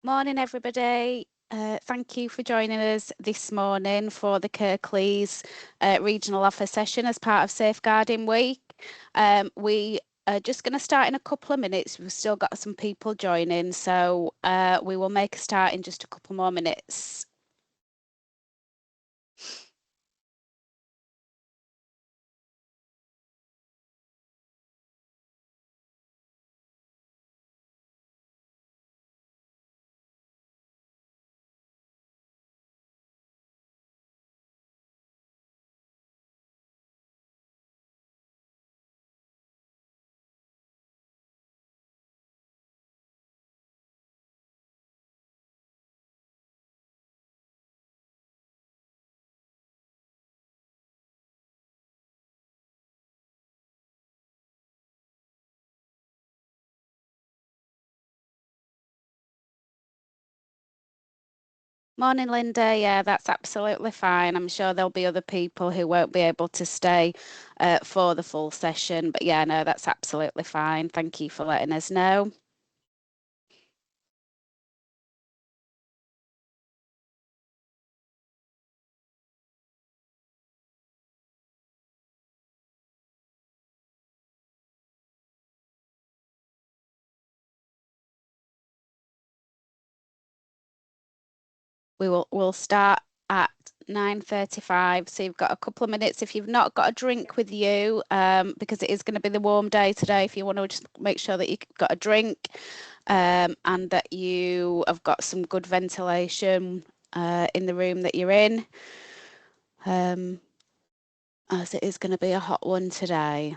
Morning, everybody. Thank you for joining us this morning for the Kirklees Regional Office session as part of Safeguarding Week. We are just going to start in a couple of minutes. We've still got some people joining, so we will make a start in just a couple more minutes. Morning, Linda. Yeah, that's absolutely fine. I'm sure there'll be other people who won't be able to stay for the full session, but yeah, no, that's absolutely fine. Thank you for letting us know. We'll start at 9:35. So you've got a couple of minutes. If you've not got a drink with you, because it is going to be the warm day today, if you want to just make sure that you've got a drink, and that you have got some good ventilation in the room that you're in, as it is going to be a hot one today.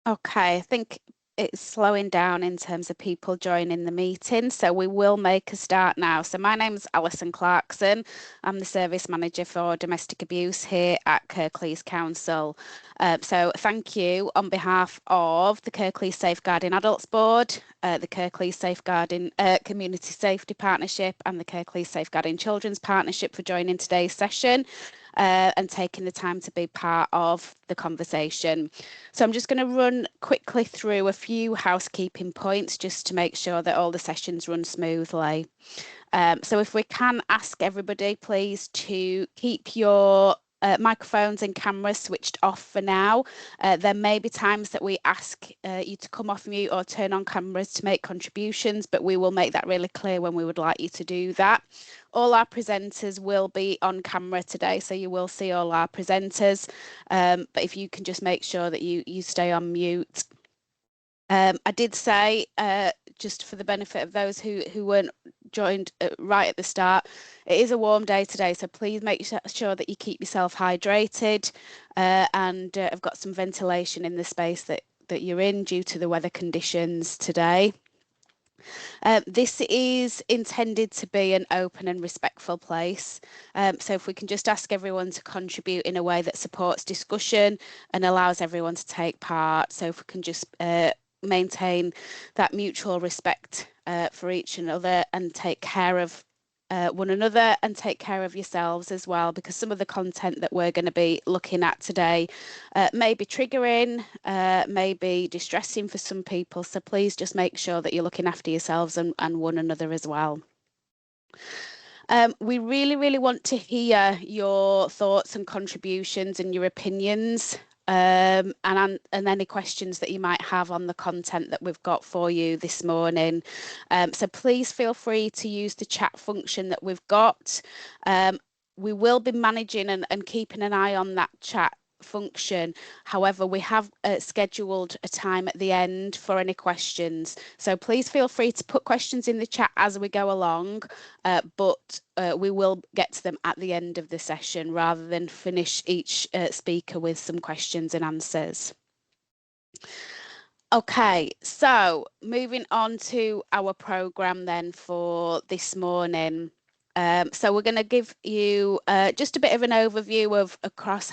Okay, I think it's slowing down in terms of people joining the meeting, so we will make a start now. So my name's Alison Clarkson. I'm the service manager for domestic abuse here at Kirklees Council. So thank you on behalf of the Kirklees Safeguarding Adults Board, the Kirklees Safeguarding Community Safety Partnership, and the Kirklees Safeguarding Children's Partnership for joining today's session. And taking the time to be part of the conversation. So I'm just going to run quickly through a few housekeeping points just to make sure that all the sessions run smoothly. So if we can ask everybody, please, to keep your microphones and cameras switched off for now. There may be times that we ask you to come off mute or turn on cameras to make contributions, but we will make that really clear when we would like you to do that. All our presenters will be on camera today, so you will see all our presenters. But if you can just make sure that you stay on mute. I did say, just for the benefit of those who weren't joined right at the start, it is a warm day today, so please make sure that you keep yourself hydrated and have got some ventilation in the space that you're in due to the weather conditions today. This is intended to be an open and respectful place. So if we can just ask everyone to contribute in a way that supports discussion and allows everyone to take part. So if we can just maintain that mutual respect for each another and take care of one another and take care of yourselves as well, because some of the content that we're going to be looking at today may be triggering, may be distressing for some people. So please just make sure that you're looking after yourselves and one another as well. We really, really want to hear your thoughts and contributions and your opinions and any questions that you might have on the content that we've got for you this morning. So please feel free to use the chat function that we've got. We will be managing and keeping an eye on that chat function. However, we have scheduled a time at the end for any questions. So please feel free to put questions in the chat as we go along, but we will get to them at the end of the session rather than finish each speaker with some questions and answers. Okay, so moving on to our programme then for this morning. So we're going to give you just a bit of an overview of across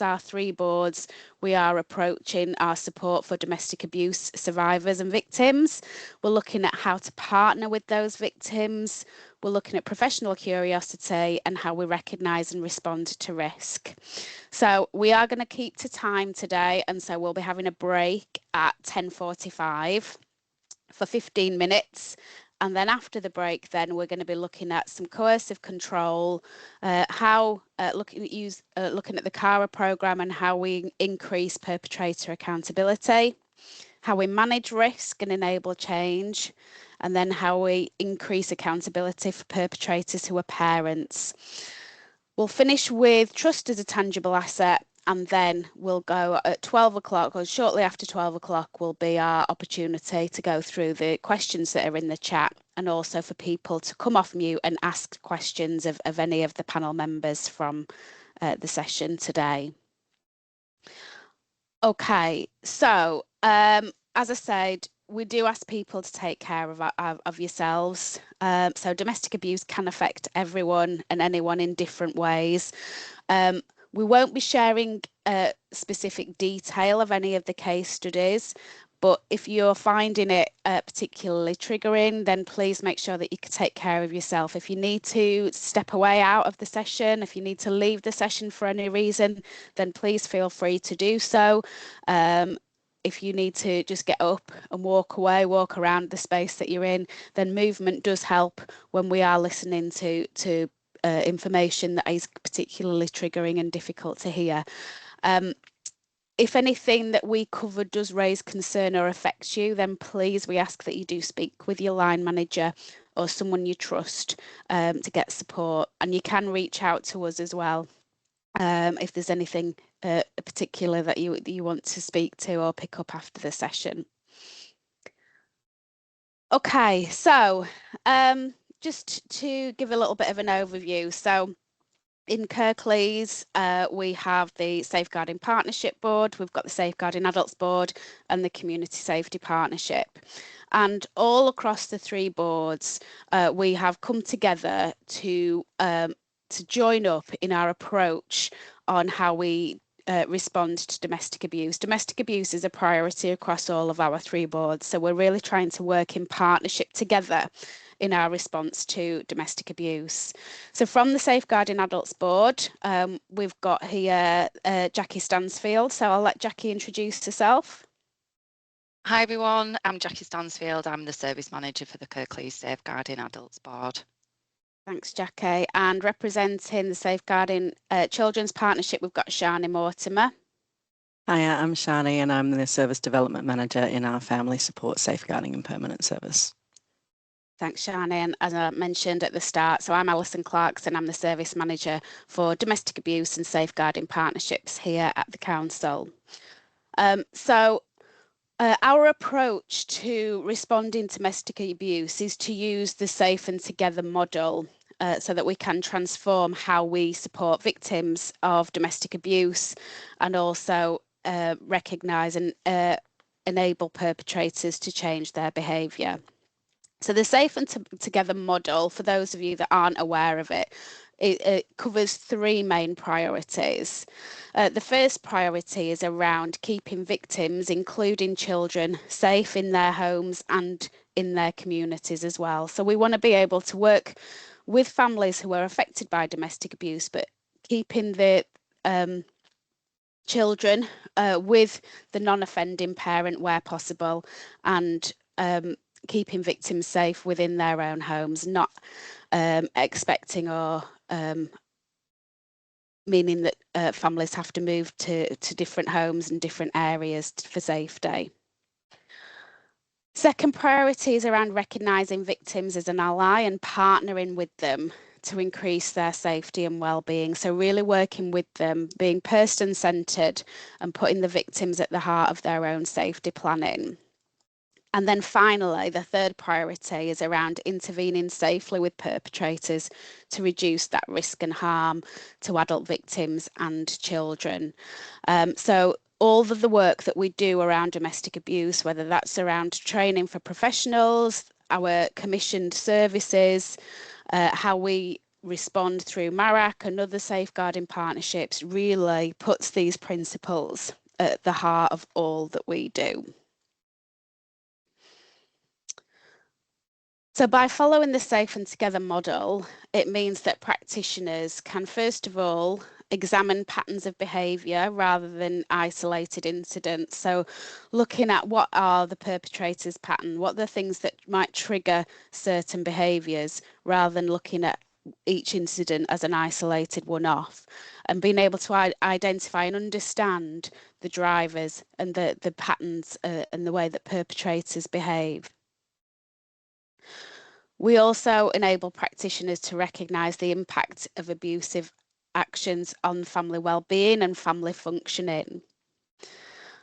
our three boards we are approaching our support for domestic abuse survivors and victims. We're looking at how to partner with those victims. We're looking at professional curiosity and how we recognise and respond to risk. So we are going to keep to time today, and so we'll be having a break at 10:45 for 15 minutes. And then after the break, then we're going to be looking at some coercive control, looking at the CARA programme and how we increase perpetrator accountability, how we manage risk and enable change, and then how we increase accountability for perpetrators who are parents. We'll finish with trust as a tangible asset, and then we'll go at 12 o'clock or shortly after 12 o'clock will be our opportunity to go through the questions that are in the chat, and also for people to come off mute and ask questions of any of the panel members from the session today. Okay, so as I said, we do ask people to take care of yourselves. So domestic abuse can affect everyone and anyone in different ways. We won't be sharing specific detail of any of the case studies, but if you're finding it particularly triggering, then please make sure that you can take care of yourself. If you need to step away out of the session, if you need to leave the session for any reason, then please feel free to do so. If you need to just get up and walk away, walk around the space that you're in, then movement does help when we are listening to information that is particularly triggering and difficult to hear. If anything that we cover does raise concern or affects you, then please we ask that you do speak with your line manager or someone you trust to get support. And you can reach out to us as well if there's anything particular that you want to speak to or pick up after the session. Okay, so just to give a little bit of an overview. So in Kirklees, we have the Safeguarding Partnership Board, we've got the Safeguarding Adults Board and the Community Safety Partnership. And all across the three boards, we have come together to join up in our approach on how we respond to domestic abuse. Domestic abuse is a priority across all of our three boards, so we're really trying to work in partnership together in our response to domestic abuse. So from the Safeguarding Adults Board, we've got here Jackie Stansfield, so I'll let Jackie introduce herself. Hi everyone, I'm Jackie Stansfield. I'm the Service Manager for the Kirklees Safeguarding Adults Board. Thanks, Jackie. And representing the Safeguarding Children's Partnership, we've got Shani Mortimer. Hiya, I'm Shani and I'm the Service Development Manager in our Family Support Safeguarding and Permanent Service. Thanks, Shani. And as I mentioned at the start, so I'm Alison Clarkson. I'm the Service Manager for Domestic Abuse and Safeguarding Partnerships here at the Council. Our approach to responding to domestic abuse is to use the Safe and Together model so that we can transform how we support victims of domestic abuse and also recognise and enable perpetrators to change their behaviour. So the Safe and Together model, for those of you that aren't aware of it, it covers three main priorities. The first priority is around keeping victims, including children, safe in their homes and in their communities as well. So we want to be able to work with families who are affected by domestic abuse, but keeping the children with the non-offending parent where possible, and keeping victims safe within their own homes, not expecting or meaning that families have to move to different homes and different areas for safety. Second priority is around recognising victims as an ally and partnering with them to increase their safety and well-being. So really working with them, being person-centred and putting the victims at the heart of their own safety planning. And then finally, the third priority is around intervening safely with perpetrators to reduce that risk and harm to adult victims and children. So all of the work that we do around domestic abuse, whether that's around training for professionals, our commissioned services, how we respond through MARAC and other safeguarding partnerships, really puts these principles at the heart of all that we do. So by following the Safe and Together model, it means that practitioners can first of all examine patterns of behaviour rather than isolated incidents. So looking at what are the perpetrator's pattern, what are the things that might trigger certain behaviours, rather than looking at each incident as an isolated one-off, and being able to identify and understand the drivers and the patterns and the way that perpetrators behave. We also enable practitioners to recognise the impact of abusive actions on family well-being and family functioning.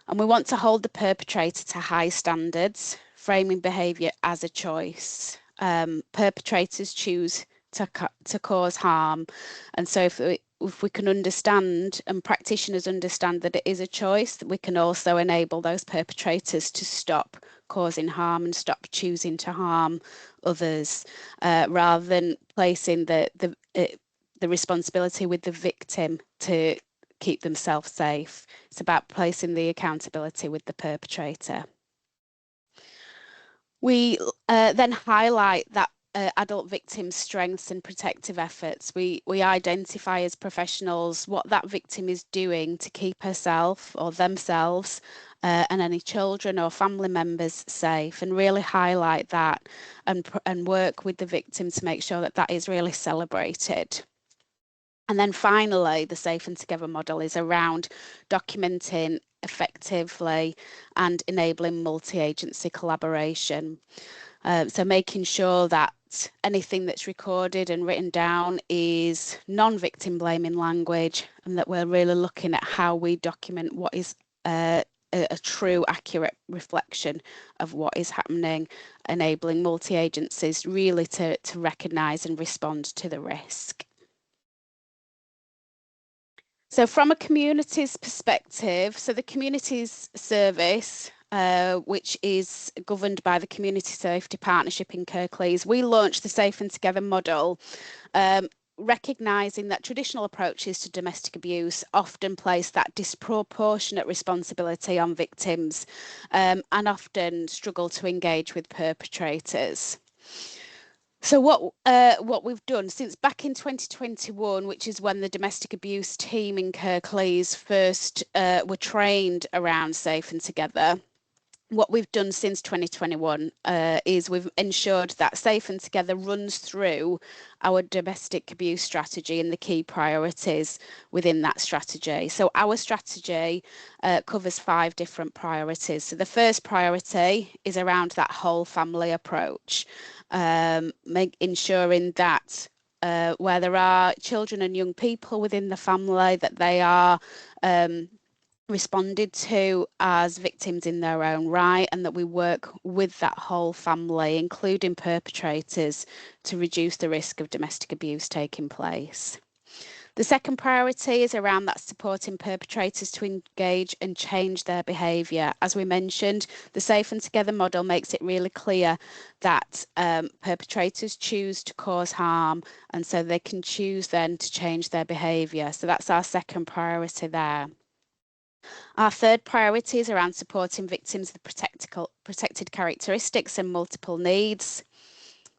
And we want to hold the perpetrator to high standards, framing behaviour as a choice. Perpetrators choose to cause harm, and so if we can understand and practitioners understand that it is a choice, we can also enable those perpetrators to stop causing harm and stop choosing to harm others, rather than placing the responsibility with the victim to keep themselves safe. It's about placing the accountability with the perpetrator. We then highlight that adult victims' strengths and protective efforts. We identify as professionals what that victim is doing to keep herself or themselves and any children or family members safe, and really highlight that and work with the victim to make sure that that is really celebrated. And then finally, the Safe and Together model is around documenting effectively and enabling multi-agency collaboration. So making sure that anything that's recorded and written down is non-victim blaming language, and that we're really looking at how we document what is a true, accurate reflection of what is happening, enabling multi-agencies really to recognise and respond to the risk. So from a community's perspective, so the community's service, which is governed by the Community Safety Partnership in Kirklees, we launched the Safe and Together model, recognising that traditional approaches to domestic abuse often place that disproportionate responsibility on victims, and often struggle to engage with perpetrators. So what we've done since back in 2021, which is when the domestic abuse team in Kirklees first were trained around Safe and Together, what we've done since 2021 is we've ensured that Safe and Together runs through our domestic abuse strategy and the key priorities within that strategy. So our strategy covers 5 different priorities. So the first priority is around that whole family approach, ensuring that where there are children and young people within the family, that they are responded to as victims in their own right, and that we work with that whole family, including perpetrators, to reduce the risk of domestic abuse taking place. The second priority is around that supporting perpetrators to engage and change their behaviour. As we mentioned, the Safe and Together model makes it really clear that perpetrators choose to cause harm, and so they can choose then to change their behaviour. So that's our second priority there. Our third priority is around supporting victims with protected characteristics and multiple needs.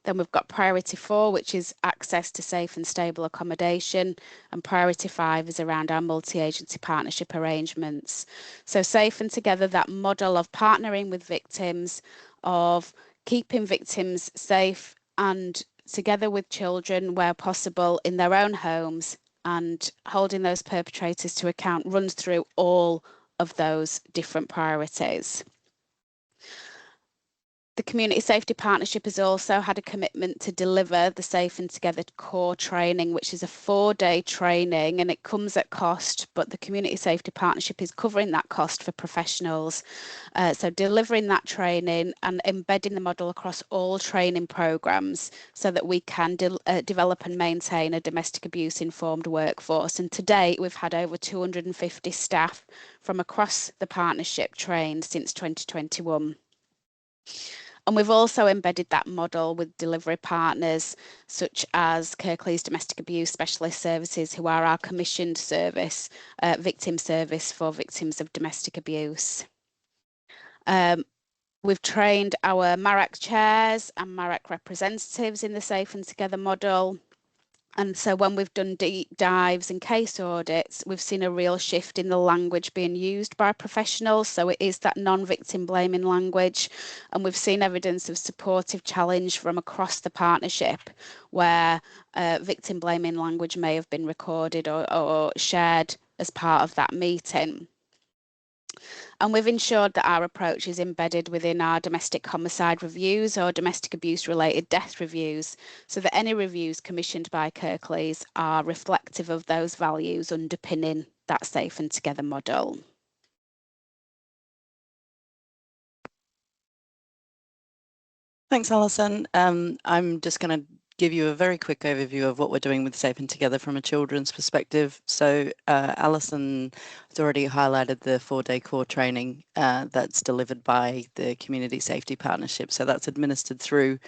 Then we've got priority 4, which is access to safe and stable accommodation. And priority 5 is around our multi-agency partnership arrangements. So Safe and Together, that model of partnering with victims, of keeping victims safe and together with children where possible in their own homes, and holding those perpetrators to account runs through all of those different priorities. The Community Safety Partnership has also had a commitment to deliver the Safe and Together core training, which is a 4-day training, and it comes at cost, but the Community Safety Partnership is covering that cost for professionals. So delivering that training and embedding the model across all training programs so that we can develop and maintain a domestic abuse informed workforce. And to date, we've had over 250 staff from across the partnership trained since 2021. And we've also embedded that model with delivery partners such as Kirklees Domestic Abuse Specialist Services, who are our commissioned service, victim service for victims of domestic abuse. We've trained our MARAC chairs and MARAC representatives in the Safe and Together model. And so when we've done deep dives and case audits, we've seen a real shift in the language being used by professionals. So it is that non-victim blaming language. And we've seen evidence of supportive challenge from across the partnership where victim blaming language may have been recorded or shared as part of that meeting. And we've ensured that our approach is embedded within our domestic homicide reviews or domestic abuse related death reviews, so that any reviews commissioned by Kirklees are reflective of those values underpinning that Safe and Together model. Thanks, Alison. I'm just going to give you a very quick overview of what we're doing with Safe and Together from a children's perspective. So Alison has already highlighted the 4-day core training that's delivered by the Community Safety Partnership. So that's administered through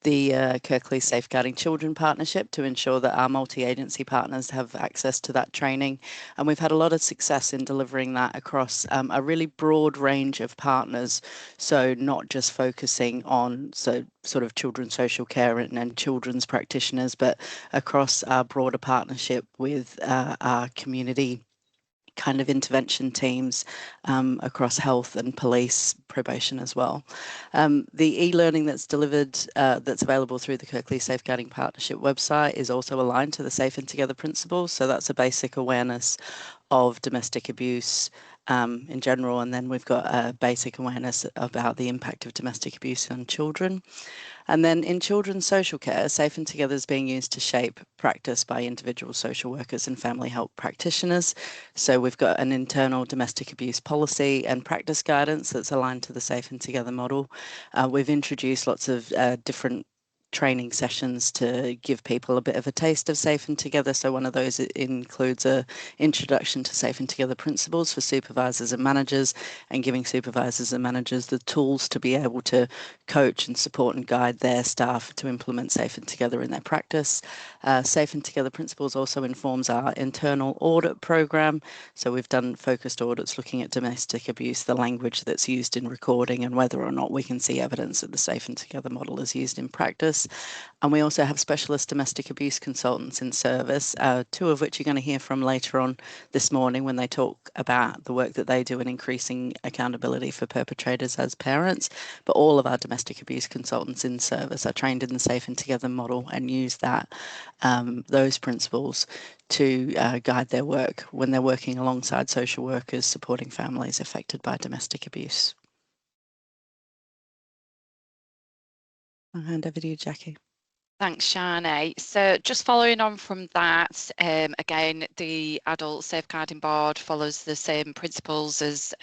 the Kirklees Safeguarding Children Partnership to ensure that our multi-agency partners have access to that training. And we've had a lot of success in delivering that across a really broad range of partners. So not just focusing on sort of children's social care and children's practitioners, but across our broader partnership with our community kind of intervention teams across health and police, probation as well. The e-learning that's delivered, that's available through the Kirklees Safeguarding Partnership website is also aligned to the Safe and Together principles. So that's a basic awareness of domestic abuse in general, and then we've got a basic awareness about the impact of domestic abuse on children. And then in children's social care, Safe and Together is being used to shape practice by individual social workers and family help practitioners. So we've got an internal domestic abuse policy and practice guidance that's aligned to the Safe and Together model. We've introduced lots of different training sessions to give people a bit of a taste of Safe and Together. So one of those includes a introduction to Safe and Together principles for supervisors and managers, and giving supervisors and managers the tools to be able to coach and support and guide their staff to implement Safe and Together in their practice. Safe and Together principles also informs our internal audit program. So we've done focused audits looking at domestic abuse, the language that's used in recording, and whether or not we can see evidence that the Safe and Together model is used in practice. And we also have specialist domestic abuse consultants in service, 2 of which you're going to hear from later on this morning when they talk about the work that they do in increasing accountability for perpetrators as parents. But all of our domestic abuse consultants in service are trained in the Safe and Together model and use that those principles to guide their work when they're working alongside social workers supporting families affected by domestic abuse. I'll hand over to you, Jackie. Thanks, Shani. So just following on from that, again, the Adult Safeguarding Board follows the same principles as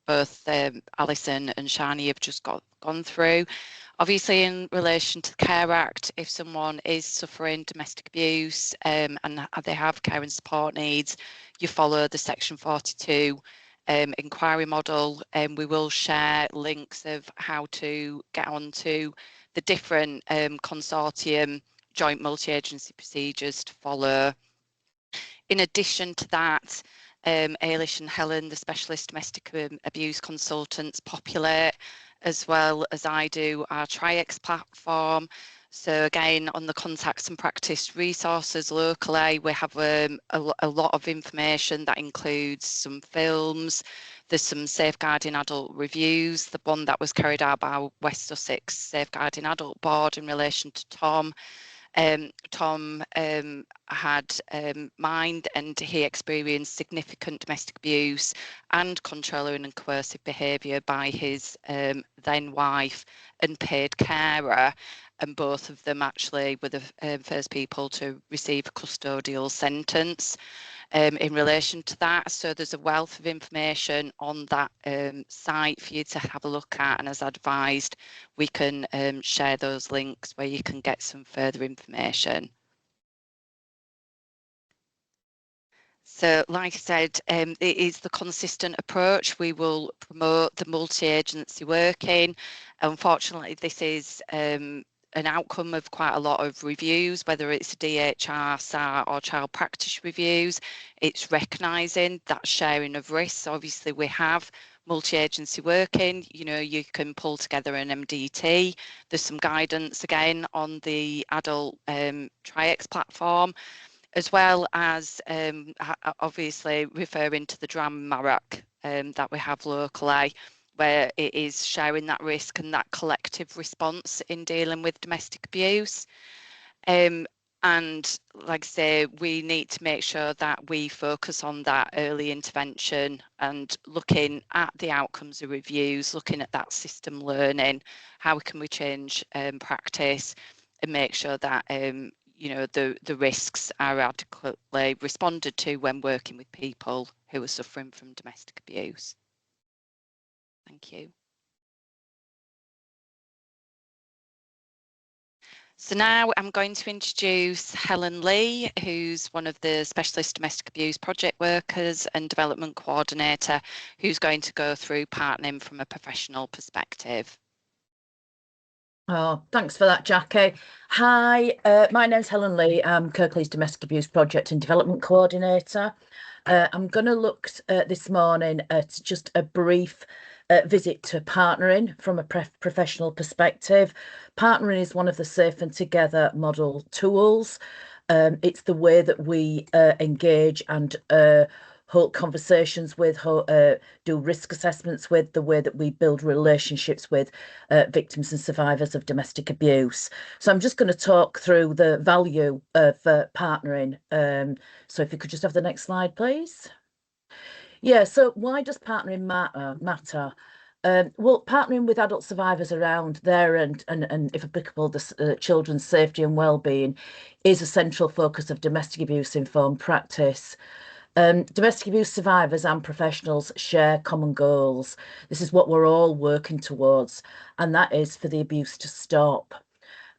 both Alison and Shani have just gone through. Obviously, in relation to the Care Act, if someone is suffering domestic abuse and they have care and support needs, you follow the Section 42 inquiry model, and we will share links of how to get onto the different consortium joint multi-agency procedures to follow. In addition to that, Ailish and Helen, the specialist domestic abuse consultants, populate, as well as I do, our TriEx platform. So again, on the contacts and practice resources locally, we have a lot of information that includes some films. There's some safeguarding adult reviews, the one that was carried out by West Sussex Safeguarding Adult Board in relation to Tom. Tom had mind, and he experienced significant domestic abuse and controlling and coercive behaviour by his then wife and paid carer, and both of them actually were the first people to receive a custodial sentence in relation to that. So there's a wealth of information on that site for you to have a look at, and as advised, we can share those links where you can get some further information. So like I said, it is the consistent approach. We will promote the multi-agency working. Unfortunately, this is an outcome of quite a lot of reviews, whether it's DHR, SAR or child practice reviews. It's recognising that sharing of risks. Obviously, we have multi-agency working. You know, you can pull together an MDT. There's some guidance again on the adult TriEx platform, as well as obviously referring to the DRAM MARAC that we have locally, where it is sharing that risk and that collective response in dealing with domestic abuse. And like I say, we need to make sure that we focus on that early intervention and looking at the outcomes of reviews, looking at that system learning, how can we change practice and make sure that you know, the risks are adequately responded to when working with people who are suffering from domestic abuse. Thank you. So now I'm going to introduce Helen Lee, who's one of the specialist domestic abuse project workers and development coordinator, who's going to go through partnering from a professional perspective. Oh, thanks for that, Jackie. Hi, my name's Helen Lee. I'm Kirklees Domestic Abuse Project and Development Coordinator. I'm going to look this morning at just a brief visit to partnering from a professional perspective. Partnering is one of the Safe and Together model tools. It's the way that we engage and hold conversations with, do risk assessments with, the way that we build relationships with victims and survivors of domestic abuse. So I'm just going to talk through the value of partnering. So if you could just have the next slide, please. Yeah, so why does partnering matter? Well, partnering with adult survivors around there and if applicable, the children's safety and well-being is a central focus of domestic abuse informed practice. Domestic abuse survivors and professionals share common goals. This is what we're all working towards, and that is for the abuse to stop.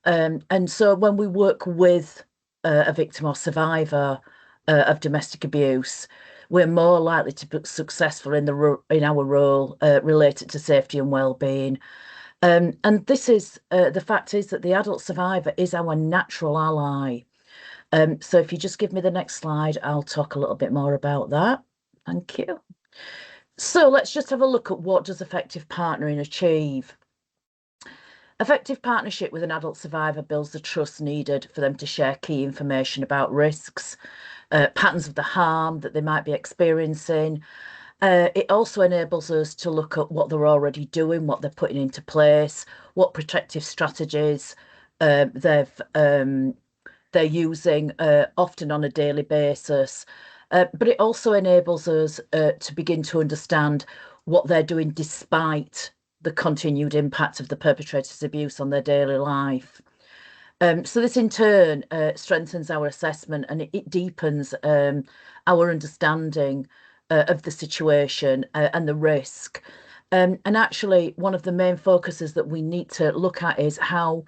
And so when we work with a victim or survivor of domestic abuse, we're more likely to be successful in our role related to safety and well-being. And this is the fact is that the adult survivor is our natural ally. So if you just give me the next slide, I'll talk a little bit more about that. Thank you. So let's just have a look at what does effective partnering achieve. Effective partnership with an adult survivor builds the trust needed for them to share key information about risks, patterns of the harm that they might be experiencing. It also enables us to look at what they're already doing, what they're putting into place, what protective strategies they're using often on a daily basis. But it also enables us to begin to understand what they're doing despite the continued impact of the perpetrator's abuse on their daily life. So this in turn strengthens our assessment, and it deepens our understanding of the situation and the risk. And actually, one of the main focuses that we need to look at is how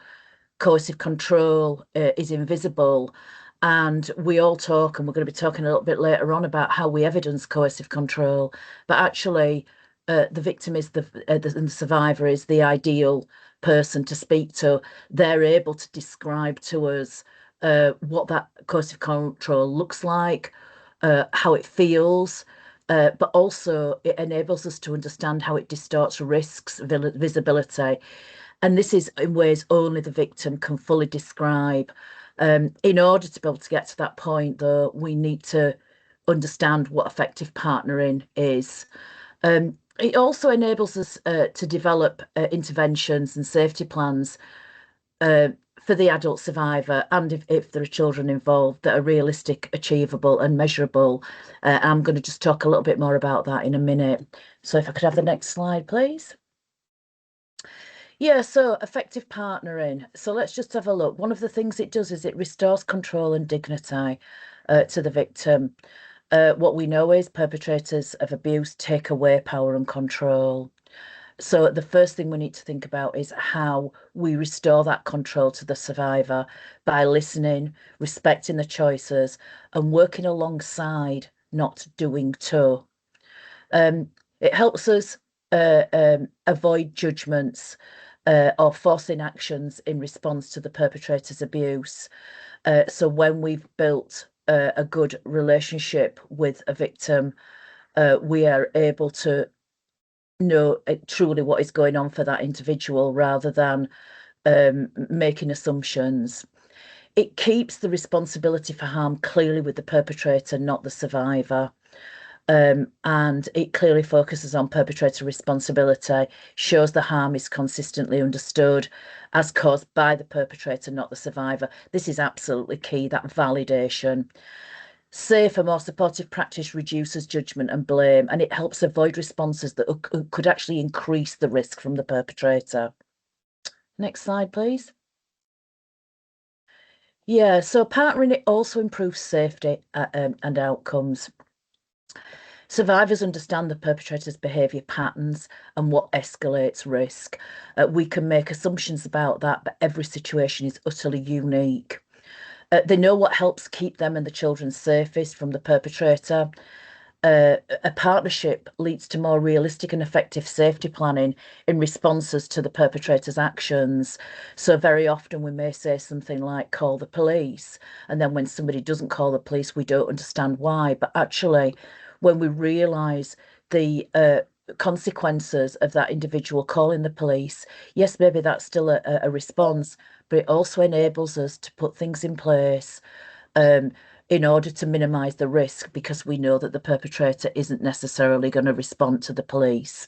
coercive control is invisible. And we all talk, and we're going to be talking a little bit later on about how we evidence coercive control, but actually the victim is and the survivor is the ideal person to speak to. They're able to describe to us what that coercive control looks like, how it feels, but also it enables us to understand how it distorts risks, visibility. And this is in ways only the victim can fully describe. In order to be able to get to that point, though, we need to understand what effective partnering is. It also enables us to develop interventions and safety plans for the adult survivor, and if there are children involved, that are realistic, achievable, and measurable. I'm going to just talk a little bit more about that in a minute. So if I could have the next slide, please. Yeah, so effective partnering. So let's just have a look. One of the things it does is it restores control and dignity to the victim. What we know is perpetrators of abuse take away power and control. So the first thing we need to think about is how we restore that control to the survivor by listening, respecting the choices, and working alongside, not doing to. It helps us avoid judgments or forcing actions in response to the perpetrator's abuse. So when we've built a good relationship with a victim, we are able to know truly what is going on for that individual rather than making assumptions. It keeps the responsibility for harm clearly with the perpetrator, not the survivor. And it clearly focuses on perpetrator responsibility, shows the harm is consistently understood as caused by the perpetrator, not the survivor. This is absolutely key, that validation. Safe and more supportive practice reduces judgment and blame, and it helps avoid responses that could actually increase the risk from the perpetrator. Next slide, please. Yeah, so partnering, it also improves safety and outcomes. Survivors understand the perpetrator's behaviour patterns and what escalates risk. We can make assumptions about that, but every situation is utterly unique. They know what helps keep them and the children safest from the perpetrator. A partnership leads to more realistic and effective safety planning in responses to the perpetrator's actions. So very often we may say something like, call the police. And then when somebody doesn't call the police, we don't understand why. But actually, when we realise the consequences of that individual calling the police, yes, maybe that's still a response, but it also enables us to put things in place in order to minimize the risk, because we know that the perpetrator isn't necessarily going to respond to the police.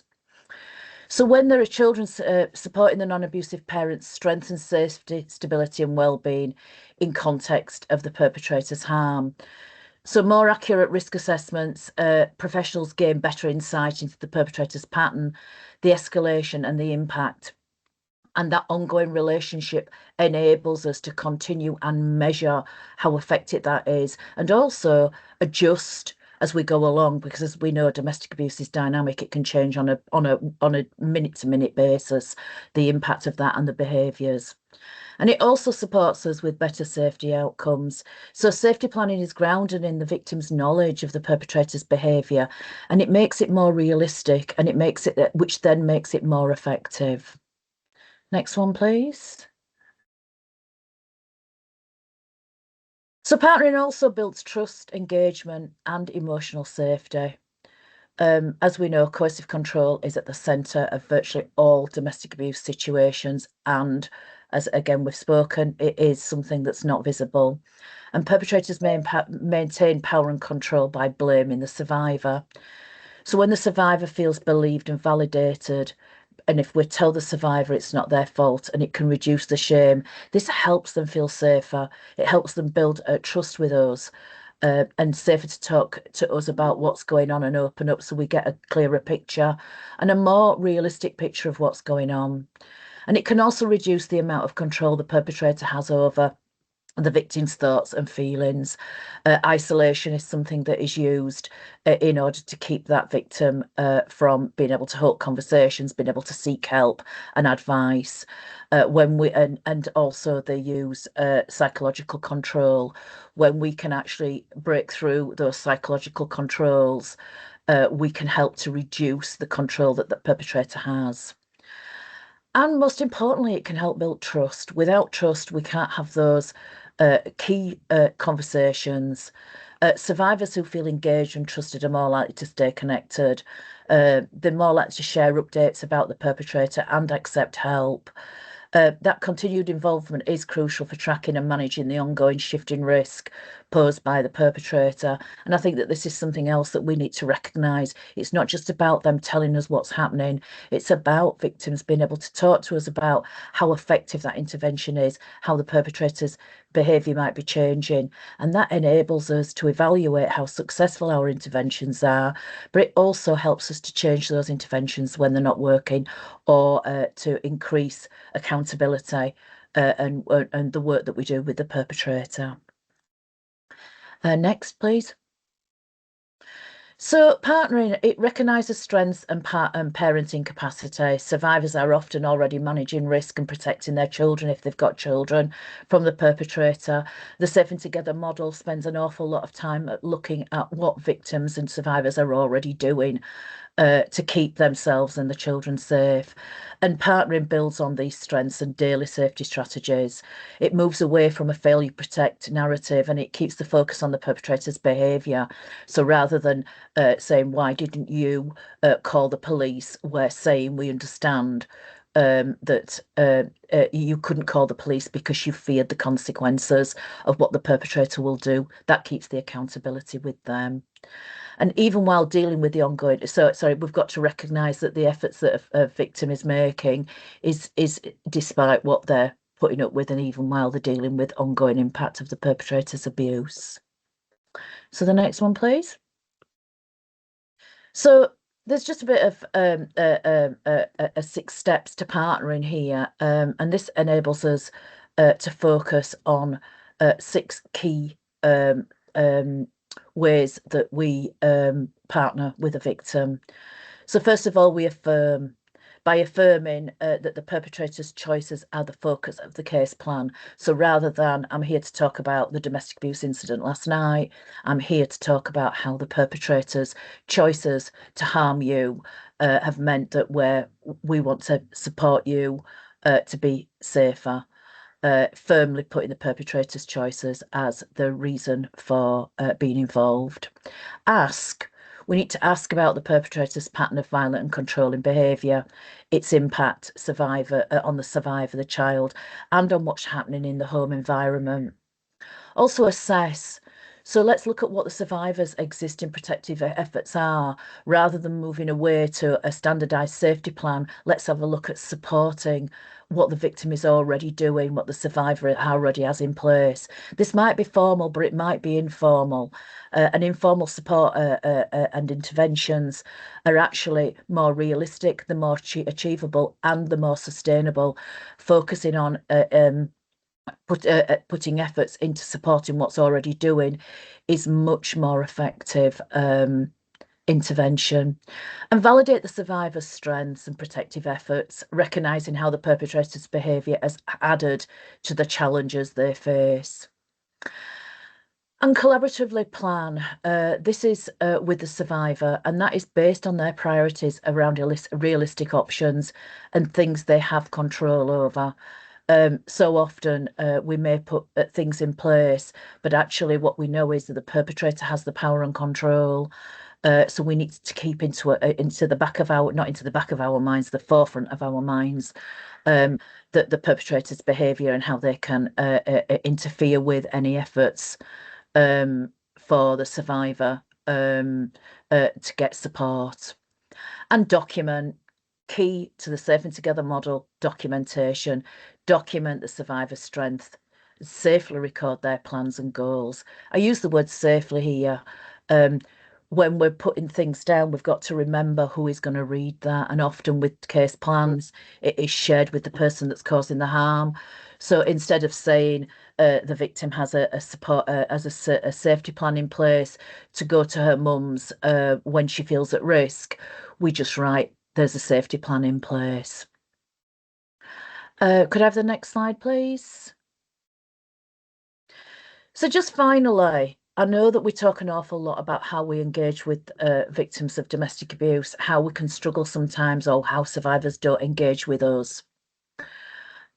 So when there are children, supporting the non-abusive parents strengthens safety, stability and well-being in context of the perpetrator's harm. So more accurate risk assessments, professionals gain better insight into the perpetrator's pattern, the escalation and the impact. And that ongoing relationship enables us to continue and measure how effective that is, and also adjust as we go along, because as we know, domestic abuse is dynamic. It can change on a minute-to-minute basis, the impact of that and the behaviours. And it also supports us with better safety outcomes. So safety planning is grounded in the victim's knowledge of the perpetrator's behaviour, and it makes it more realistic, and which then makes it more effective. Next one, please. So partnering also builds trust, engagement, and emotional safety. As we know, coercive control is at the centre of virtually all domestic abuse situations, and as again we've spoken, it is something that's not visible. And perpetrators maintain power and control by blaming the survivor. So when the survivor feels believed and validated, and if we tell the survivor it's not their fault, and it can reduce the shame, this helps them feel safer. It helps them build trust with us, and safer to talk to us about what's going on and open up, so we get a clearer picture and a more realistic picture of what's going on. And it can also reduce the amount of control the perpetrator has over the victim's thoughts and feelings. Isolation is something that is used in order to keep that victim from being able to hold conversations, being able to seek help and advice. And also they use psychological control. When we can actually break through those psychological controls, we can help to reduce the control that the perpetrator has. And most importantly, it can help build trust. Without trust, we can't have those key conversations. Survivors who feel engaged and trusted are more likely to stay connected. They're more likely to share updates about the perpetrator and accept help. That continued involvement is crucial for tracking and managing the ongoing shift in risk posed by the perpetrator. And I think that this is something else that we need to recognise. It's not just about them telling us what's happening, it's about victims being able to talk to us about how effective that intervention is, how the perpetrator's behaviour might be changing. And that enables us to evaluate how successful our interventions are, but it also helps us to change those interventions when they're not working, or to increase accountability and the work that we do with the perpetrator. Next, please. So partnering, it recognises strengths and parenting capacity. Survivors are often already managing risk and protecting their children if they've got children from the perpetrator. The Safe and Together model spends an awful lot of time at looking at what victims and survivors are already doing to keep themselves and the children safe. And partnering builds on these strengths and daily safety strategies. It moves away from a fail you protect narrative, and it keeps the focus on the perpetrator's behaviour. So rather than saying, why didn't you call the police, we're saying we understand that you couldn't call the police because you feared the consequences of what the perpetrator will do. That keeps the accountability with them. And even while dealing with the ongoing, sorry, we've got to recognise that the efforts that a victim is making is despite what they're putting up with, and even while they're dealing with ongoing impact of the perpetrator's abuse. So the next one, please. So there's just a bit of a 6 steps to partnering here, and this enables us to focus on 6 key ways that we partner with a victim. So first of all, we affirm. By affirming that the perpetrator's choices are the focus of the case plan. So rather than, I'm here to talk about the domestic abuse incident last night, I'm here to talk about how the perpetrator's choices to harm you have meant that we want to support you to be safer. Firmly putting the perpetrator's choices as the reason for being involved. We need to ask about the perpetrator's pattern of violent and controlling behaviour, its impact on the survivor, the child, and on what's happening in the home environment. Also assess. So let's look at what the survivor's existing protective efforts are. Rather than moving away to a standardised safety plan, let's have a look at supporting what the victim is already doing, what the survivor already has in place. This might be formal, but it might be informal. And informal support and interventions are actually more realistic, the more achievable, and the more sustainable, focusing on putting efforts into supporting what's already doing is much more effective intervention. And validate the survivor's strengths and protective efforts, recognising how the perpetrator's behaviour has added to the challenges they face. And collaboratively plan. This is with the survivor, and that is based on their priorities around realistic options and things they have control over. So often we may put things in place, but actually what we know is that the perpetrator has the power and control. So we need to keep into the back of our, not into the back of our minds, the forefront of our minds, that the perpetrator's behaviour and how they can interfere with any efforts for the survivor to get support. And document. Key to the Safe and Together model, documentation. Document the survivor's strength. Safely record their plans and goals. I use the word safely here. When we're putting things down, we've got to remember who is going to read that. And often with case plans, it is shared with the person that's causing the harm. So instead of saying the victim has a support, a safety plan in place to go to her mum's when she feels at risk, we just write, there's a safety plan in place. Could I have the next slide, please? So just finally, I know that we talk an awful lot about how we engage with victims of domestic abuse, how we can struggle sometimes, or how survivors don't engage with us.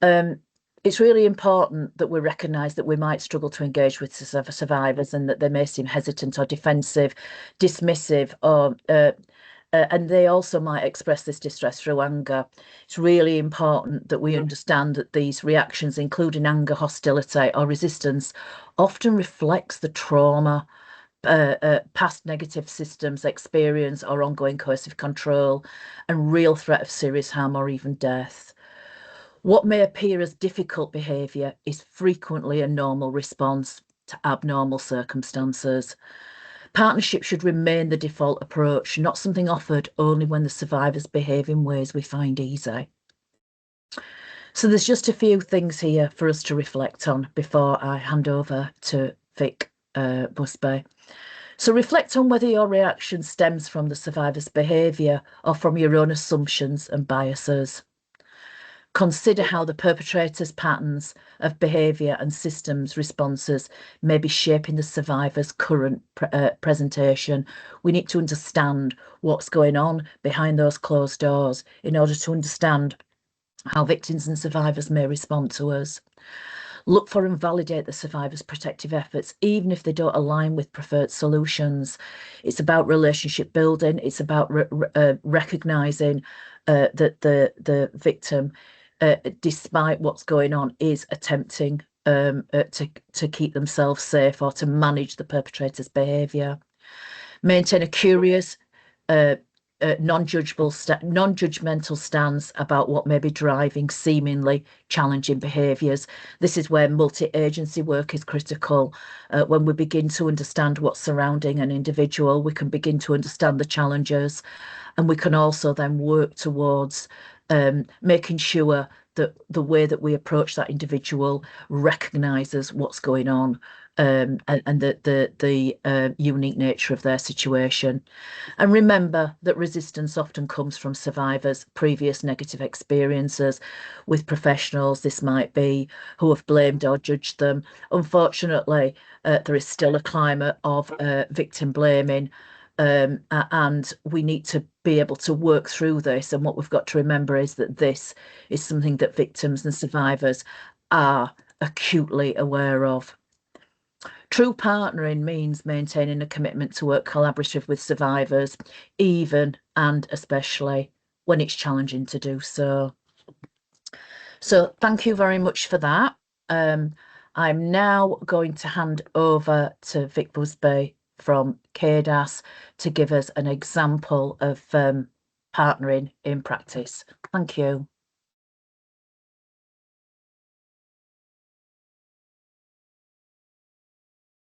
It's really important that we recognise that we might struggle to engage with survivors, and that they may seem hesitant or defensive, dismissive, or and they also might express this distress through anger. It's really important that we understand that these reactions, including anger, hostility, or resistance, often reflects the trauma, past negative systems experience or ongoing coercive control, and real threat of serious harm or even death. What may appear as difficult behaviour is frequently a normal response to abnormal circumstances. Partnership should remain the default approach, not something offered only when the survivors behave in ways we find easy. So there's just a few things here for us to reflect on before I hand over to Vic Busby. So reflect on whether your reaction stems from the survivor's behaviour or from your own assumptions and biases. Consider how the perpetrator's patterns of behaviour and systems responses may be shaping the survivor's current presentation. We need to understand what's going on behind those closed doors in order to understand how victims and survivors may respond to us. Look for and validate the survivor's protective efforts, even if they don't align with preferred solutions. It's about relationship building. It's about recognising that the victim, despite what's going on, is attempting to keep themselves safe or to manage the perpetrator's behaviour. Maintain a curious, non-judgmental stance about what may be driving seemingly challenging behaviours. This is where multi-agency work is critical. When we begin to understand what's surrounding an individual, we can begin to understand the challenges, and we can also then work towards making sure that the way that we approach that individual recognises what's going on, and the unique nature of their situation. And remember that resistance often comes from survivors' previous negative experiences with professionals. This might be who have blamed or judged them. Unfortunately, there is still a climate of victim blaming, and we need to be able to work through this. And what we've got to remember is that this is something that victims and survivors are acutely aware of. True partnering means maintaining a commitment to work collaborative with survivors, even and especially when it's challenging to do so. So thank you very much for that. I'm now going to hand over to Vic Busby from CADAS to give us an example of partnering in practice. Thank you.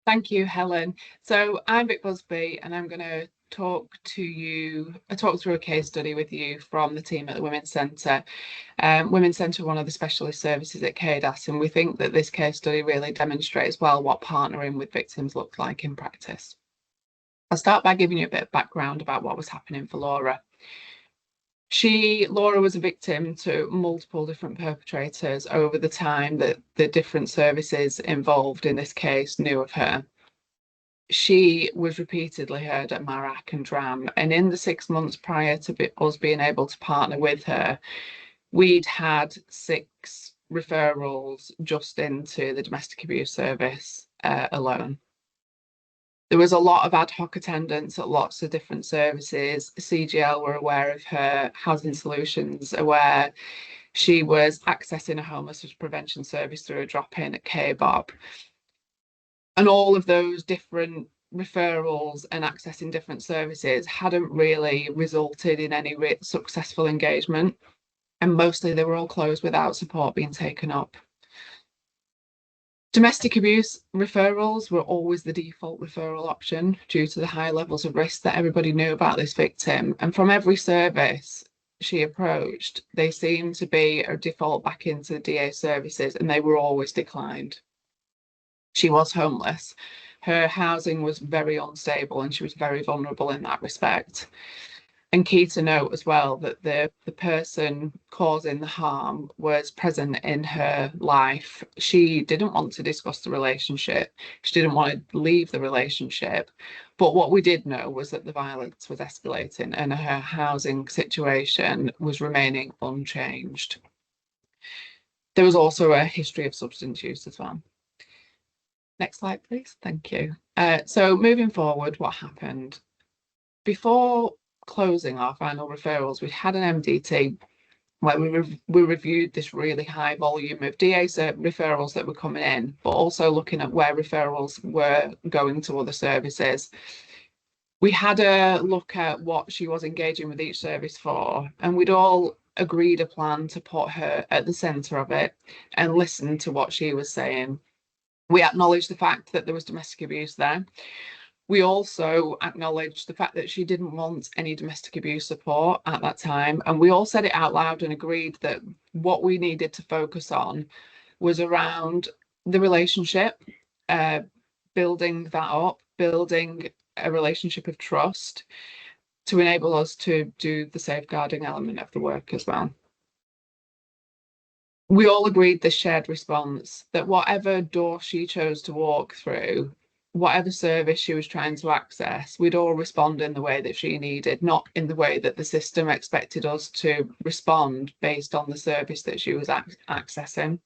Thank you, Helen. So I'm Vic Busby, and I'm going to talk through a case study with you from the team at the Women's Centre. Women's Centre are one of the specialist services at CADAS, and we think that this case study really demonstrates well what partnering with victims looks like in practice. I'll start by giving you a bit of background about what was happening for Laura. Laura was a victim to multiple different perpetrators over the time that the different services involved in this case knew of her. She was repeatedly heard at Marac and Dram, and in the 6 months prior to us being able to partner with her, we'd had 6 referrals just into the domestic abuse service alone. There was a lot of ad hoc attendance at lots of different services. CGL were aware of her, Housing Solutions aware. She was accessing a homelessness prevention service through a drop-in at KBOB. And all of those different referrals and accessing different services hadn't really resulted in any successful engagement. And mostly they were all closed without support being taken up. Domestic abuse referrals were always the default referral option due to the high levels of risk that everybody knew about this victim. And from every service she approached, they seemed to be a default back into DA services, and they were always declined. She was homeless. Her housing was very unstable, and she was very vulnerable in that respect. And key to note as well that the person causing the harm was present in her life. She didn't want to discuss the relationship. She didn't want to leave the relationship. But what we did know was that the violence was escalating and her housing situation was remaining unchanged. There was also a history of substance use as well. Next slide, please. Thank you. So moving forward, what happened? Before closing our final referrals, we had an MDT where we reviewed this really high volume of DA referrals that were coming in, but also looking at where referrals were going to other services. We had a look at what she was engaging with each service for, and we'd all agreed a plan to put her at the centre of it and listen to what she was saying. We acknowledged the fact that there was domestic abuse there. We also acknowledged the fact that she didn't want any domestic abuse support at that time. And we all said it out loud and agreed that what we needed to focus on was around the relationship, building that up, building a relationship of trust to enable us to do the safeguarding element of the work as well. We all agreed this shared response that whatever door she chose to walk through, whatever service she was trying to access, we'd all respond in the way that she needed, not in the way that the system expected us to respond based on the service that she was accessing.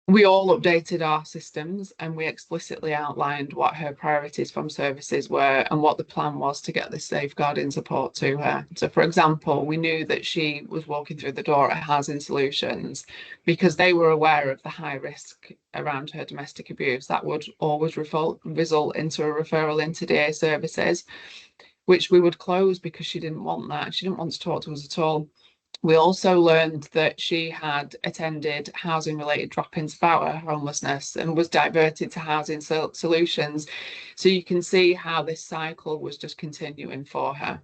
We all updated our systems and we explicitly outlined what her priorities from services were and what the plan was to get this safeguarding support to her. So, for example, we knew that she was walking through the door at Housing Solutions because they were aware of the high risk around her domestic abuse. That would always result into a referral into DA services, which we would close because she didn't want that. She didn't want to talk to us at all. We also learned that she had attended housing-related drop-ins about her homelessness and was diverted to Housing Solutions. So you can see how this cycle was just continuing for her.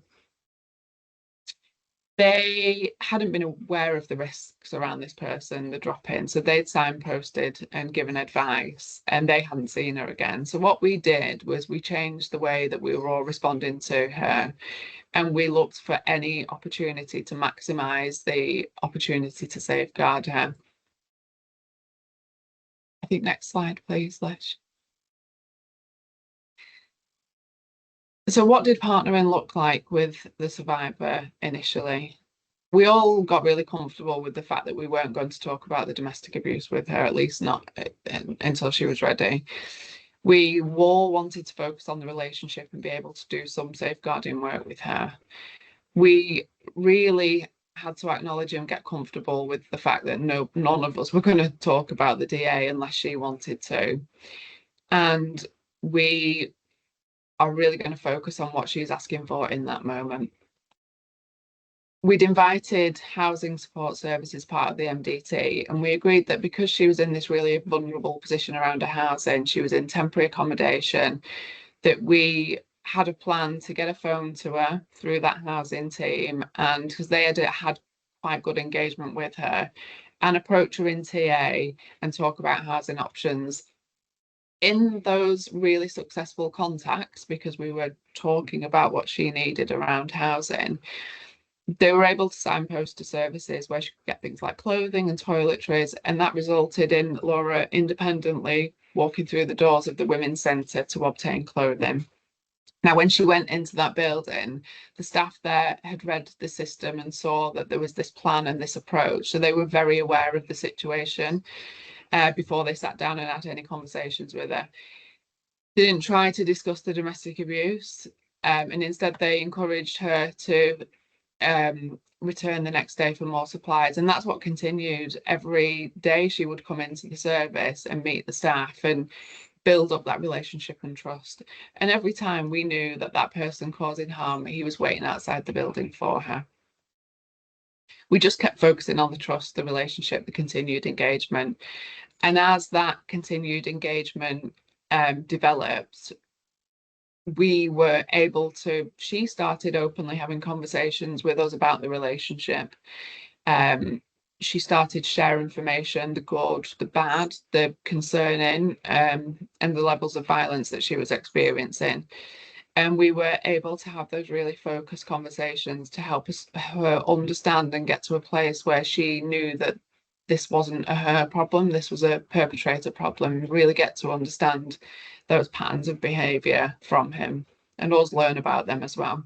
They hadn't been aware of the risks around this person, the drop-in, so they'd signposted and given advice, and they hadn't seen her again. So what we did was we changed the way that we were all responding to her, and we looked for any opportunity to maximise the opportunity to safeguard her. I think next slide, please, Lish. So what did partnering look like with the survivor initially? We all got really comfortable with the fact that we weren't going to talk about the domestic abuse with her, at least not until she was ready. We all wanted to focus on the relationship and be able to do some safeguarding work with her. We really had to acknowledge and get comfortable with the fact that none of us were going to talk about the DA unless she wanted to. And we are really going to focus on what she's asking for in that moment. We'd invited housing support services part of the MDT, and we agreed that because she was in this really vulnerable position around her housing, she was in temporary accommodation, that we had a plan to get a phone to her through that housing team, and because they had quite good engagement with her, and approach her in TA and talk about housing options. In those really successful contacts, because we were talking about what she needed around housing, they were able to signpost to services where she could get things like clothing and toiletries, and that resulted in Laura independently walking through the doors of the Women's Centre to obtain clothing. Now, when she went into that building, the staff there had read the system and saw that there was this plan and this approach, so they were very aware of the situation before they sat down and had any conversations with her. They didn't try to discuss the domestic abuse, and instead they encouraged her to return the next day for more supplies, and that's what continued. Every day she would come into the service and meet the staff and build up that relationship and trust, and every time we knew that that person causing harm, he was waiting outside the building for her. We just kept focusing on the trust, the relationship, the continued engagement, and as that continued engagement developed, we were able to, she started openly having conversations with us about the relationship. She started to share information, the good, the bad, the concerning, and the levels of violence that she was experiencing. And we were able to have those really focused conversations to help her understand and get to a place where she knew that this wasn't a her problem, this was a perpetrator problem, really get to understand those patterns of behaviour from him and us learn about them as well.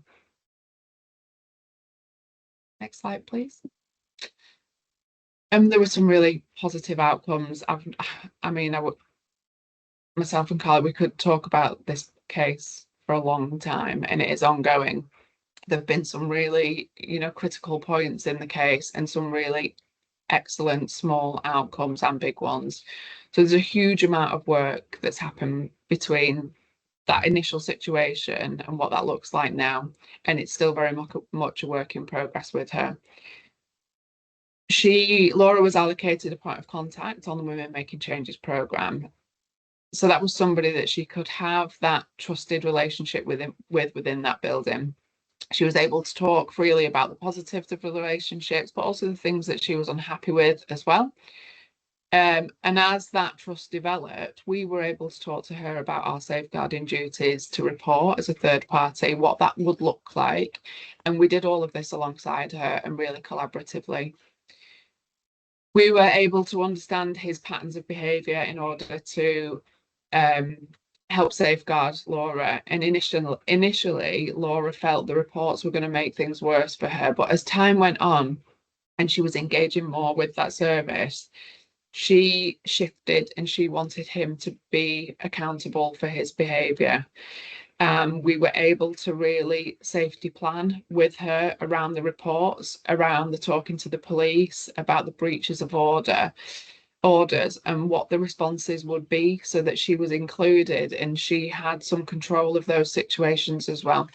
Next slide, please. There were some really positive outcomes. Myself and Carla, we could talk about this case for a long time, and it is ongoing. There have been some really, critical points in the case and some really excellent small outcomes and big ones. So there's a huge amount of work that's happened between that initial situation and what that looks like now. And it's still very much a work in progress with her. Laura was allocated a point of contact on the Women Making Changes programme. So that was somebody that she could have that trusted relationship with within that building. She was able to talk freely about the positives of the relationships, but also the things that she was unhappy with as well. And as that trust developed, we were able to talk to her about our safeguarding duties to report as a third party, what that would look like. And we did all of this alongside her and really collaboratively. We were able to understand his patterns of behaviour in order to help safeguard Laura. And initially, Laura felt the reports were going to make things worse for her. But as time went on and she was engaging more with that service, she shifted and she wanted him to be accountable for his behaviour. We were able to really safety plan with her around the reports, around the talking to the police, about the breaches of orders and what the responses would be, so that she was included and she had some control of those situations as well.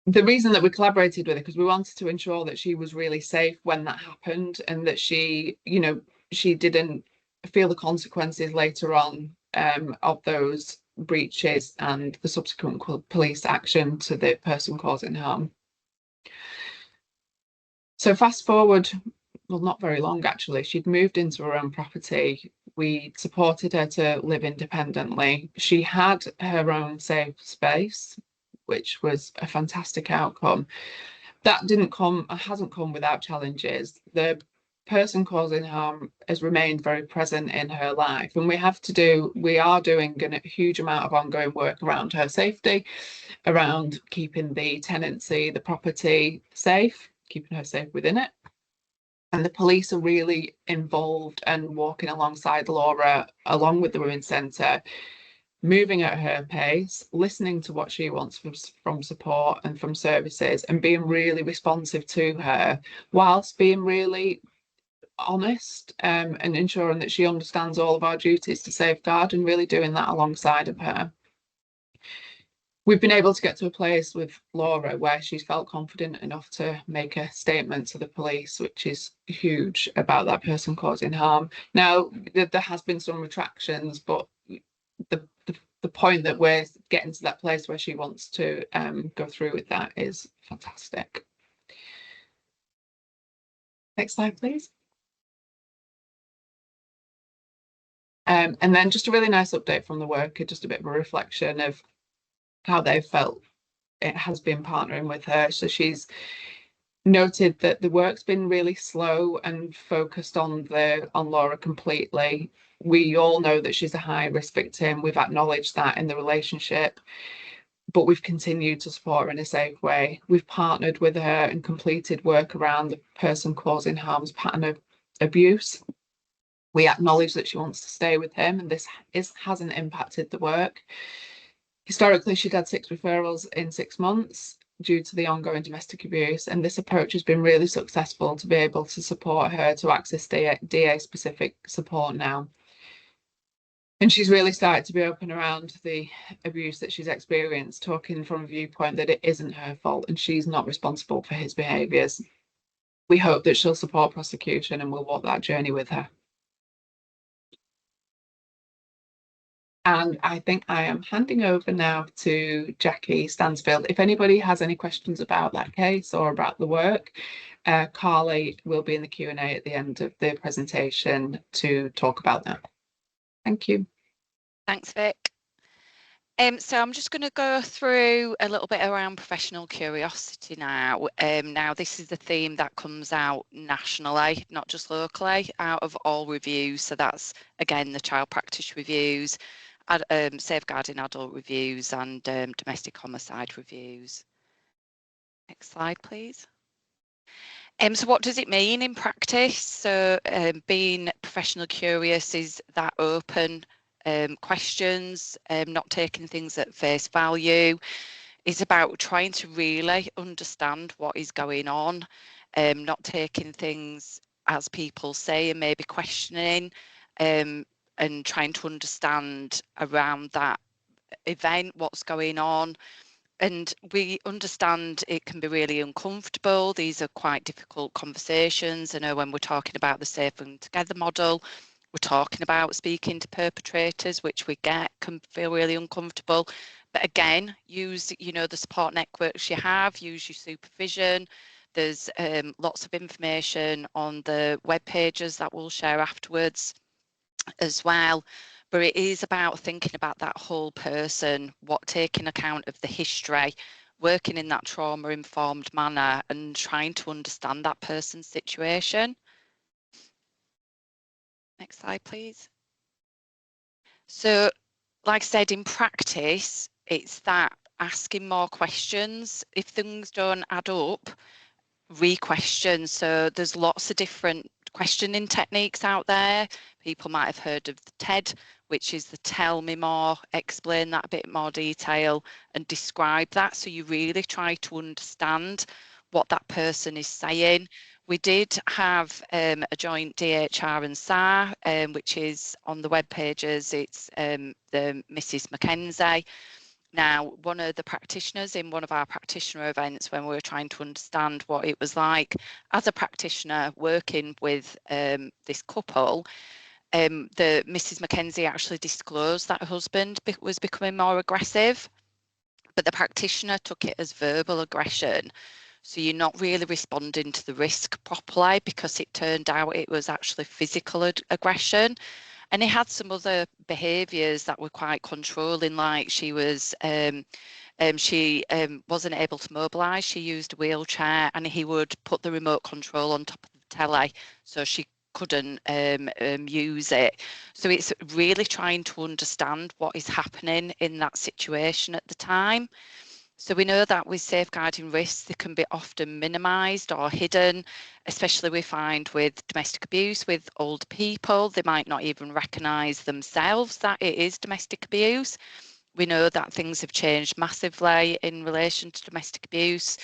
The reason that we collaborated with her, because we wanted to ensure that she was really safe when that happened, and that she didn't feel the consequences later on of those breaches and the subsequent police action to the person causing harm. So fast forward, well, not very long actually, she'd moved into her own property. We supported her to live independently. She had her own safe space, which was a fantastic outcome. That hasn't come without challenges. The person causing harm has remained very present in her life, and we are doing a huge amount of ongoing work around her safety, around keeping the tenancy, the property safe, keeping her safe within it. And the police are really involved and walking alongside Laura, along with the Women's Centre, moving at her pace, listening to what she wants from support and from services, and being really responsive to her, whilst being really honest and ensuring that she understands all of our duties to safeguard, and really doing that alongside of her. We've been able to get to a place with Laura where she's felt confident enough to make a statement to the police, which is huge, about that person causing harm. Now, there has been some retractions, but the point that we're getting to that place where she wants to go through with that is fantastic. Next slide, please. And then just a really nice update from the worker, just a bit of a reflection of how they felt it has been partnering with her. So she's noted that the work's been really slow and focused on Laura completely. We all know that she's a high risk victim. We've acknowledged that in the relationship, but we've continued to support her in a safe way. We've partnered with her and completed work around the person causing harm's pattern of abuse. We acknowledge that she wants to stay with him, and this hasn't impacted the work. Historically, she'd had 6 referrals in 6 months due to the ongoing domestic abuse, and this approach has been really successful to be able to support her to access DA-specific support now. And she's really started to be open around the abuse that she's experienced, talking from a viewpoint that it isn't her fault and she's not responsible for his behaviours. We hope that she'll support prosecution, and we'll walk that journey with her. And I think I am handing over now to Jackie Stansfield. If anybody has any questions about that case or about the work, Carly will be in the Q&A at the end of the presentation to talk about that. Thank you. Thanks, Vic. So I'm just going to go through a little bit around professional curiosity now. Now, this is a theme that comes out nationally, not just locally, out of all reviews. So that's, again, the child practice reviews, safeguarding adult reviews, and domestic homicide reviews. Next slide, please. So what does it mean in practice? So being professional curious is that open questions, not taking things at face value. It's about trying to really understand what is going on, not taking things as people say and maybe questioning, and trying to understand around that event what's going on. And we understand it can be really uncomfortable. These are quite difficult conversations. I know when we're talking about the Safe and Together model, we're talking about speaking to perpetrators, which we get can feel really uncomfortable. But again, use, you know, the support networks you have, use your supervision. There's lots of information on the web pages that we'll share afterwards as well. But it is about thinking about that whole person, taking account of the history, working in that trauma-informed manner and trying to understand that person's situation. Next slide, please. So, like I said, in practice, it's that asking more questions. If things don't add up, re-question. So there's lots of different questioning techniques out there. People might have heard of the TED, which is the tell me more, explain that a bit more detail and describe that. So you really try to understand what that person is saying. We did have a joint DHR and SAR, which is on the web pages. It's the Mrs. Mackenzie. Now, one of the practitioners in one of our practitioner events, when we were trying to understand what it was like as a practitioner working with this couple, the Mrs. Mackenzie actually disclosed that her husband was becoming more aggressive, but the practitioner took it as verbal aggression. So you're not really responding to the risk properly because it turned out it was actually physical aggression. And he had some other behaviours that were quite controlling, like she wasn't able to mobilise. She used a wheelchair, and he would put the remote control on top of the telly so she couldn't use it. So it's really trying to understand what is happening in that situation at the time. So we know that with safeguarding risks, they can be often minimised or hidden, especially we find with domestic abuse with older people. They might not even recognise themselves that it is domestic abuse. We know that things have changed massively in relation to domestic abuse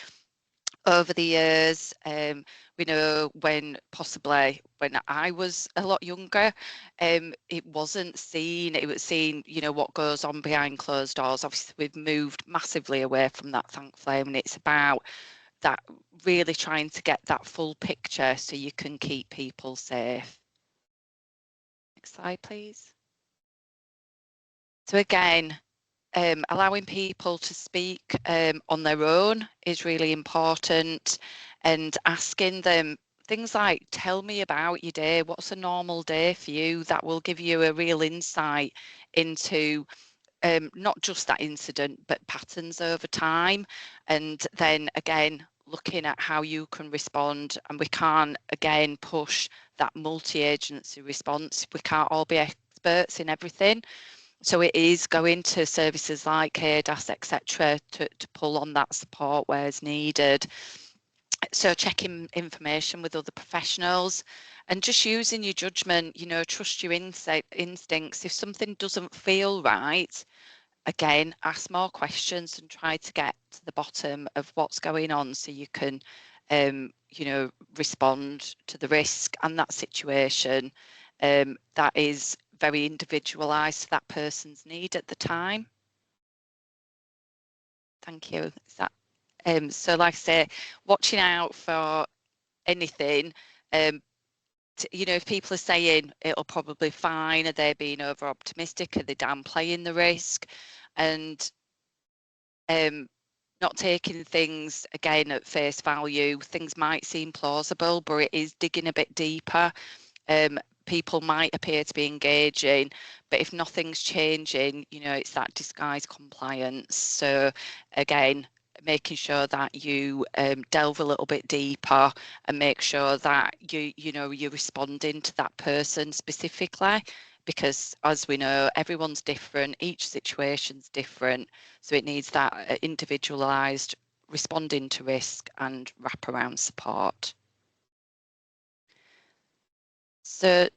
over the years. We know when I was a lot younger, it wasn't seen. It was seen, you know, what goes on behind closed doors. Obviously, we've moved massively away from that, thankfully, and it's about that really trying to get that full picture so you can keep people safe. Next slide, please. So again, allowing people to speak on their own is really important, and asking them things like, tell me about your day. What's a normal day for you? That will give you a real insight into not just that incident, but patterns over time. And then again, looking at how you can respond. And we can't, again, push that multi-agency response. We can't all be experts in everything. So it is going to services like CADAS, etc., to pull on that support where it's needed. So checking information with other professionals and just using your judgment, you know, trust your instincts. If something doesn't feel right, again, ask more questions and try to get to the bottom of what's going on so you can, you know, respond to the risk and that situation that is very individualised to that person's need at the time. Thank you. Is that, so like I say, watching out for anything, you know, if people are saying it'll probably fine, are they being over optimistic? Are they downplaying the risk? And not taking things again at face value. Things might seem plausible, but it is digging a bit deeper. People might appear to be engaging, but if nothing's changing, you know, it's that disguised compliance. So again, making sure that you delve a little bit deeper and make sure that you know, you're responding to that person specifically, because as we know, everyone's different, each situation's different, so it needs that individualized responding to risk and wraparound support. So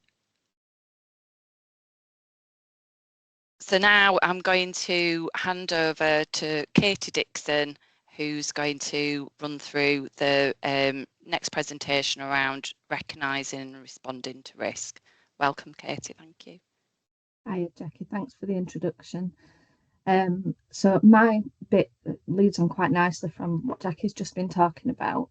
So now I'm going to hand over to Katie Dixon, who's going to run through the next presentation around recognising and responding to risk. Welcome, Katie. Thank you. Hi, Jackie. Thanks for the introduction. So my bit leads on quite nicely from what Jackie's just been talking about.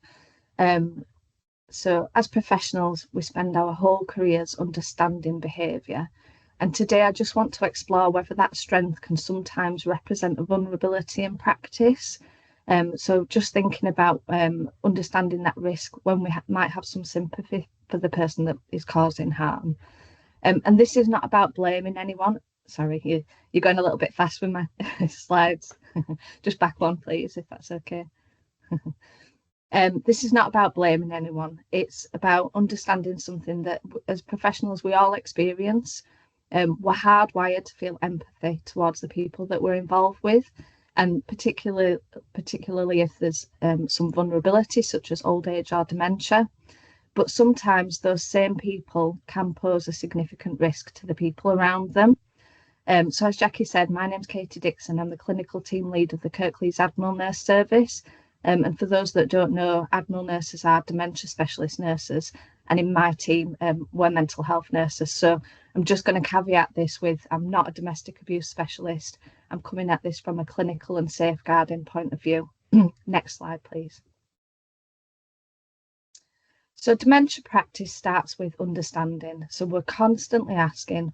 So as professionals, we spend our whole careers understanding behaviour. And today I just want to explore whether that strength can sometimes represent a vulnerability in practice. So just thinking about understanding that risk when we might have some sympathy for the person that is causing harm. And this is not about blaming anyone. Sorry, you're going a little bit fast with my slides. Just back one, please, if that's okay. This is not about blaming anyone. It's about understanding something that as professionals we all experience. We're hardwired to feel empathy towards the people that we're involved with, and particularly if there's some vulnerability such as old age or dementia. But sometimes those same people can pose a significant risk to the people around them. So as Jackie said, my name's Katie Dixon. I'm the clinical team lead of the Kirklees Admiral Nurse Service. And for those that don't know, Admiral nurses are dementia specialist nurses. And in my team, we're mental health nurses. So I'm just going to caveat this with, I'm not a domestic abuse specialist. I'm coming at this from a clinical and safeguarding point of view. Next slide, please. So dementia practice starts with understanding. So we're constantly asking,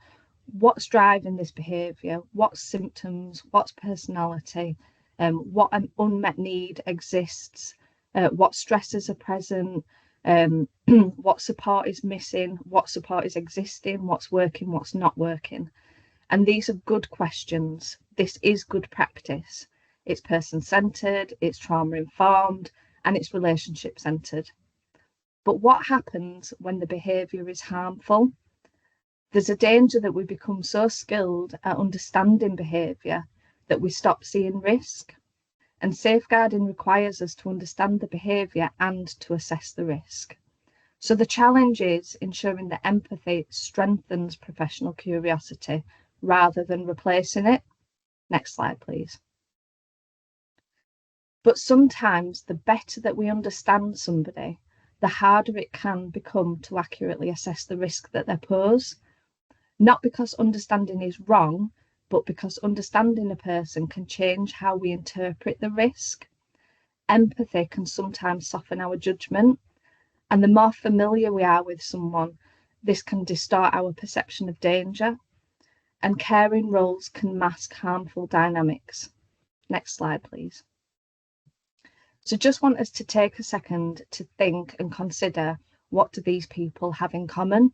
what's driving this behaviour? What symptoms? What's personality? What an unmet need exists? What stresses are present? What support is missing? What support is existing? What's working? What's not working? And these are good questions. This is good practice. It's person-centred, it's trauma-informed, and it's relationship-centred. But what happens when the behaviour is harmful? There's a danger that we become so skilled at understanding behaviour that we stop seeing risk. And safeguarding requires us to understand the behaviour and to assess the risk. So the challenge is ensuring that empathy strengthens professional curiosity rather than replacing it. Next slide, please. But sometimes the better that we understand somebody, the harder it can become to accurately assess the risk that they pose. Not because understanding is wrong, but because understanding a person can change how we interpret the risk. Empathy can sometimes soften our judgment, and the more familiar we are with someone, this can distort our perception of danger, and caring roles can mask harmful dynamics. Next slide, please. So just want us to take a second to think and consider, what do these people have in common?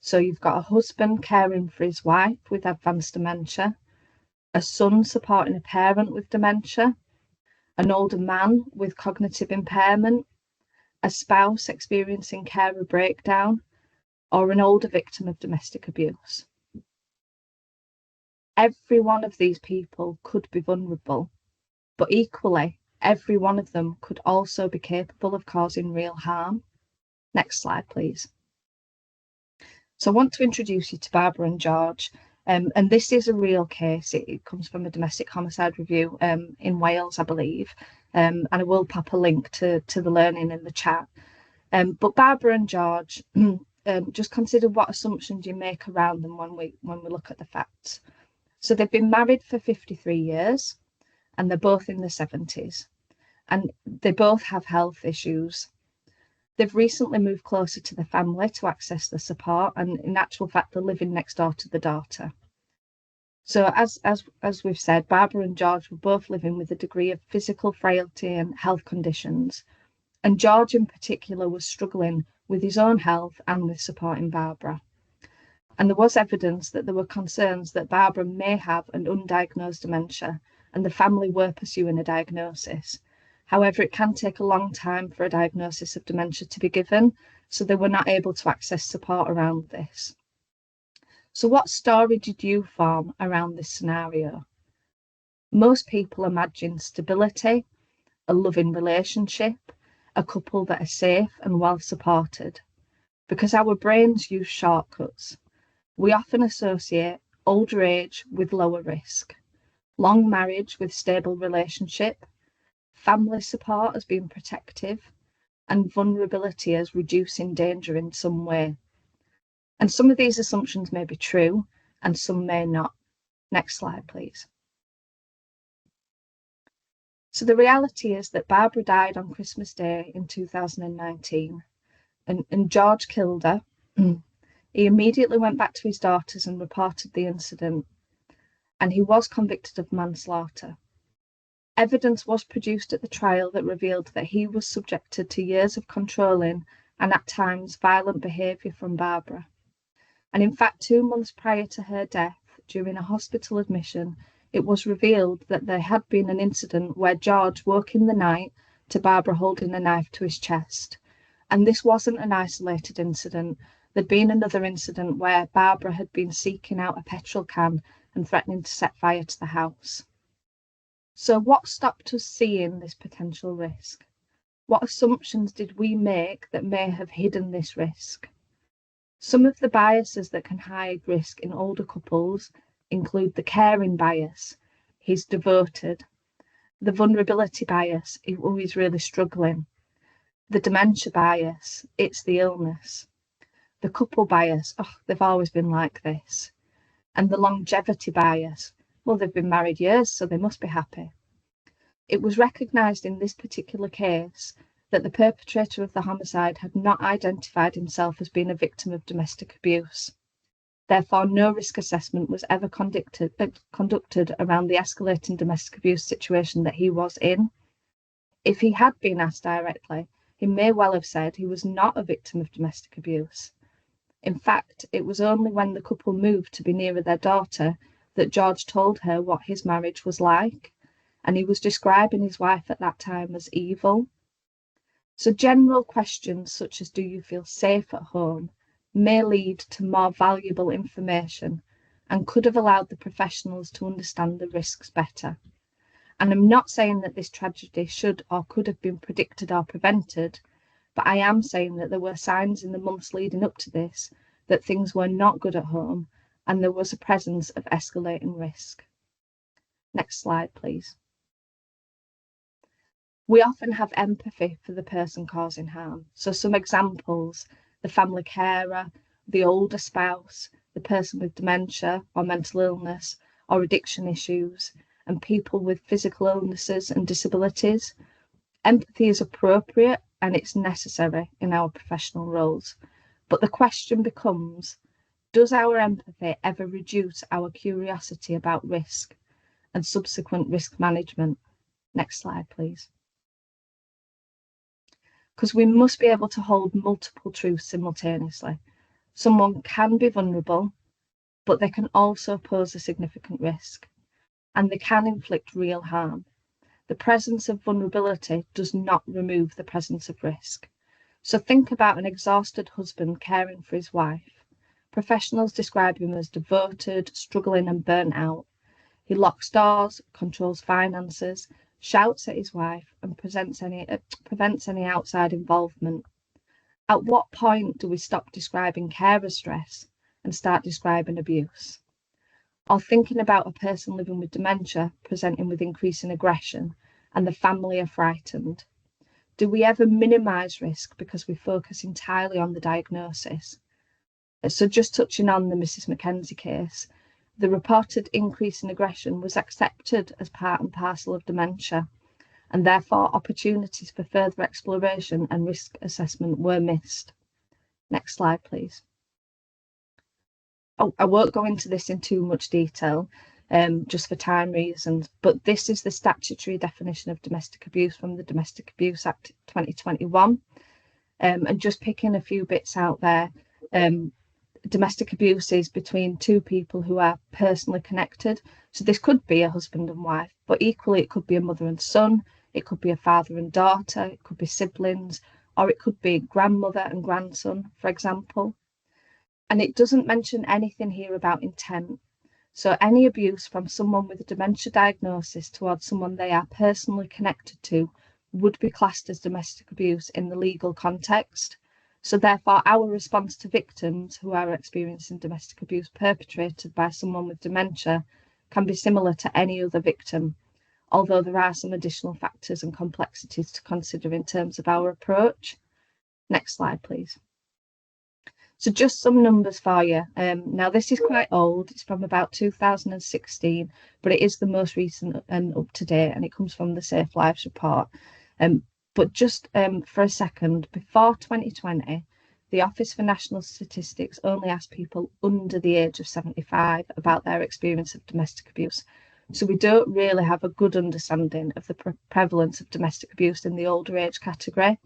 So you've got a husband caring for his wife with advanced dementia, a son supporting a parent with dementia, an older man with cognitive impairment, a spouse experiencing carer breakdown, or an older victim of domestic abuse. Every one of these people could be vulnerable, but equally, every one of them could also be capable of causing real harm. Next slide, please. So I want to introduce you to Barbara and George, and this is a real case. It comes from a domestic homicide review in Wales, I believe, and I will pop a link to the learning in the chat. But Barbara and George, just consider what assumptions you make around them when we look at the facts. So they've been married for 53 years, and they're both in their 70s, and they both have health issues. They've recently moved closer to the family to access the support, and in actual fact, they're living next door to the daughter. So as we've said, Barbara and George were both living with a degree of physical frailty and health conditions. And George in particular was struggling with his own health and with supporting Barbara. And there was evidence that there were concerns that Barbara may have an undiagnosed dementia, and the family were pursuing a diagnosis. However, it can take a long time for a diagnosis of dementia to be given, so they were not able to access support around this. So what story did you form around this scenario? Most people imagine stability, a loving relationship, a couple that are safe and well supported. Because our brains use shortcuts, we often associate older age with lower risk, long marriage with stable relationship, family support as being protective, and vulnerability as reducing danger in some way. And some of these assumptions may be true and some may not. Next slide, please. So the reality is that Barbara died on Christmas Day in 2019, and George killed her. He immediately went back to his daughters and reported the incident, and he was convicted of manslaughter. Evidence was produced at the trial that revealed that he was subjected to years of controlling and at times violent behaviour from Barbara. And in fact, 2 months prior to her death, during a hospital admission, it was revealed that there had been an incident where George woke in the night to Barbara holding a knife to his chest. And this wasn't an isolated incident. There'd been another incident where Barbara had been seeking out a petrol can and threatening to set fire to the house. So what stopped us seeing this potential risk? What assumptions did we make that may have hidden this risk? Some of the biases that can hide risk in older couples include the caring bias, he's devoted, the vulnerability bias, oh, he's really struggling, the dementia bias, it's the illness, the couple bias, oh, they've always been like this, and the longevity bias, well, they've been married years, so they must be happy. It was recognised in this particular case that the perpetrator of the homicide had not identified himself as being a victim of domestic abuse. Therefore, no risk assessment was ever conducted around the escalating domestic abuse situation that he was in. If he had been asked directly, he may well have said he was not a victim of domestic abuse. In fact, it was only when the couple moved to be nearer their daughter that George told her what his marriage was like, and he was describing his wife at that time as evil. So general questions such as do you feel safe at home may lead to more valuable information and could have allowed the professionals to understand the risks better. And I'm not saying that this tragedy should or could have been predicted or prevented, but I am saying that there were signs in the months leading up to this that things were not good at home and there was a presence of escalating risk. Next slide, please. We often have empathy for the person causing harm. So some examples, the family carer, the older spouse, the person with dementia or mental illness or addiction issues, and people with physical illnesses and disabilities. Empathy is appropriate and it's necessary in our professional roles. But the question becomes, does our empathy ever reduce our curiosity about risk and subsequent risk management? Next slide, please. Because we must be able to hold multiple truths simultaneously. Someone can be vulnerable, but they can also pose a significant risk, and they can inflict real harm. The presence of vulnerability does not remove the presence of risk. So think about an exhausted husband caring for his wife. Professionals describe him as devoted, struggling and burnt out. He locks doors, controls finances, shouts at his wife and prevents any outside involvement. At what point do we stop describing carer stress and start describing abuse? Or thinking about a person living with dementia presenting with increasing aggression and the family are frightened. Do we ever minimise risk because we focus entirely on the diagnosis? So just touching on the Mrs. Mackenzie case, the reported increase in aggression was accepted as part and parcel of dementia, and therefore opportunities for further exploration and risk assessment were missed. Next slide, please. I won't go into this in too much detail, just for time reasons, but this is the statutory definition of domestic abuse from the Domestic Abuse Act 2021. And just picking a few bits out there, domestic abuse is between two people who are personally connected. So this could be a husband and wife, but equally it could be a mother and son, it could be a father and daughter, it could be siblings, or it could be grandmother and grandson, for example. And it doesn't mention anything here about intent. So any abuse from someone with a dementia diagnosis towards someone they are personally connected to would be classed as domestic abuse in the legal context. So therefore, our response to victims who are experiencing domestic abuse perpetrated by someone with dementia can be similar to any other victim, although there are some additional factors and complexities to consider in terms of our approach. Next slide, please. So just some numbers for you. Now this is quite old, it's from about 2016, but it is the most recent and up to date, and it comes from the Safe Lives report. But just for a second, before 2020, the Office for National Statistics only asked people under the age of 75 about their experience of domestic abuse. So we don't really have a good understanding of the prevalence of domestic abuse in the older age category.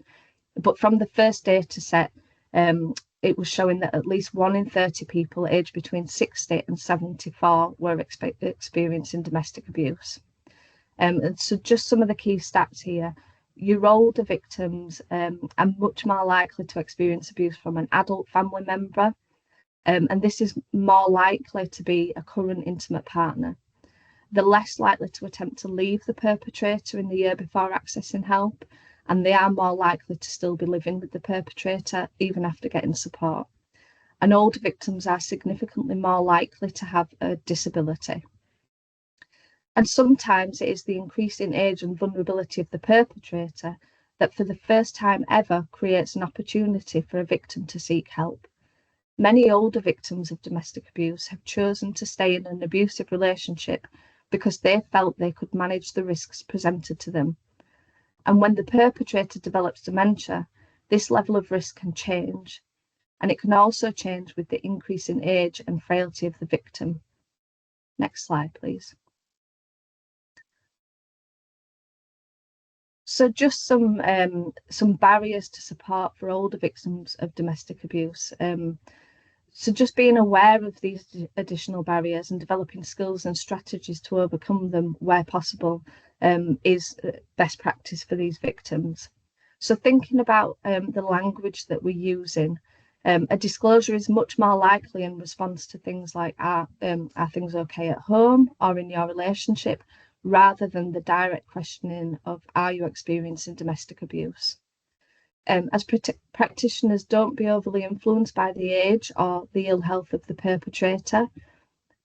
But from the first data set, it was showing that at least 1 in 30 people aged between 60 and 74 were experiencing domestic abuse. And so just some of the key stats here. Your older victims are much more likely to experience abuse from an adult family member, and this is more likely to be a current intimate partner. They're less likely to attempt to leave the perpetrator in the year before accessing help, and they are more likely to still be living with the perpetrator even after getting support. And older victims are significantly more likely to have a disability. And sometimes it is the increasing age and vulnerability of the perpetrator that for the first time ever creates an opportunity for a victim to seek help. Many older victims of domestic abuse have chosen to stay in an abusive relationship because they felt they could manage the risks presented to them. And when the perpetrator develops dementia, this level of risk can change, and it can also change with the increase in age and frailty of the victim. Next slide, please. So just some barriers to support for older victims of domestic abuse. So just being aware of these additional barriers and developing skills and strategies to overcome them where possible is best practice for these victims. So thinking about the language that we're using, a disclosure is much more likely in response to things like, are things okay at home or in your relationship, rather than the direct questioning of, are you experiencing domestic abuse? As practitioners, don't be overly influenced by the age or the ill health of the perpetrator,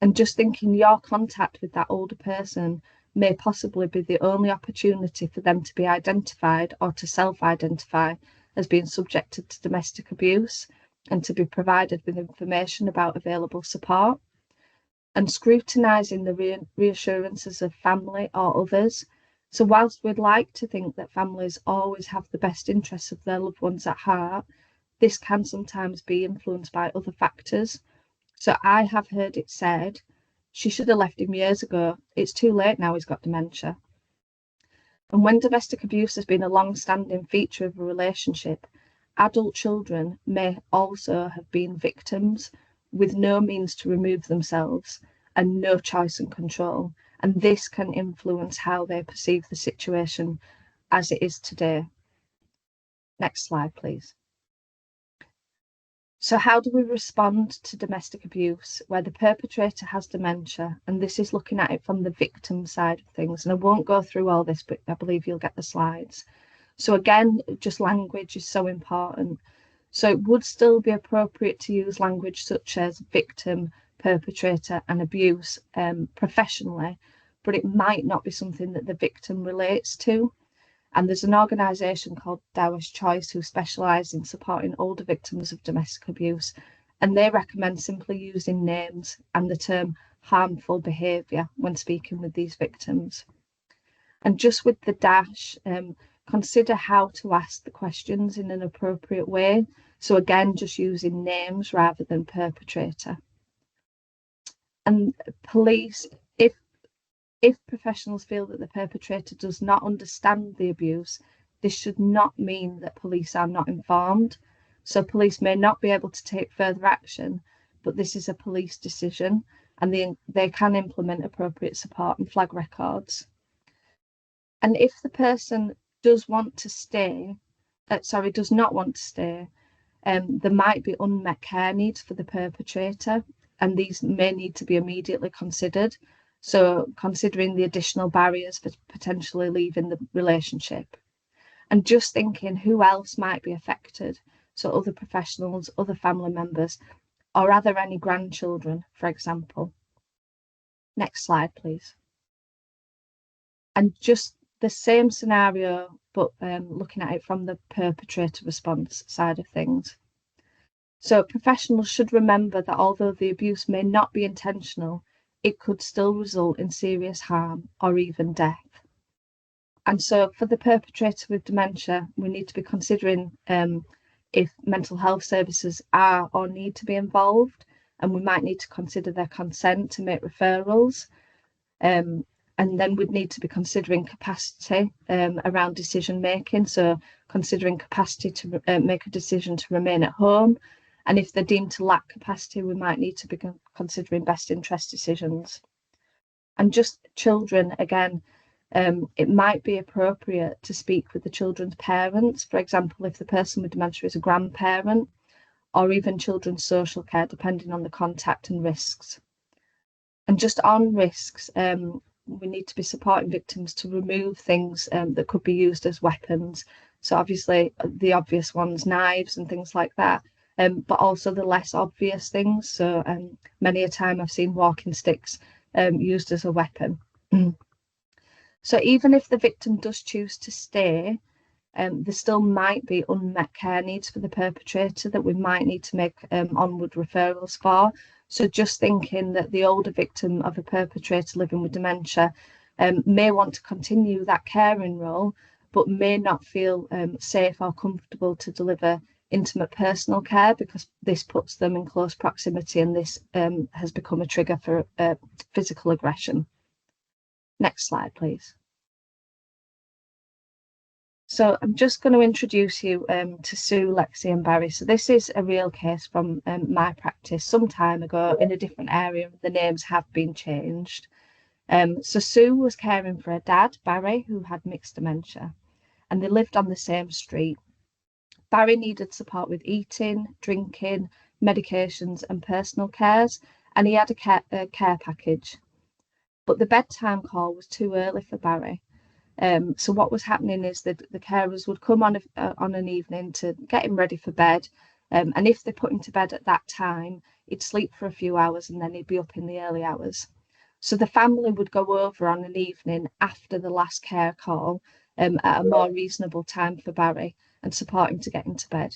and just thinking your contact with that older person may possibly be the only opportunity for them to be identified or to self-identify as being subjected to domestic abuse and to be provided with information about available support. And scrutinising the reassurances of family or others. So whilst we'd like to think that families always have the best interests of their loved ones at heart, this can sometimes be influenced by other factors. So I have heard it said, she should have left him years ago, it's too late now, he's got dementia. And when domestic abuse has been a long-standing feature of a relationship, adult children may also have been victims with no means to remove themselves and no choice and control. And this can influence how they perceive the situation as it is today. Next slide, please. So how do we respond to domestic abuse where the perpetrator has dementia? And this is looking at it from the victim side of things. And I won't go through all this, but I believe you'll get the slides. So again, just language is so important. So it would still be appropriate to use language such as victim, perpetrator and abuse professionally, but it might not be something that the victim relates to. And there's an organisation called Dower's Choice who specialise in supporting older victims of domestic abuse, and they recommend simply using names and the term harmful behaviour when speaking with these victims. And just with the dash, consider how to ask the questions in an appropriate way. So again, just using names rather than perpetrator. And police, if professionals feel that the perpetrator does not understand the abuse, this should not mean that police are not informed. So police may not be able to take further action, but this is a police decision, and they can implement appropriate support and flag records. And if the person does want to stay, does not want to stay, there might be unmet care needs for the perpetrator, and these may need to be immediately considered. So considering the additional barriers for potentially leaving the relationship. And just thinking who else might be affected. so other professionals, other family members, or are there any grandchildren, for example? Next slide, please. And just the same scenario, but looking at it from the perpetrator response side of things. So professionals should remember that although the abuse may not be intentional, it could still result in serious harm or even death. And so for the perpetrator with dementia, we need to be considering if mental health services are or need to be involved, and we might need to consider their consent to make referrals. And then we'd need to be considering capacity around decision making. So considering capacity to make a decision to remain at home. And if they're deemed to lack capacity, we might need to be considering best interest decisions. And just children, again, it might be appropriate to speak with the children's parents. For example, if the person with dementia is a grandparent, or even children's social care, depending on the contact and risks. And just on risks, we need to be supporting victims to remove things that could be used as weapons. So obviously the obvious ones, knives and things like that, but also the less obvious things. So many a time I've seen walking sticks used as a weapon. So even if the victim does choose to stay, there still might be unmet care needs for the perpetrator that we might need to make onward referrals for. So just thinking that the older victim of a perpetrator living with dementia may want to continue that caring role, but may not feel safe or comfortable to deliver intimate personal care because this puts them in close proximity, and this has become a trigger for physical aggression. Next slide, please. So I'm just going to introduce you to Sue, Lexi and Barry. So this is a real case from my practice some time ago in a different area. The names have been changed. So Sue was caring for her dad, Barry, who had mixed dementia, and they lived on the same street. Barry needed support with eating, drinking, medications and personal cares, and he had a care package. But the bedtime call was too early for Barry. So what was happening is that the carers would come on an evening to get him ready for bed. And if they put him to bed at that time, he'd sleep for a few hours and then he'd be up in the early hours. So the family would go over on an evening after the last care call at a more reasonable time for Barry and support him to get into bed.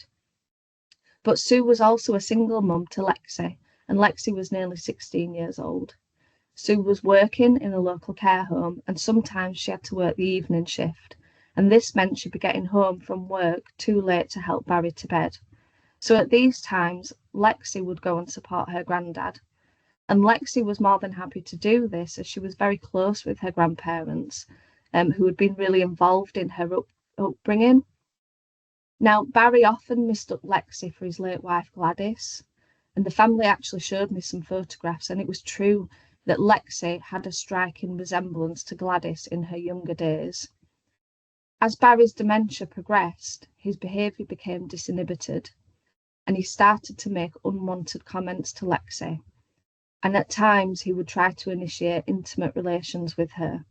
But Sue was also a single mum to Lexi, and Lexi was nearly 16 years old. Sue was working in a local care home, and sometimes she had to work the evening shift, and this meant she'd be getting home from work too late to help Barry to bed. So at these times, Lexi would go and support her granddad, and Lexi was more than happy to do this as she was very close with her grandparents, who had been really involved in her upbringing. Now, Barry often mistook Lexi for his late wife Gladys, and the family actually showed me some photographs, and it was true that Lexi had a striking resemblance to Gladys in her younger days. As Barry's dementia progressed, his behaviour became disinhibited, and he started to make unwanted comments to Lexi, and at times he would try to initiate intimate relations with her.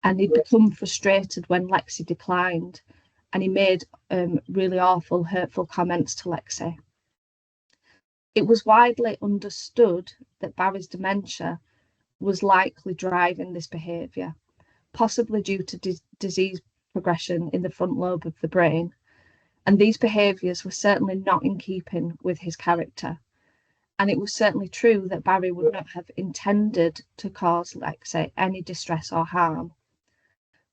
And he'd become frustrated when Lexi declined, and he made really awful, hurtful comments to Lexi. It was widely understood that Barry's dementia was likely driving this behaviour, possibly due to disease progression in the front lobe of the brain, and these behaviours were certainly not in keeping with his character. And it was certainly true that Barry would not have intended to cause Lexi any distress or harm.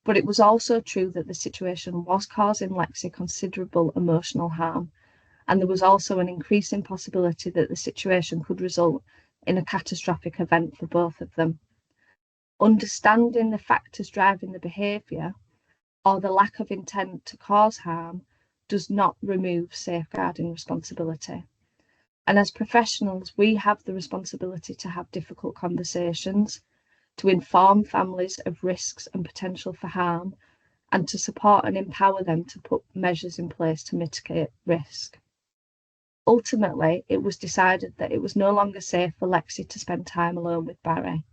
But it was also true that the situation was causing Lexi considerable emotional harm, and there was also an increasing possibility that the situation could result in a catastrophic event for both of them. Understanding the factors driving the behaviour or the lack of intent to cause harm does not remove safeguarding responsibility. And as professionals, we have the responsibility to have difficult conversations, to inform families of risks and potential for harm, and to support and empower them to put measures in place to mitigate risk. Ultimately, it was decided that it was no longer safe for Lexi to spend time alone with Barry,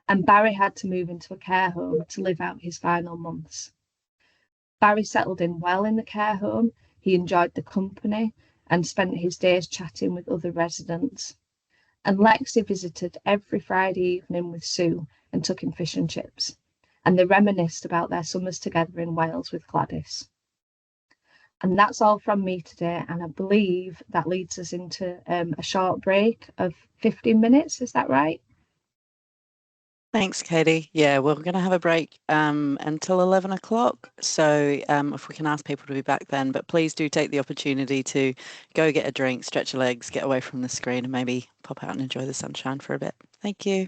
and Barry had to move into a care home to live out his final months. Barry settled in well in the care home. He enjoyed the company and spent his days chatting with other residents. And Lexi visited every Friday evening with Sue and took him fish and chips. And they reminisced about their summers together in Wales with Gladys. And that's all from me today. And I believe that leads us into a short break of 15 minutes. Is that right? Thanks, Katie. Yeah, we're going to have a break until 11 o'clock. So if we can ask people to be back then, but please do take the opportunity to go get a drink, stretch your legs, get away from the screen, and maybe pop out and enjoy the sunshine for a bit. Thank you.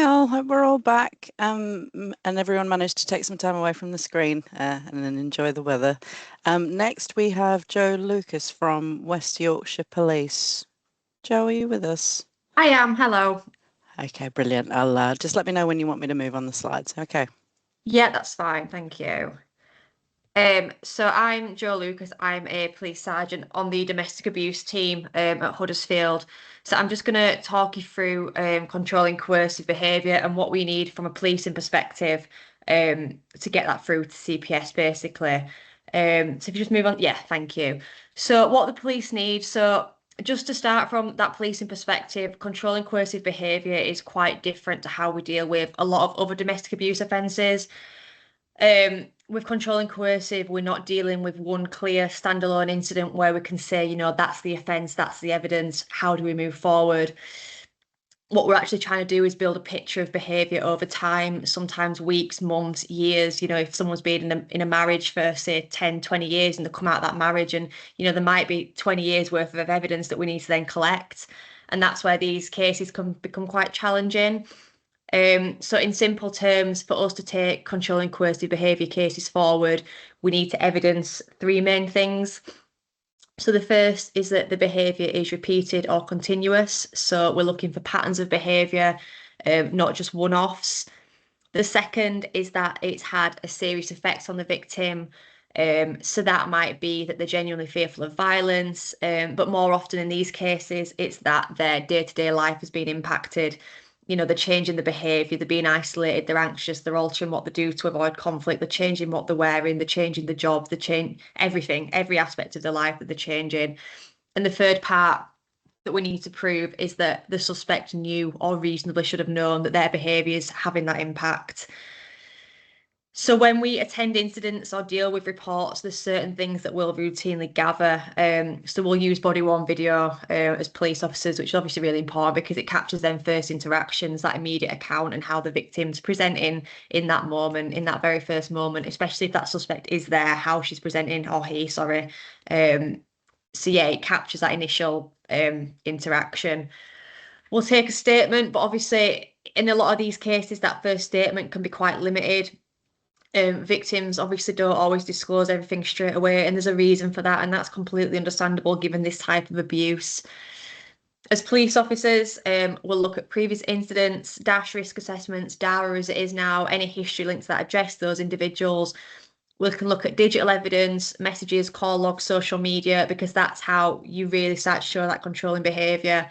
Al. Hope we're all back and everyone managed to take some time away from the screen and then enjoy the weather. Next, we have Joe Lucas from West Yorkshire Police. Joe, are you with us? I am. Hello. Okay, brilliant. I'll just let me know when you want me to move on the slides. Okay. Yeah, that's fine. Thank you. So I'm Joe Lucas. I'm a police sergeant on the domestic abuse team at Huddersfield. So I'm just going to talk you through controlling coercive behaviour and what we need from a policing perspective to get that through to CPS, basically. So if you just move on, yeah, thank you. So what the police need. So just to start from that policing perspective, controlling coercive behaviour is quite different to how we deal with a lot of other domestic abuse offences. With controlling coercive, we're not dealing with one clear standalone incident where we can say, that's the offence, that's the evidence, how do we move forward? What we're actually trying to do is build a picture of behaviour over time, sometimes weeks, months, years. If someone's been in a marriage for, say, 10, 20 years and they come out of that marriage and, there might be 20 years worth of evidence that we need to then collect. And that's where these cases can become quite challenging. So in simple terms, for us to take controlling coercive behaviour cases forward, we need to evidence three main things. So the first is that the behaviour is repeated or continuous. So we're looking for patterns of behaviour, not just one-offs. The second is that it's had a serious effect on the victim. So that might be that they're genuinely fearful of violence, but more often in these cases, it's that their day-to-day life has been impacted. They're changing the behaviour, they're being isolated, they're anxious, they're altering what they do to avoid conflict, they're changing what they're wearing, they're changing the job, they're changing everything, every aspect of their life that they're changing. And the third part that we need to prove is that the suspect knew or reasonably should have known that their behaviour is having that impact. So when we attend incidents or deal with reports, there's certain things that we'll routinely gather. So we'll use body-worn video as police officers, which is obviously really important because it captures them first interactions, that immediate account and how the victim's presenting in that moment, in that very first moment, especially if that suspect is there, how she's presenting, or he, sorry. So yeah, it captures that initial interaction. We'll take a statement, but obviously in a lot of these cases, that first statement can be quite limited. Victims obviously don't always disclose everything straight away, and there's a reason for that, and that's completely understandable given this type of abuse. As police officers, we'll look at previous incidents, dash risk assessments, DARA as it is now, any history links that address those individuals. We can look at digital evidence, messages, call logs, social media, because that's how you really start to show that controlling behaviour.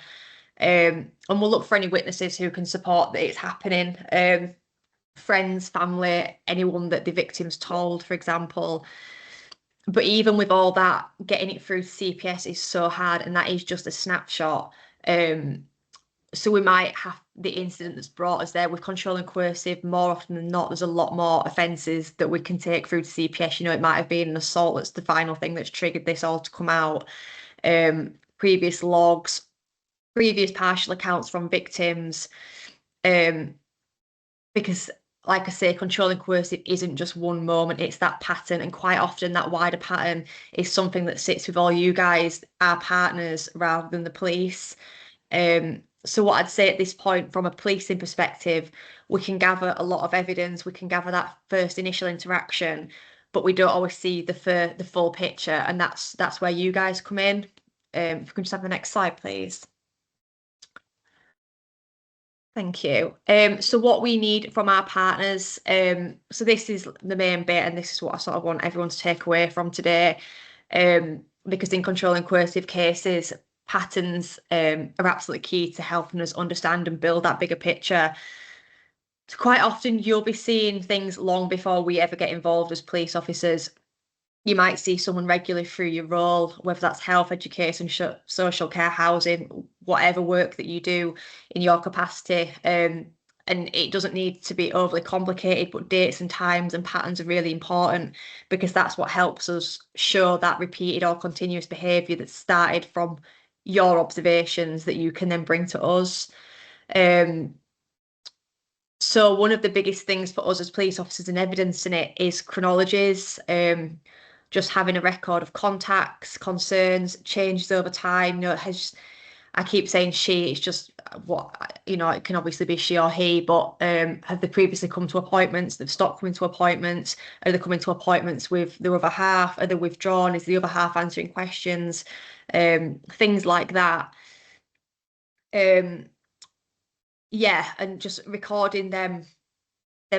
And we'll look for any witnesses who can support that it's happening. Friends, family, anyone that the victim's told, for example. But even with all that, getting it through CPS is so hard, and that is just a snapshot. So we might have the incident that's brought us there with controlling coercive. More often than not, there's a lot more offences that we can take through to CPS. It might have been an assault that's the final thing that's triggered this all to come out. Previous logs, previous partial accounts from victims. Because like I say, controlling coercive isn't just one moment, it's that pattern. And quite often that wider pattern is something that sits with all you guys, our partners, rather than the police. So what I'd say at this point, from a policing perspective, we can gather a lot of evidence, we can gather that first initial interaction, but we don't always see the full picture. And that's where you guys come in. If we can just have the next slide, please. Thank you. So what we need from our partners, so this is the main bit, and this is what I sort of want everyone to take away from today, because in controlling coercive cases, patterns are absolutely key to helping us understand and build that bigger picture. So quite often you'll be seeing things long before we ever get involved as police officers. You might see someone regularly through your role, whether that's health, education, social care, housing, whatever work that you do in your capacity. And it doesn't need to be overly complicated, but dates and times and patterns are really important because that's what helps us show that repeated or continuous behaviour that started from your observations that you can then bring to us. So one of the biggest things for us as police officers and evidencing it is chronologies. Just having a record of contacts, concerns, changes over time. I keep saying it's just what you know, it can obviously be she or he, but have they previously come to appointments? They've stopped coming to appointments. Are they coming to appointments with the other half? Are they withdrawn? Is the other half answering questions? Things like that. Yeah, and just recording them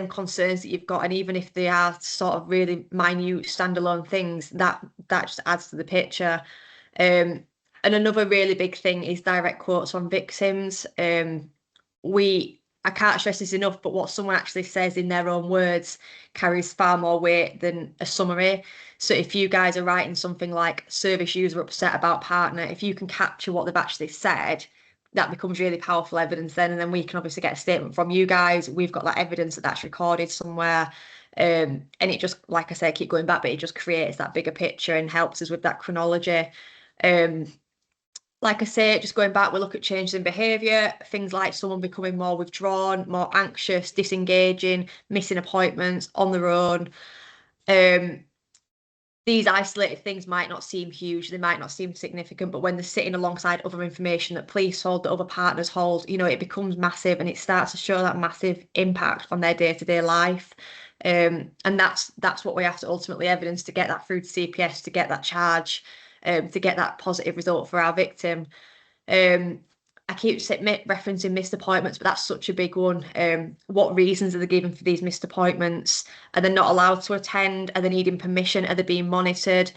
concerns that you've got, and even if they are sort of really minute standalone things, that just adds to the picture. And another really big thing is direct quotes on victims. I can't stress this enough, but what someone actually says in their own words carries far more weight than a summary. So if you guys are writing something like service user upset about partner, if you can capture what they've actually said, that becomes really powerful evidence then, and then we can obviously get a statement from you guys. We've got that evidence that that's recorded somewhere. And it just, like I say, I keep going back, but it just creates that bigger picture and helps us with that chronology. Like I say, just going back, we look at changes in behaviour, things like someone becoming more withdrawn, more anxious, disengaging, missing appointments, on their own. These isolated things might not seem huge, they might not seem significant, but when they're sitting alongside other information that police hold, that other partners hold, you know, it becomes massive, and it starts to show that massive impact on their day-to-day life. And that's what we have to ultimately evidence to get that through to CPS, to get that charge, to get that positive result for our victim. I keep referencing missed appointments, but that's such a big one. What reasons are they given for these missed appointments? Are they not allowed to attend? Are they needing permission? Are they being monitored?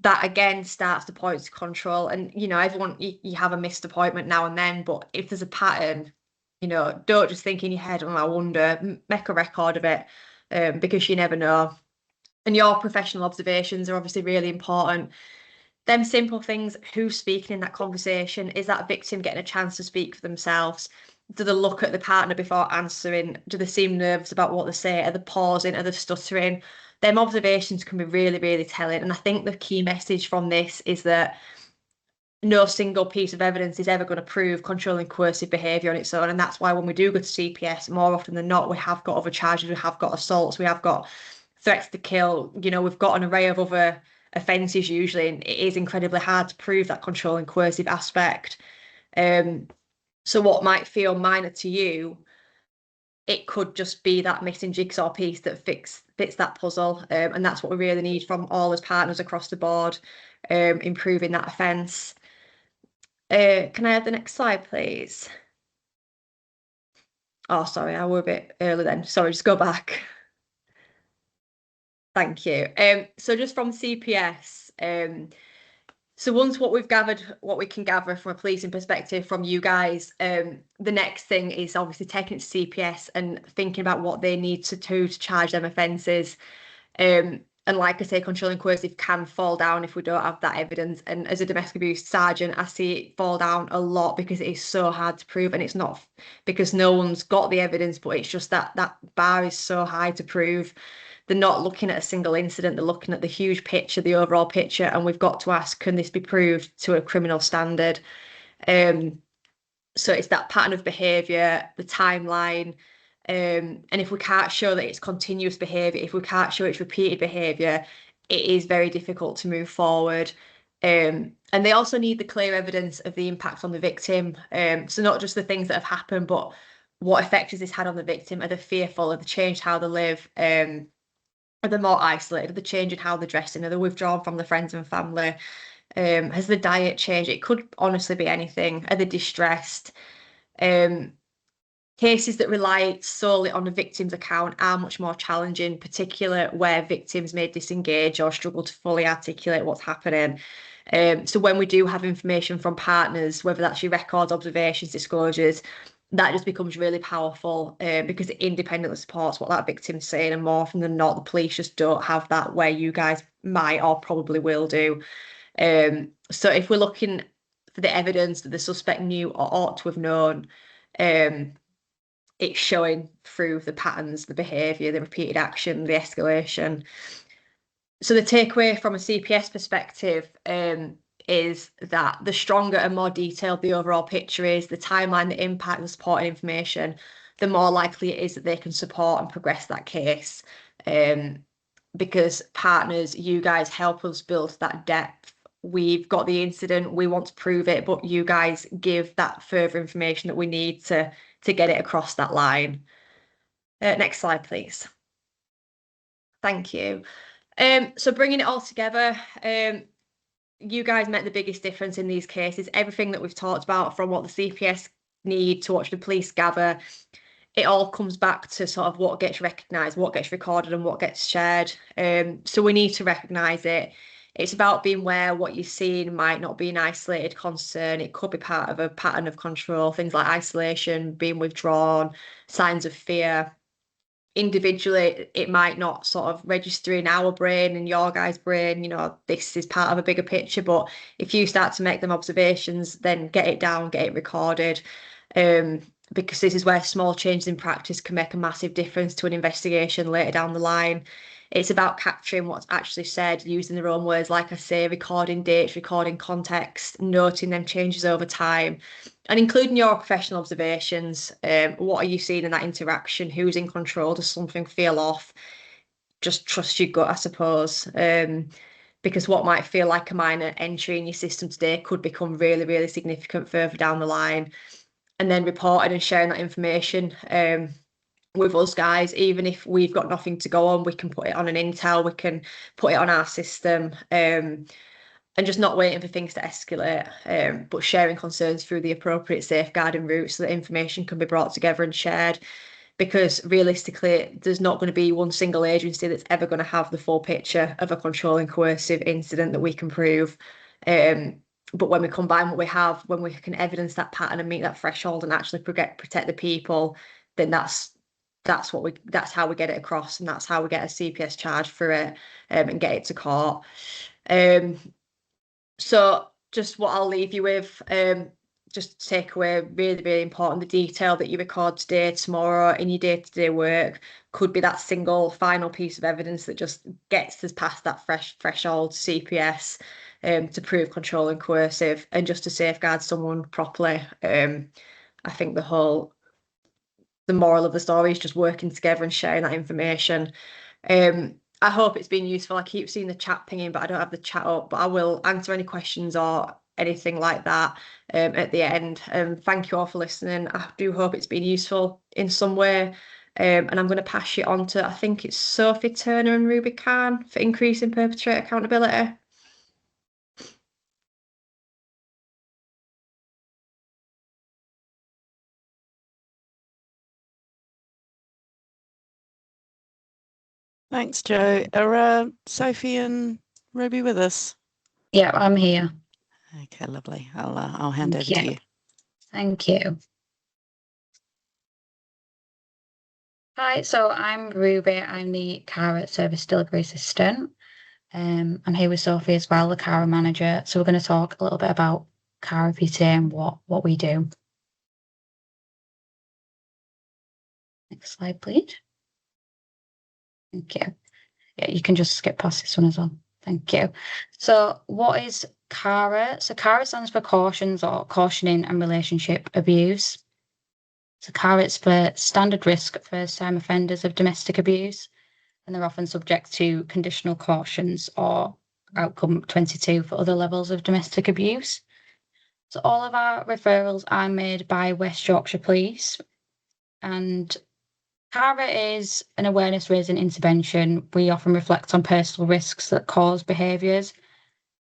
That again starts the points of control. And, you know, everyone, you have a missed appointment now and then, but if there's a pattern, you know, don't just think in your head, oh, I wonder, make a record of it, because you never know. And your professional observations are obviously really important. Them simple things, who's speaking in that conversation? Is that victim getting a chance to speak for themselves? Do they look at the partner before answering? Do they seem nervous about what they say? Are they pausing? Are they stuttering? Them observations can be really, really telling. And I think the key message from this is that no single piece of evidence is ever going to prove controlling coercive behaviour on its own. And that's why when we do go to CPS, more often than not, we have got other charges, we have got assaults, we have got threats to kill, you know, we've got an array of other offences usually, and it is incredibly hard to prove that controlling coercive aspect. So what might feel minor to you, it could just be that missing jigsaw piece that fits that puzzle, and that's what we really need from all as partners across the board, improving that offence. Can I have the next slide, please? Oh, sorry, I were a bit early then. Sorry, just go back. Thank you. So just from CPS, so once what we can gather from a policing perspective from you guys, the next thing is obviously taking it to CPS and thinking about what they need to do to charge them offences. And like I say, controlling coercive can fall down if we don't have that evidence. And as a domestic abuse sergeant, I see it fall down a lot because it is so hard to prove, and it's not because no one's got the evidence, but it's just that bar is so high to prove. They're not looking at a single incident, they're looking at the huge picture, the overall picture, and we've got to ask, can this be proved to a criminal standard? So it's that pattern of behaviour, the timeline, and if we can't show that it's continuous behaviour, if we can't show it's repeated behaviour, it is very difficult to move forward. And they also need the clear evidence of the impact on the victim. So not just the things that have happened, but what effect has this had on the victim? Are they fearful? Have they changed how they live? Are they more isolated? Are they changing how they're dressing? Are they withdrawn from their friends and family? Has the diet changed? It could honestly be anything. Are they distressed? Cases that rely solely on a victim's account are much more challenging, particularly where victims may disengage or struggle to fully articulate what's happening. So when we do have information from partners, whether that's your records, observations, disclosures, that just becomes really powerful, because it independently supports what that victim's saying, and more often than not, the police just don't have that, where you guys might or probably will do. So if we're looking for the evidence that the suspect knew or ought to have known, it's showing through the patterns, the behaviour, the repeated action, the escalation. So the takeaway from a CPS perspective is that the stronger and more detailed the overall picture is, the timeline, the impact, the supporting information, the more likely it is that they can support and progress that case. Because partners, you guys help us build that depth we've got the incident, we want to prove it, but you guys give that further information that we need to get it across that line. Next slide, please. Thank you. So bringing it all together, you guys make the biggest difference in these cases. Everything that we've talked about, from what the CPS need to what the police gather, it all comes back to sort of what gets recognised, what gets recorded and what gets shared. So we need to recognise it. It's about being aware what you're seeing might not be an isolated concern. It could be part of a pattern of control, things like isolation, being withdrawn, signs of fear. Individually, it might not sort of register in our brain and your guys' brain, you know, this is part of a bigger picture. But if you start to make them observations, then get it down, get it recorded. Because this is where small changes in practice can make a massive difference to an investigation later down the line. It's about capturing what's actually said, using their own words, like I say, recording dates, recording context, noting them changes over time, and including your professional observations. What are you seeing in that interaction? Who's in control? Does something feel off? Just trust your gut, I suppose. Because what might feel like a minor entry in your system today could become really, really significant further down the line. And then reporting and sharing that information with us guys, even if we've got nothing to go on, we can put it on an intel, we can put it on our system, and just not waiting for things to escalate, but sharing concerns through the appropriate safeguarding routes so that information can be brought together and shared. Because realistically, there's not going to be one single agency that's ever going to have the full picture of a controlling coercive incident that we can prove. But when we combine what we have, when we can evidence that pattern and meet that threshold and actually protect the people, then that's how we get it across, and that's how we get a CPS charge for it, and get it to court. So just what I'll leave you with, just to take away, really, really important, the detail that you record today, tomorrow in your day-to-day work could be that single final piece of evidence that just gets us past that threshold CPS, to prove control and coercive, and just to safeguard someone properly. I think the moral of the story is just working together and sharing that information. I hope it's been useful. I keep seeing the chat pinging, but I don't have the chat up, but I will answer any questions or anything like that at the end. Thank you all for listening. I do hope it's been useful in some way. And I'm going to pass you on to, I think it's Sophie Turner and Ruby Khan for increasing perpetrator accountability. Thanks, Jo. Are Sophie and Ruby with us? Yeah, I'm here. Okay, lovely. I'll hand over to you. Thank you. Hi, so I'm Ruby. I'm the Cara Service Delivery Assistant. I'm here with Sophie as well, the Cara Manager. So we're going to talk a little bit about Cara PT and what we do. Next slide, please. Thank you. Yeah, you can just skip past this one as well. Thank you. So what is CARA? So CARA stands for Cautions or Cautioning and Relationship Abuse. So CARA is for standard risk first-time offenders of domestic abuse, and they're often subject to conditional cautions or outcome 22 for other levels of domestic abuse. So all of our referrals are made by West Yorkshire Police, and CARA is an awareness-raising intervention. We often reflect on personal risks that cause behaviours.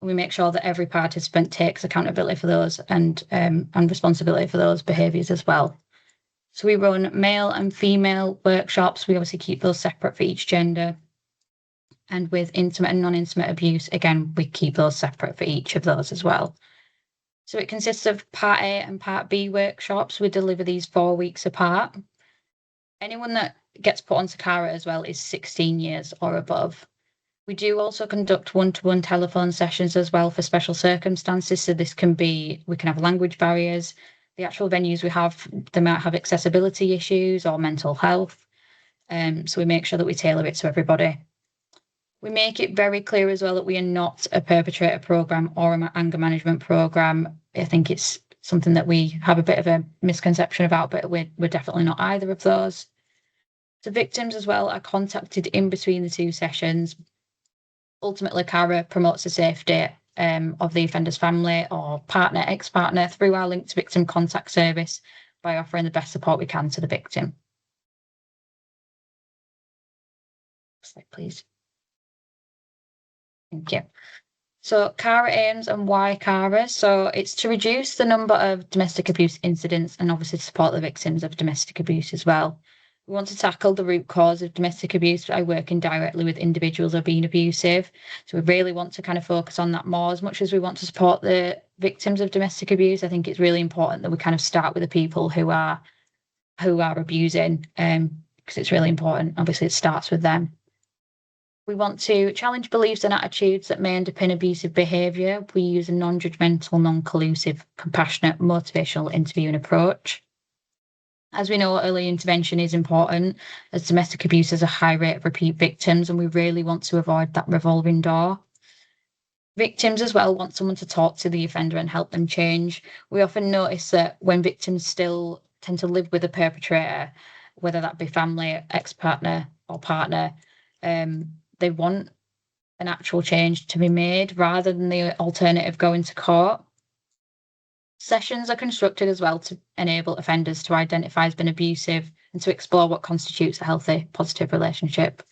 We make sure that every participant takes accountability for those and responsibility for those behaviours as well. So we run male and female workshops. We obviously keep those separate for each gender. And with intimate and non-intimate abuse, again, we keep those separate for each of those as well. So it consists of Part A and Part B workshops. We deliver these 4 weeks apart. Anyone that gets put onto CARA as well is 16 years or above. We do also conduct one-to-one telephone sessions as well for special circumstances. So this can be, we can have language barriers. The actual venues we have, they might have accessibility issues or mental health. So we make sure that we tailor it to everybody. We make it very clear as well that we are not a perpetrator programme or an anger management programme. I think it's something that we have a bit of a misconception about, but we're definitely not either of those. So victims as well are contacted in between the two sessions. Ultimately, CARA promotes the safety of the offender's family or partner, ex-partner through our Linked Victim Contact Service by offering the best support we can to the victim. Next slide, please. Thank you. So CARA aims and why CARA? So it's to reduce the number of domestic abuse incidents and obviously to support the victims of domestic abuse as well. We want to tackle the root cause of domestic abuse by working directly with individuals who are being abusive. So we really want to kind of focus on that more. As much as we want to support the victims of domestic abuse, I think it's really important that we kind of start with the people who are abusing, because it's really important. Obviously, it starts with them. We want to challenge beliefs and attitudes that may underpin abusive behaviour. We use a non-judgmental, non-collusive, compassionate, motivational interviewing approach. As we know, early intervention is important, as domestic abuse has a high rate of repeat victims, and we really want to avoid that revolving door. Victims as well want someone to talk to the offender and help them change. We often notice that when victims still tend to live with a perpetrator, whether that be family, ex-partner or partner, they want an actual change to be made rather than the alternative going to court. Sessions are constructed as well to enable offenders to identify as being abusive and to explore what constitutes a healthy, positive relationship.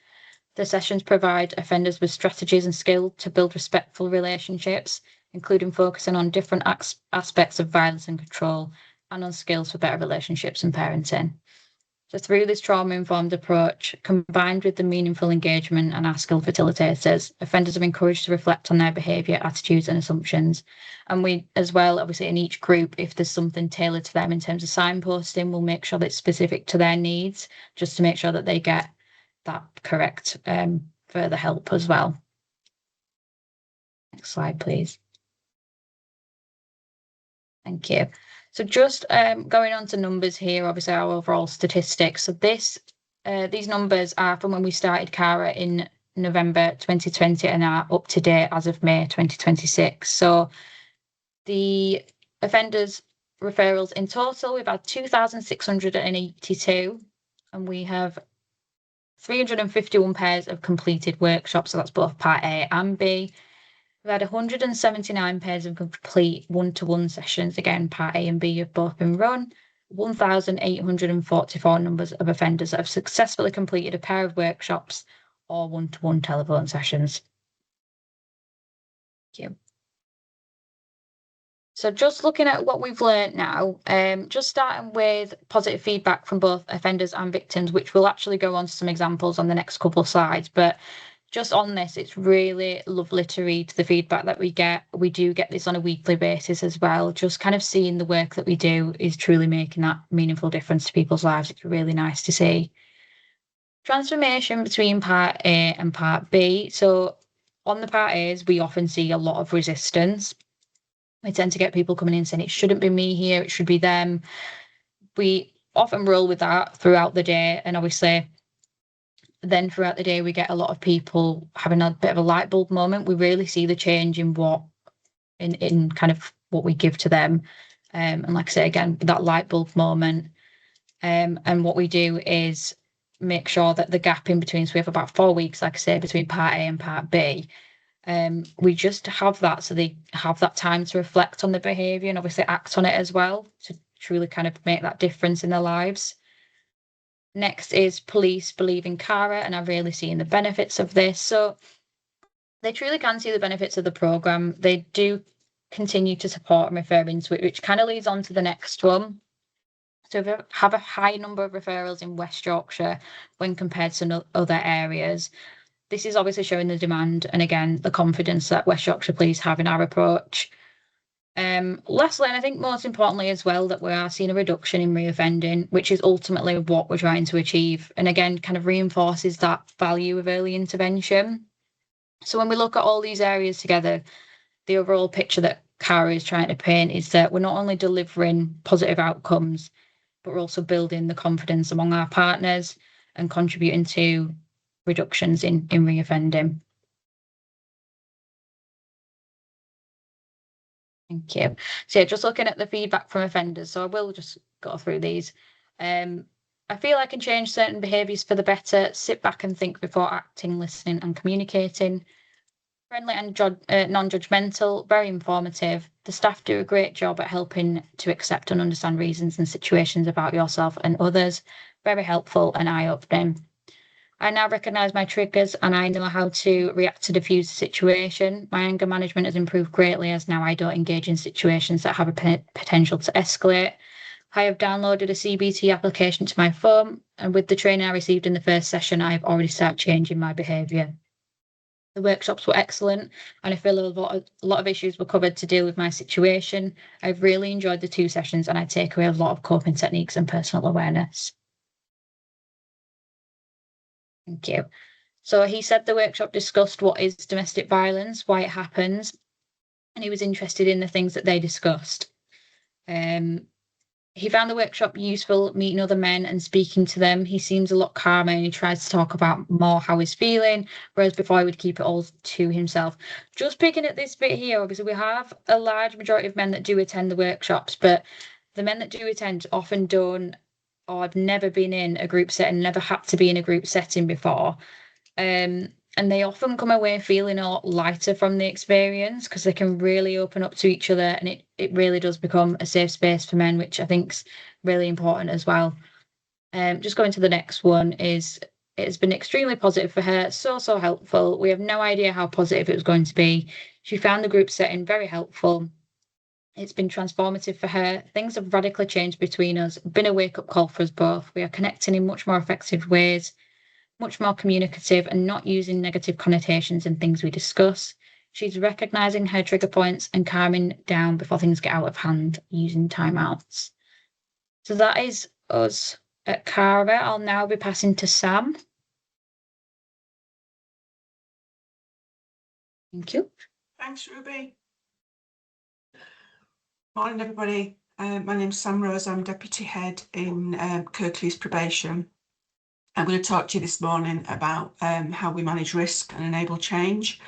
The sessions provide offenders with strategies and skills to build respectful relationships, including focusing on different aspects of violence and control and on skills for better relationships and parenting. So through this trauma-informed approach, combined with the meaningful engagement and our skilled facilitators, offenders are encouraged to reflect on their behaviour, attitudes and assumptions. And we, as well, obviously in each group, if there's something tailored to them in terms of signposting, we'll make sure that it's specific to their needs, just to make sure that they get that correct further help as well. Next slide, please. Thank you. So just going on to numbers here, obviously our overall statistics. So these numbers are from when we started CARA in November 2020 and are up to date as of May 2026. So the offenders referrals in total, we've had 2,682 and we have 351 pairs of completed workshops. So that's both part A and B. We've had 179 pairs of complete one-to-one sessions. Again, part A and B have both been run. 1,844 numbers of offenders that have successfully completed a pair of workshops or one-to-one telephone sessions. Thank you. So just looking at what we've learned now, just starting with positive feedback from both offenders and victims, which will actually go on to some examples on the next couple of slides. But just on this, it's really lovely to read the feedback that we get. We do get this on a weekly basis as well. Just kind of seeing the work that we do is truly making that meaningful difference to people's lives. It's really nice to see. Transformation between part A and part B. So on the part A's, we often see a lot of resistance. We tend to get people coming in saying it shouldn't be me here, it should be them. We often roll with that throughout the day, and obviously then throughout the day we get a lot of people having a bit of a light bulb moment. We really see the change in in kind of what we give to them, and like I say again, that light bulb moment, and what we do is make sure that the gap in between, so we have about 4 weeks, like I say, between part A and part B. We just have that so they have that time to reflect on the behaviour and obviously act on it as well to truly kind of make that difference in their lives. Next is police believe in CARA and are really seeing the benefits of this. So they truly can see the benefits of the programme. They do continue to support and refer into it, which kind of leads on to the next one. So we have a high number of referrals in West Yorkshire when compared to other areas. This is obviously showing the demand and again the confidence that West Yorkshire Police have in our approach. Lastly, and I think most importantly as well, that we are seeing a reduction in reoffending, which is ultimately what we're trying to achieve, and again kind of reinforces that value of early intervention. So when we look at all these areas together, the overall picture that CARA is trying to paint is that we're not only delivering positive outcomes, but we're also building the confidence among our partners and contributing to reductions in reoffending. Thank you. So yeah, just looking at the feedback from offenders, so I will just go through these. I feel I can change certain behaviours for the better, sit back and think before acting, listening and communicating. Friendly and non-judgmental, very informative. The staff do a great job at helping to accept and understand reasons and situations about yourself and others. Very helpful and eye-opening. I now recognise my triggers and I know how to react to diffuse the situation. My anger management has improved greatly as now I don't engage in situations that have a potential to escalate. I have downloaded a CBT application to my phone, and with the training I received in the first session, I have already started changing my behaviour. The workshops were excellent, and I feel a lot of issues were covered to deal with my situation. I've really enjoyed the 2 sessions, and I take away a lot of coping techniques and personal awareness. Thank you. So he said the workshop discussed what is domestic violence, why it happens, and he was interested in the things that they discussed. He found the workshop useful, meeting other men and speaking to them. He seems a lot calmer and he tries to talk about more how he's feeling, whereas before he would keep it all to himself. Just picking at this bit here, obviously we have a large majority of men that do attend the workshops, but the men that do attend often don't, or have never been in a group setting, never had to be in a group setting before. And they often come away feeling a lot lighter from the experience because they can really open up to each other, and it really does become a safe space for men, which I think is really important as well. Just going to the next one is it has been extremely positive for her, so helpful. We have no idea how positive it was going to be. She found the group setting very helpful. It's been transformative for her. Things have radically changed between us, been a wake-up call for us both. We are connecting in much more effective ways, much more communicative and not using negative connotations in things we discuss. She's recognizing her trigger points and calming down before things get out of hand using timeouts. So that is us at Cara. I'll now be passing to Sam. Thank you. Thanks, Ruby. Morning, everybody. My name's Sam Rose. I'm Deputy Head in Kirklees Probation. I'm going to talk to you this morning about how we manage risk and enable change.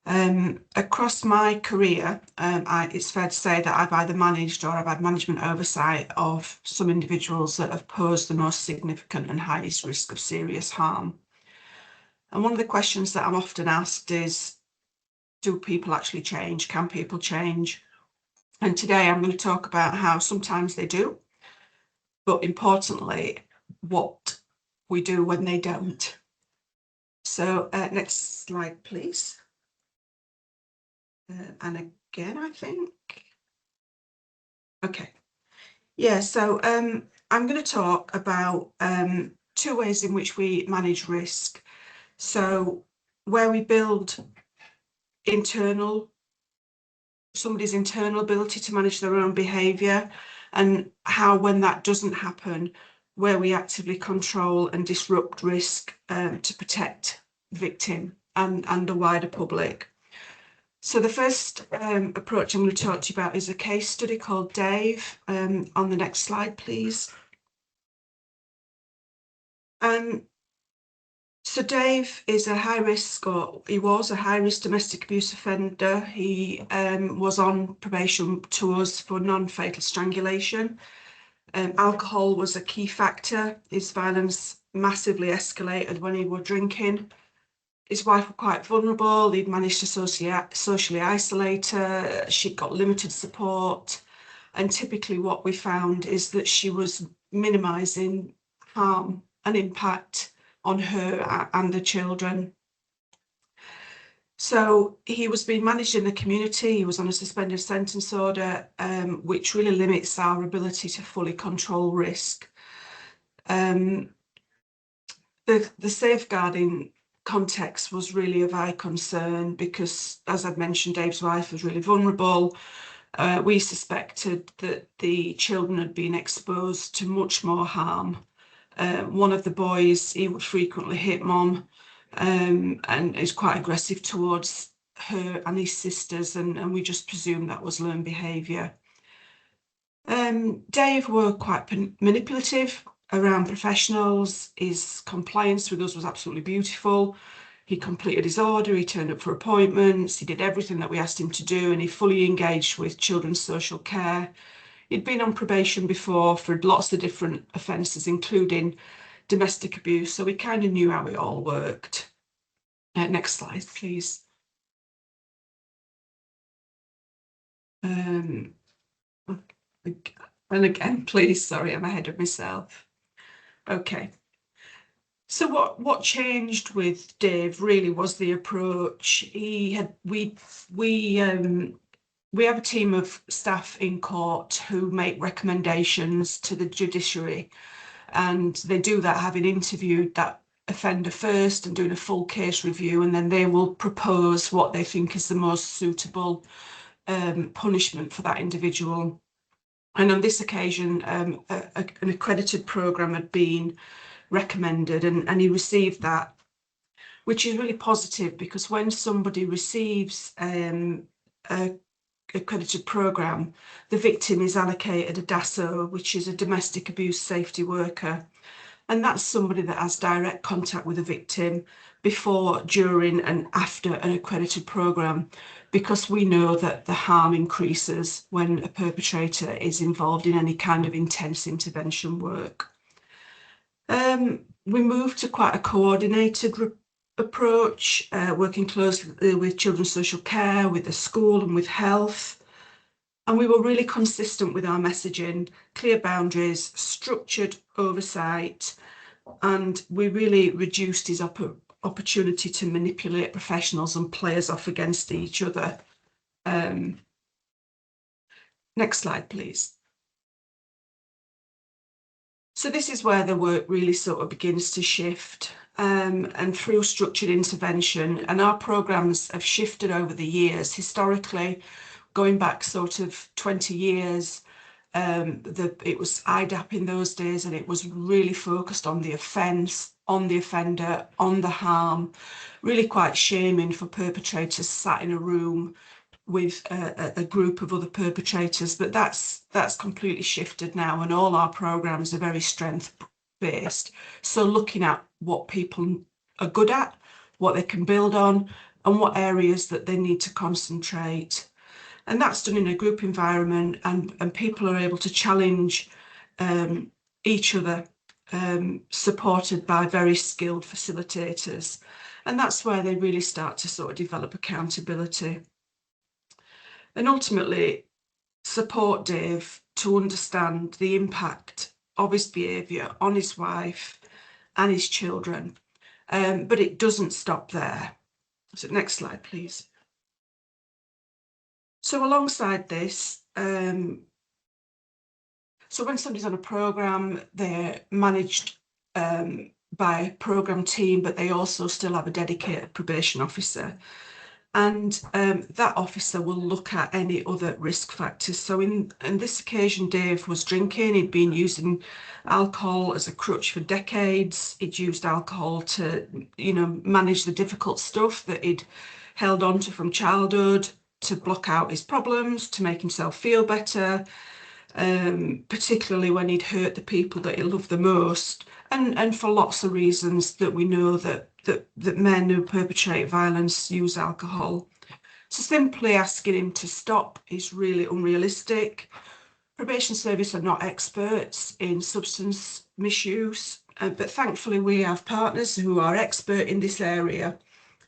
Across my career, it's fair to say that I've either managed or I've had management oversight of some individuals that have posed the most significant and highest risk of serious harm. And one of the questions that I'm often asked is, do people actually change? Can people change? And today I'm going to talk about how sometimes they do, but importantly, what we do when they don't. So next slide, please. And again, I think. Okay. Yeah, so I'm going to talk about 2 ways in which we manage risk. So where we build somebody's internal ability to manage their own behaviour, and how when that doesn't happen, where we actively control and disrupt risk to protect the victim and the wider public. So the first approach I'm going to talk to you about is a case study called Dave. On the next slide, please. So Dave is a high risk, or he was a high risk domestic abuse offender. He was on probation to us for non-fatal strangulation. Alcohol was a key factor. His violence massively escalated when he was drinking. His wife was quite vulnerable. He'd managed to socially isolate her. She'd got limited support. And typically what we found is that she was minimising harm and impact on her and the children. So he was being managed in the community. He was on a suspended sentence order, which really limits our ability to fully control risk. The safeguarding context was really of high concern because, as I've mentioned, Dave's wife was really vulnerable. We suspected that the children had been exposed to much more harm. One of the boys, he would frequently hit mom, and is quite aggressive towards her and his sisters, and we just presumed that was learned behaviour. Dave were quite manipulative around professionals. His compliance with us was absolutely beautiful. He completed his order, he turned up for appointments, he did everything that we asked him to do, and he fully engaged with children's social care. He'd been on probation before for lots of different offences, including domestic abuse, so we kind of knew how it all worked. Next slide, please. And again, please, sorry, I'm ahead of myself. Okay. So what changed with Dave really was the approach. We have a team of staff in court who make recommendations to the judiciary, and they do that having interviewed that offender first and doing a full case review, and then they will propose what they think is the most suitable punishment for that individual. And on this occasion, an accredited programme had been recommended, and he received that, which is really positive, because when somebody receives a accredited programme, the victim is allocated a DASO, which is a domestic abuse safety worker. And that's somebody that has direct contact with the victim before, during and after an accredited programme, because we know that the harm increases when a perpetrator is involved in any kind of intense intervention work. We moved to quite a coordinated approach, working closely with children's social care, with the school and with health. And we were really consistent with our messaging, clear boundaries, structured oversight, and we really reduced his opportunity to manipulate professionals and players off against each other. Next slide, please. So this is where the work really sort of begins to shift, and through structured intervention, and our programmes have shifted over the years. Historically, going back sort of 20 years, it was IDAP in those days, and it was really focused on the offence, on the offender, on the harm, really quite shaming for perpetrators sat in a room with a group of other perpetrators. But that's completely shifted now, and all our programmes are very strength-based. So looking at what people are good at, what they can build on, and what areas that they need to concentrate. And that's done in a group environment, and people are able to challenge each other, supported by very skilled facilitators. And that's where they really start to sort of develop accountability. And ultimately, support Dave to understand the impact of his behaviour on his wife and his children. But it doesn't stop there. So next slide, please. So alongside this, so when somebody's on a programme, they're managed by a programme team, but they also still have a dedicated probation officer. And that officer will look at any other risk factors. So in this occasion, Dave was drinking. He'd been using alcohol as a crutch for decades. He'd used alcohol to, manage the difficult stuff that he'd held on to from childhood, to block out his problems, to make himself feel better, particularly when he'd hurt the people that he loved the most, and for lots of reasons that we know that men who perpetrate violence use alcohol. So simply asking him to stop is really unrealistic. Probation service are not experts in substance misuse, but thankfully we have partners who are expert in this area.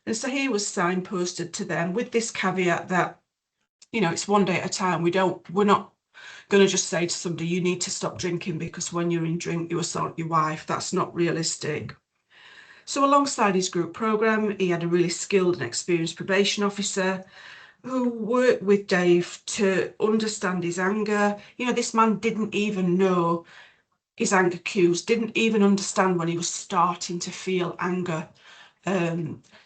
And so he was signposted to them with this caveat that, it's one day at a time. We're not going to just say to somebody, you need to stop drinking because when you're in drink, you assault your wife. That's not realistic. So alongside his group programme, he had a really skilled and experienced probation officer who worked with Dave to understand his anger. This man didn't even know his anger cues, didn't even understand when he was starting to feel anger.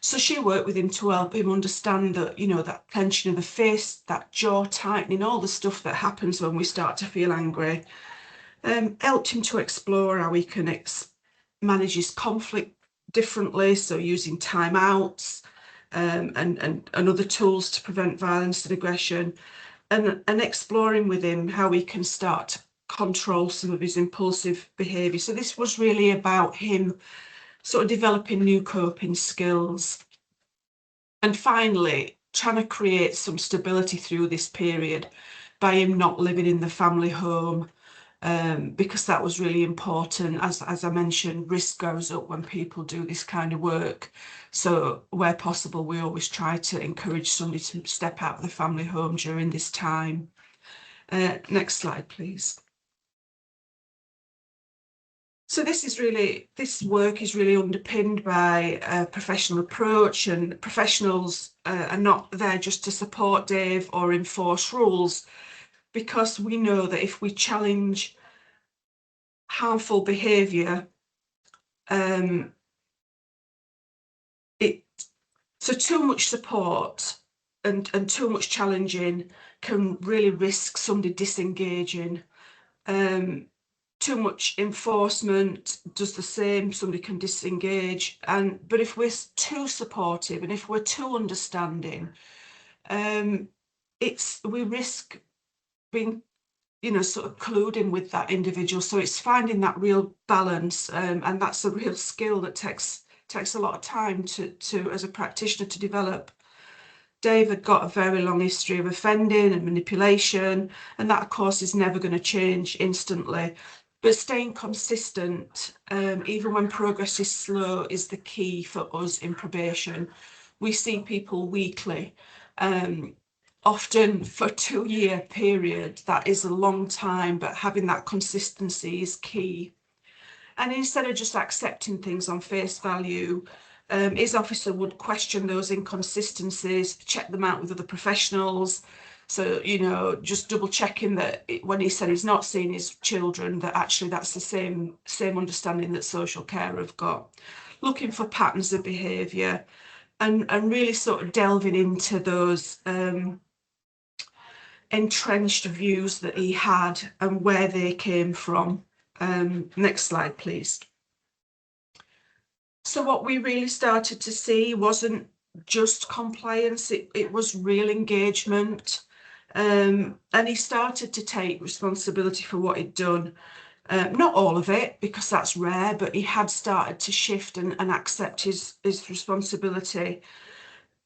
So she worked with him to help him understand that, that clenching of the fist, that jaw tightening, all the stuff that happens when we start to feel angry. Helped him to explore how he can manage his conflict differently, so using timeouts and other tools to prevent violence and aggression, and exploring with him how he can start to control some of his impulsive behaviour. So this was really about him sort of developing new coping skills. And finally, trying to create some stability through this period by him not living in the family home, because that was really important. As I mentioned, risk goes up when people do this kind of work. So where possible, we always try to encourage somebody to step out of the family home during this time. Next slide, please. So this work is really underpinned by a professional approach, and professionals are not there just to support Dave or enforce rules, because we know that if we challenge harmful behaviour, so too much support and too much challenging can really risk somebody disengaging. Too much enforcement does the same, somebody can disengage. But if we're too supportive and if we're too understanding, we risk being, sort of colluding with that individual. So it's finding that real balance, and that's a real skill that takes a lot of time to as a practitioner to develop. David got a very long history of offending and manipulation, and that of course is never going to change instantly. But staying consistent, even when progress is slow, is the key for us in probation. We see people weekly, often for a 2-year period. That is a long time, but having that consistency is key. And instead of just accepting things on face value, his officer would question those inconsistencies, check them out with other professionals. So, just double checking that when he said he's not seeing his children, that actually that's the same understanding that social care have got. Looking for patterns of behaviour and really sort of delving into those entrenched views that he had and where they came from. Next slide, please. So what we really started to see wasn't just compliance, it was real engagement. And he started to take responsibility for what he'd done. Not all of it, because that's rare, but he had started to shift and accept his responsibility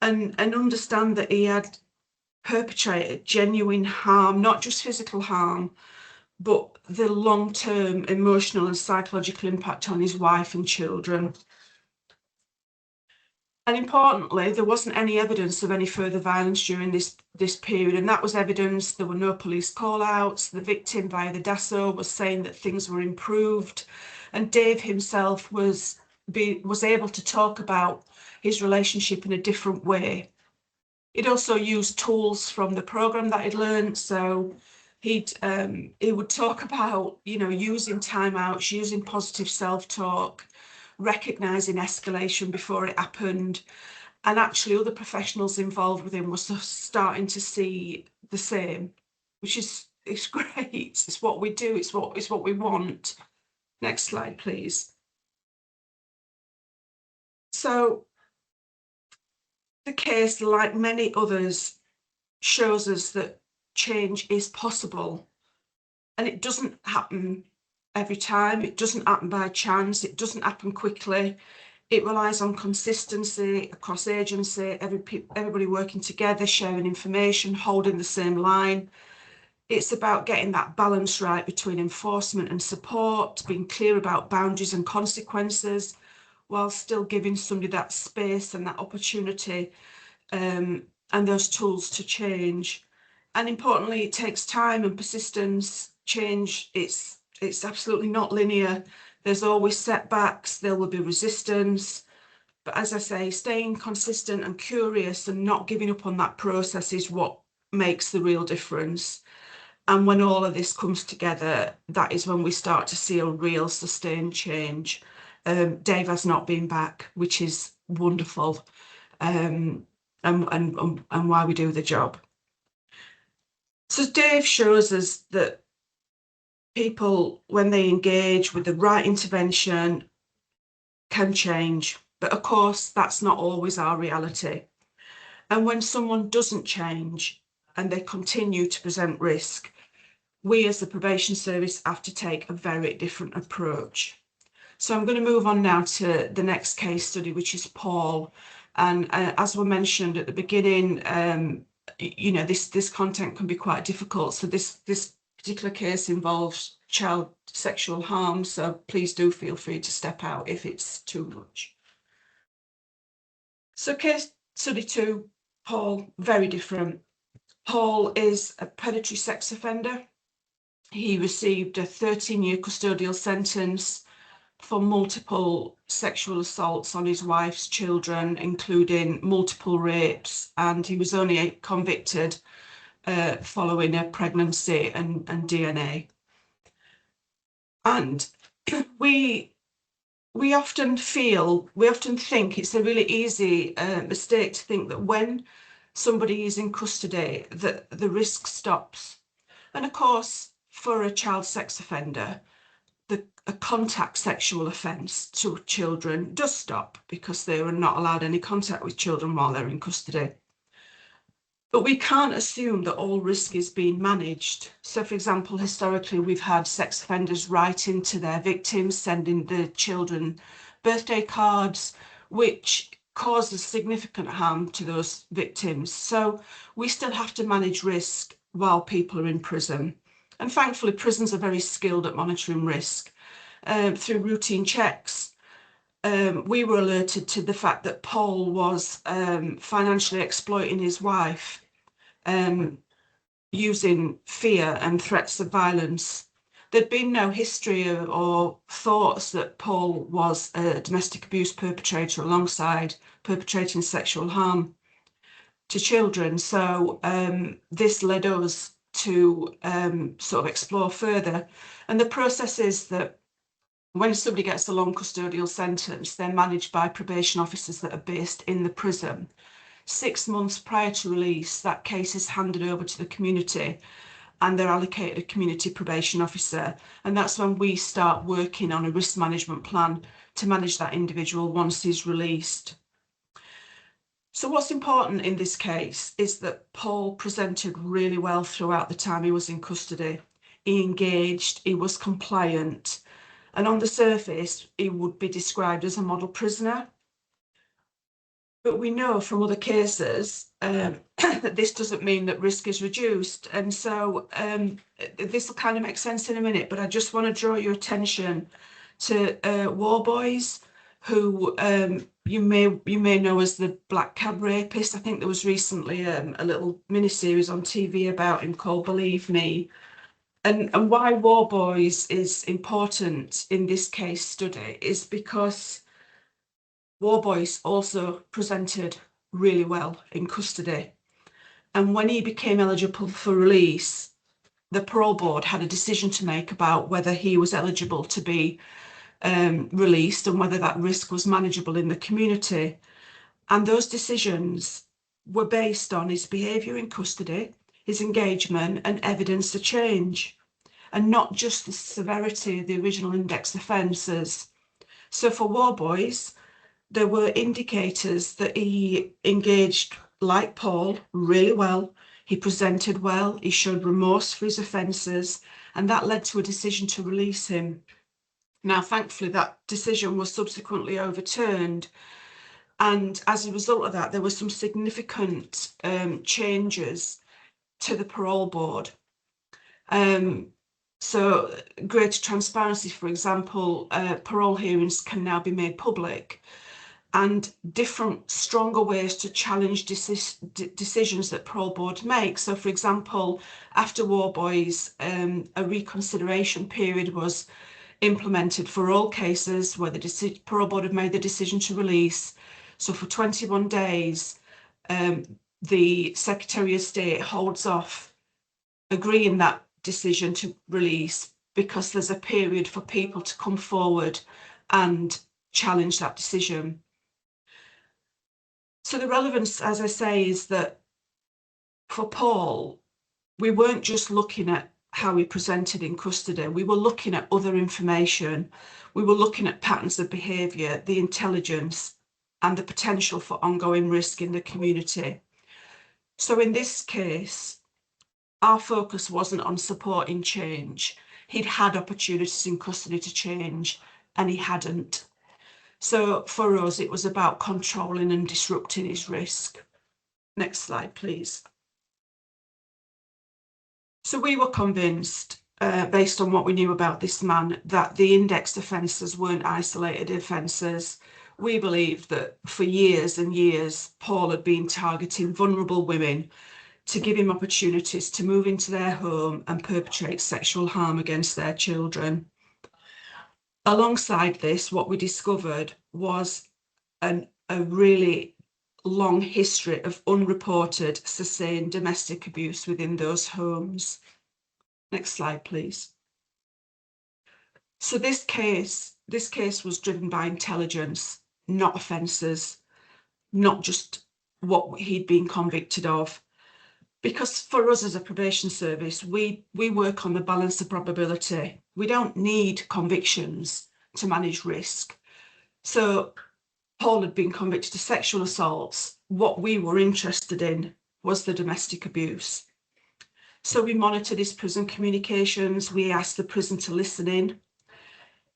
and understand that he had perpetrated genuine harm, not just physical harm, but the long-term emotional and psychological impact on his wife and children. And importantly, there wasn't any evidence of any further violence during this period, and that was evidence. There were no police call-outs. The victim via the DASO was saying that things were improved, and Dave himself was able to talk about his relationship in a different way. He'd also used tools from the program that he'd learned. So he would talk about, using timeouts, using positive self-talk, recognising escalation before it happened. And actually other professionals involved with him were starting to see the same, which it's great. It's what we do. It's what we want. Next slide, please. So the case, like many others, shows us that change is possible, and it doesn't happen every time. It doesn't happen by chance. It doesn't happen quickly. It relies on consistency across agency, everybody working together, sharing information, holding the same line. It's about getting that balance right between enforcement and support, being clear about boundaries and consequences, while still giving somebody that space and that opportunity and those tools to change. And importantly, it takes time and persistence. Change, it's absolutely not linear. There's always setbacks, there will be resistance. But as I say, staying consistent and curious and not giving up on that process is what makes the real difference. And when all of this comes together, that is when we start to see a real sustained change. Dave has not been back, which is wonderful, and why we do the job. So Dave shows us that people, when they engage with the right intervention, can change. But of course, that's not always our reality. And when someone doesn't change and they continue to present risk, we as the probation service have to take a very different approach. So I'm going to move on now to the next case study, which is Paul. And as we mentioned at the beginning, this content can be quite difficult. So this particular case involves child sexual harm, so please do feel free to step out if it's too much. So case study 2, Paul, very different. Paul is a predatory sex offender. He received a 13-year custodial sentence for multiple sexual assaults on his wife's children, including multiple rapes, and he was only convicted following a pregnancy and DNA. And we often think it's a really easy mistake to think that when somebody is in custody that the risk stops. And of course, for a child sex offender, a contact sexual offence to children does stop because they are not allowed any contact with children while they're in custody. But we can't assume that all risk is being managed. So, for example, historically, we've had sex offenders writing to their victims, sending the children birthday cards, which causes significant harm to those victims. So we still have to manage risk while people are in prison. And thankfully, prisons are very skilled at monitoring risk. Through routine checks, we were alerted to the fact that Paul was financially exploiting his wife, using fear and threats of violence. There'd been no history or thoughts that Paul was a domestic abuse perpetrator alongside perpetrating sexual harm to children. So this led us to sort of explore further. And the process is that when somebody gets a long custodial sentence, they're managed by probation officers that are based in the prison. 6 months prior to release, that case is handed over to the community and they're allocated a community probation officer. And that's when we start working on a risk management plan to manage that individual once he's released. So what's important in this case is that Paul presented really well throughout the time he was in custody. He engaged, he was compliant, and on the surface, he would be described as a model prisoner. But we know from other cases that this doesn't mean that risk is reduced. And so this will kind of make sense in a minute, but I just want to draw your attention to War Boys, who you may know as the Black Cab Rapist. I think there was recently a little mini-series on TV about him called Believe Me. And why War Boys is important in this case study is because War Boys also presented really well in custody. And when he became eligible for release, the parole board had a decision to make about whether he was eligible to be released and whether that risk was manageable in the community. And those decisions were based on his behaviour in custody, his engagement, and evidence of change, and not just the severity of the original index offences. So for War Boys, there were indicators that he engaged like Paul really well. He presented well, he showed remorse for his offences, and that led to a decision to release him. Now, thankfully, that decision was subsequently overturned. And as a result of that, there were some significant changes to the parole board. So greater transparency, for example, parole hearings can now be made public, and different, stronger ways to challenge decisions that parole board make. So, for example, after War Boys, a reconsideration period was implemented for all cases where the parole board had made the decision to release. So for 21 days, the Secretary of State holds off agreeing that decision to release because there's a period for people to come forward and challenge that decision. So the relevance, as I say, is that for Paul, we weren't just looking at how he presented in custody, we were looking at other information, we were looking at patterns of behaviour, the intelligence, and the potential for ongoing risk in the community. So in this case, our focus wasn't on supporting change. He'd had opportunities in custody to change, and he hadn't. So for us, it was about controlling and disrupting his risk. Next slide, please. So we were convinced, based on what we knew about this man, that the indexed offences weren't isolated offences. We believed that for years and years, Paul had been targeting vulnerable women to give him opportunities to move into their home and perpetrate sexual harm against their children. Alongside this, what we discovered was a really long history of unreported, sustained domestic abuse within those homes. Next slide, please. So this case was driven by intelligence, not offences, not just what he'd been convicted of. Because for us as a probation service, we work on the balance of probability. We don't need convictions to manage risk. So Paul had been convicted of sexual assaults. What we were interested in was the domestic abuse. So we monitored his prison communications. We asked the prison to listen in.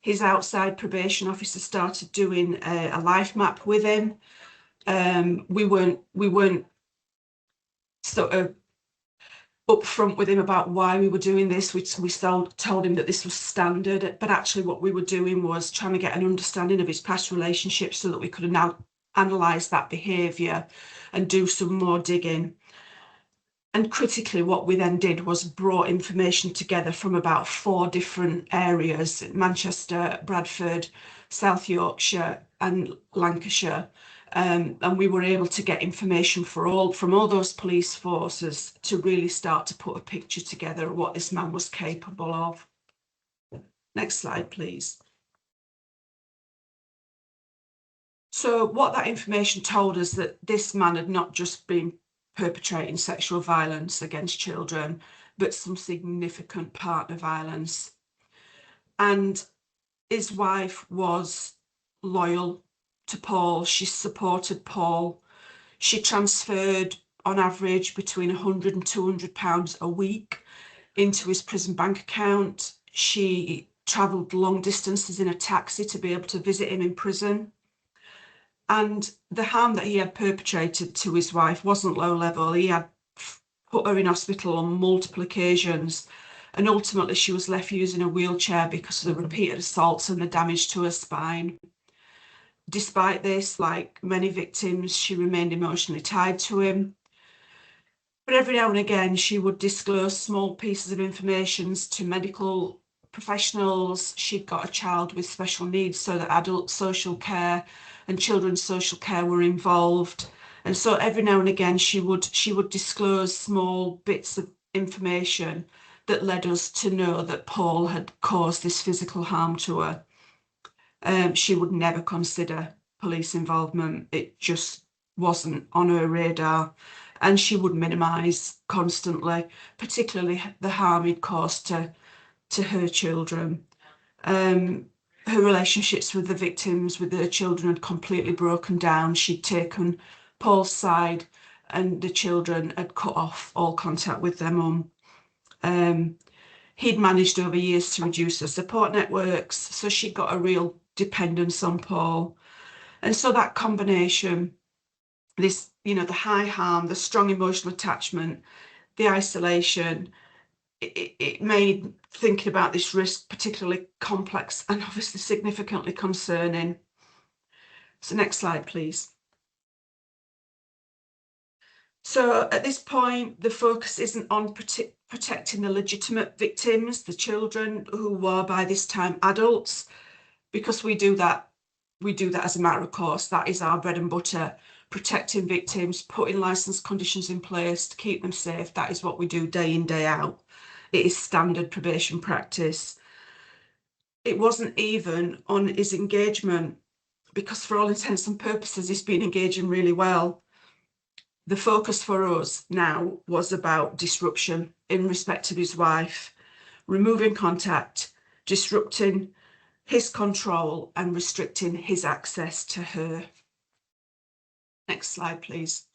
His outside probation officer started doing a life map with him. We weren't sort of upfront with him about why we were doing this. We still told him that this was standard, but actually what we were doing was trying to get an understanding of his past relationships so that we could now analyse that behaviour and do some more digging. And critically, what we then did was brought information together from about 4 different areas: Manchester, Bradford, South Yorkshire and Lancashire. And we were able to get information from all those police forces to really start to put a picture together of what this man was capable of. Next slide, please. So what that information told us, that this man had not just been perpetrating sexual violence against children, but some significant partner violence. And his wife was loyal to Paul. She supported Paul. She transferred on average between £100 and £200 a week into his prison bank account. She travelled long distances in a taxi to be able to visit him in prison. And the harm that he had perpetrated to his wife wasn't low level. He had put her in hospital on multiple occasions, and ultimately she was left using a wheelchair because of the repeated assaults and the damage to her spine. Despite this, like many victims, she remained emotionally tied to him. But every now and again, she would disclose small pieces of information to medical professionals. She'd got a child with special needs, so that adult social care and children's social care were involved. And so every now and again, she would disclose small bits of information that led us to know that Paul had caused this physical harm to her. She would never consider police involvement. It just wasn't on her radar. And she would minimise constantly, particularly the harm he'd caused to her children. Her relationships with the victims, with her children, had completely broken down. She'd taken Paul's side, and the children had cut off all contact with their mum. He'd managed over years to reduce her support networks, so she got a real dependence on Paul. And so that combination, this, the high harm, the strong emotional attachment, the isolation, it made thinking about this risk particularly complex and obviously significantly concerning. So next slide, please. So at this point, the focus isn't on protecting the legitimate victims, the children who were by this time adults, because we do that as a matter of course. That is our bread and butter, protecting victims, putting licence conditions in place to keep them safe. That is what we do day in, day out. It is standard probation practice. It wasn't even on his engagement, because for all intents and purposes, he's been engaging really well. The focus for us now was about disruption in respect of his wife, removing contact, disrupting his control and restricting his access to her. Next slide, please.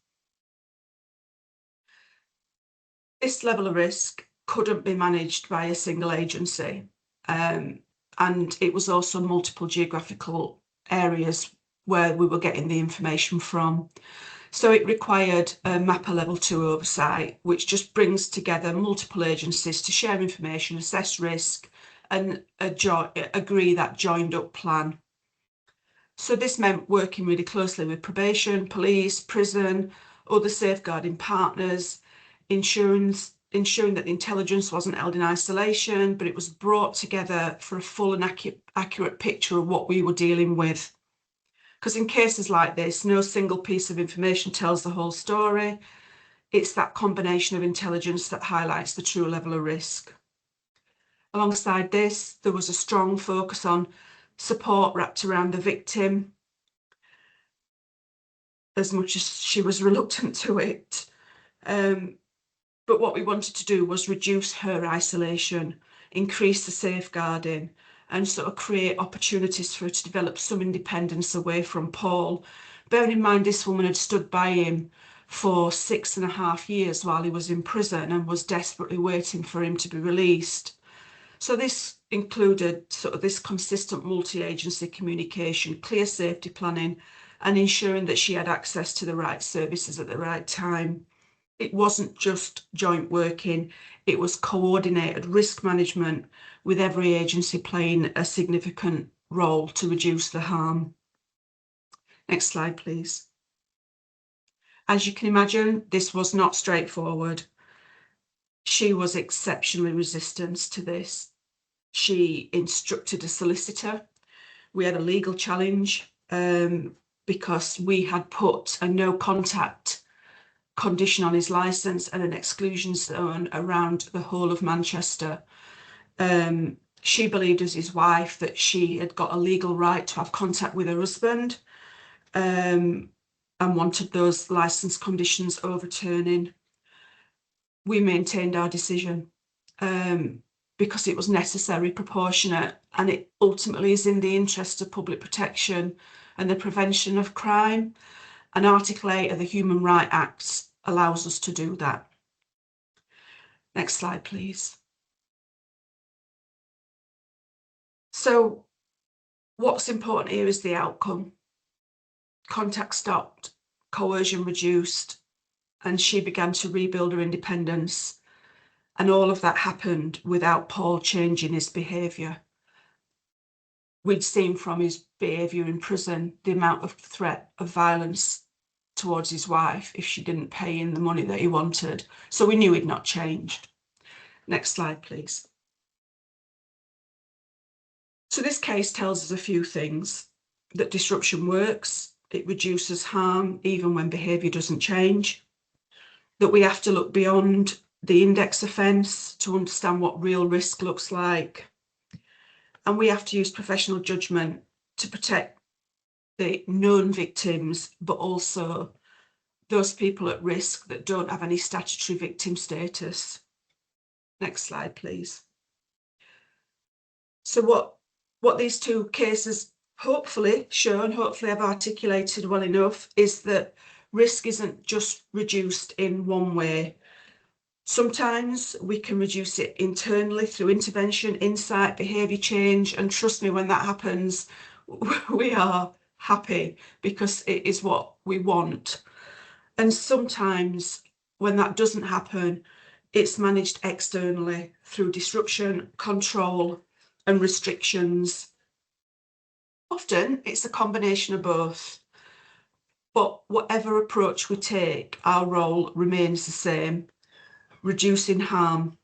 This level of risk couldn't be managed by a single agency, and it was also multiple geographical areas where we were getting the information from. So it required a MAPA level 2 oversight, which just brings together multiple agencies to share information, assess risk, and agree that joined up plan. So this meant working really closely with probation, police, prison, other safeguarding partners, ensuring that the intelligence wasn't held in isolation, but it was brought together for a full and accurate picture of what we were dealing with. Because in cases like this, no single piece of information tells the whole story. It's that combination of intelligence that highlights the true level of risk. Alongside this, there was a strong focus on support wrapped around the victim, as much as she was reluctant to it. But what we wanted to do was reduce her isolation, increase the safeguarding, and sort of create opportunities for her to develop some independence away from Paul. Bearing in mind, this woman had stood by him for 6.5 years while he was in prison and was desperately waiting for him to be released. So this included sort of this consistent multi-agency communication, clear safety planning, and ensuring that she had access to the right services at the right time. It wasn't just joint working, it was coordinated risk management with every agency playing a significant role to reduce the harm. Next slide, please. As you can imagine, this was not straightforward. She was exceptionally resistant to this. She instructed a solicitor. We had a legal challenge because we had put a no contact condition on his licence and an exclusion zone around the whole of Manchester. She believed as his wife that she had got a legal right to have contact with her husband and wanted those licence conditions overturning. We maintained our decision because it was necessary, proportionate, and it ultimately is in the interest of public protection and the prevention of crime. And Article 8 of the Human Rights Act allows us to do that. Next slide, please. So what's important here is the outcome. Contact stopped, coercion reduced, and she began to rebuild her independence. And all of that happened without Paul changing his behaviour. We'd seen from his behaviour in prison the amount of threat of violence towards his wife if she didn't pay in the money that he wanted. So we knew he'd not changed. Next slide, please. So this case tells us a few things: that disruption works, it reduces harm even when behaviour doesn't change, that we have to look beyond the index offence to understand what real risk looks like, and we have to use professional judgment to protect the known victims, but also those people at risk that don't have any statutory victim status. Next slide, please. So what these two cases hopefully I've articulated well enough, is that risk isn't just reduced in one way. Sometimes we can reduce it internally through intervention, insight, behaviour change, and trust me, when that happens, we are happy because it is what we want. And sometimes when that doesn't happen, it's managed externally through disruption, control, and restrictions. Often it's a combination of both, but whatever approach we take, our role remains the same: reducing harm.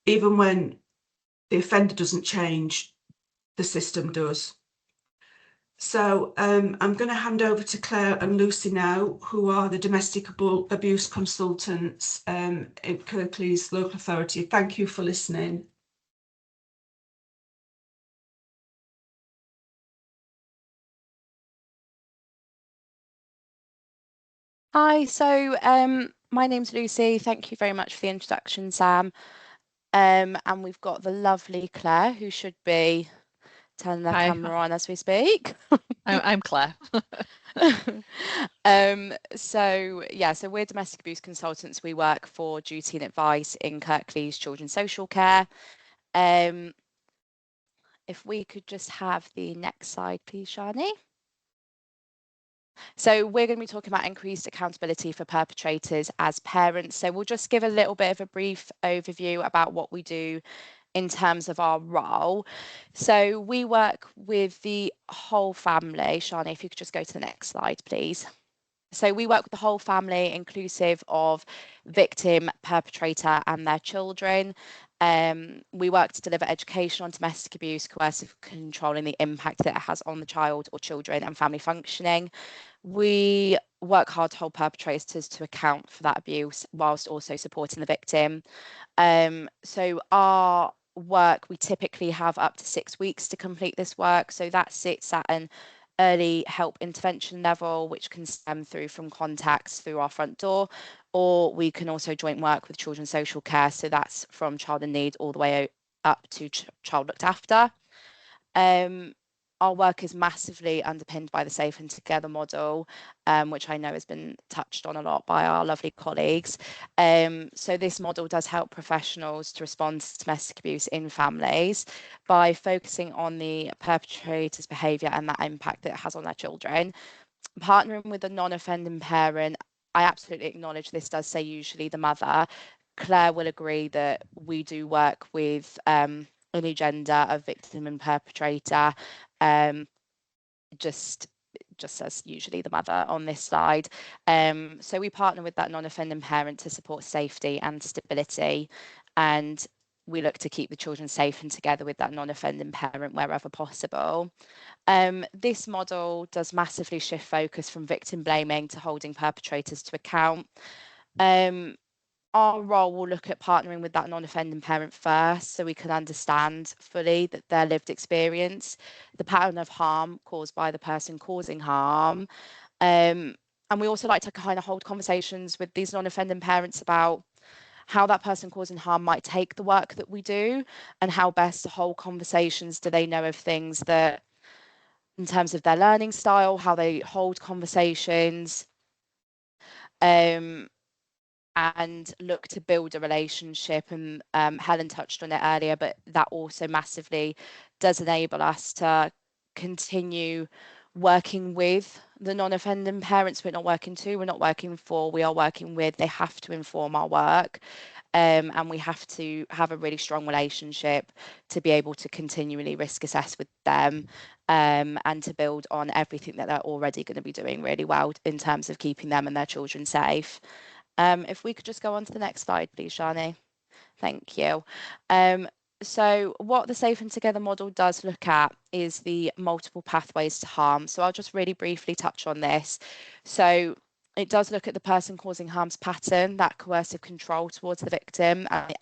Even when the offender doesn't change, the system does. So I'm going to hand over to Claire and Lucy now, who are the domestic abuse consultants in Kirklees local authority. Thank you for listening. Hi, so my name's Lucy. Thank you very much for the introduction, Sam. And we've got the lovely Claire, who should be turning their Hi. camera on as we speak. I'm Claire. So we're domestic abuse consultants. We work for Duty and Advice in Kirklees Children's Social Care. If we could just have the next slide, please, Shani. So we're going to be talking about increased accountability for perpetrators as parents. So we'll just give a little bit of a brief overview about what we do in terms of our role. So we work with the whole family. Shani, if you could just go to the next slide, please. So we work with the whole family, inclusive of victim, perpetrator, and their children. We work to deliver education on domestic abuse, coercive control, and the impact that it has on the child or children and family functioning. We work hard to hold perpetrators to account for that abuse whilst also supporting the victim. So our work, we typically have up to 6 weeks to complete this work. So that sits at an early help intervention level, which can stem through from contacts through our front door, or we can also joint work with children's social care. So that's from child in need all the way up to child looked after. Our work is massively underpinned by the Safe and Together model, which I know has been touched on a lot by our lovely colleagues. So this model does help professionals to respond to domestic abuse in families by focusing on the perpetrator's behaviour and that impact that it has on their children. Partnering with a non-offending parent, I absolutely acknowledge this does say usually the mother. Claire will agree that we do work with any gender of victim and perpetrator, just says usually the mother on this slide. So we partner with that non-offending parent to support safety and stability, and we look to keep the children safe and together with that non-offending parent wherever possible. This model does massively shift focus from victim blaming to holding perpetrators to account. Our role will look at partnering with that non-offending parent first so we can understand fully that their lived experience, the pattern of harm caused by the person causing harm. And we also like to kind of hold conversations with these non-offending parents about how that person causing harm might take the work that we do and how best to hold conversations. Do they know of things that, in terms of their learning style, how they hold conversations, and look to build a relationship. And Helen touched on it earlier, but that also massively does enable us to continue working with the non-offending parents. We're not working to, we're not working for, we are working with. They have to inform our work, and we have to have a really strong relationship to be able to continually risk assess with them, and to build on everything that they're already going to be doing really well in terms of keeping them and their children safe. If we could just go on to the next slide, please, Shani. Thank you. So what the Safe and Together model does look at is the multiple pathways to harm. So I'll just really briefly touch on this. So it does look at the person causing harm's pattern, that coercive control towards the victim, and the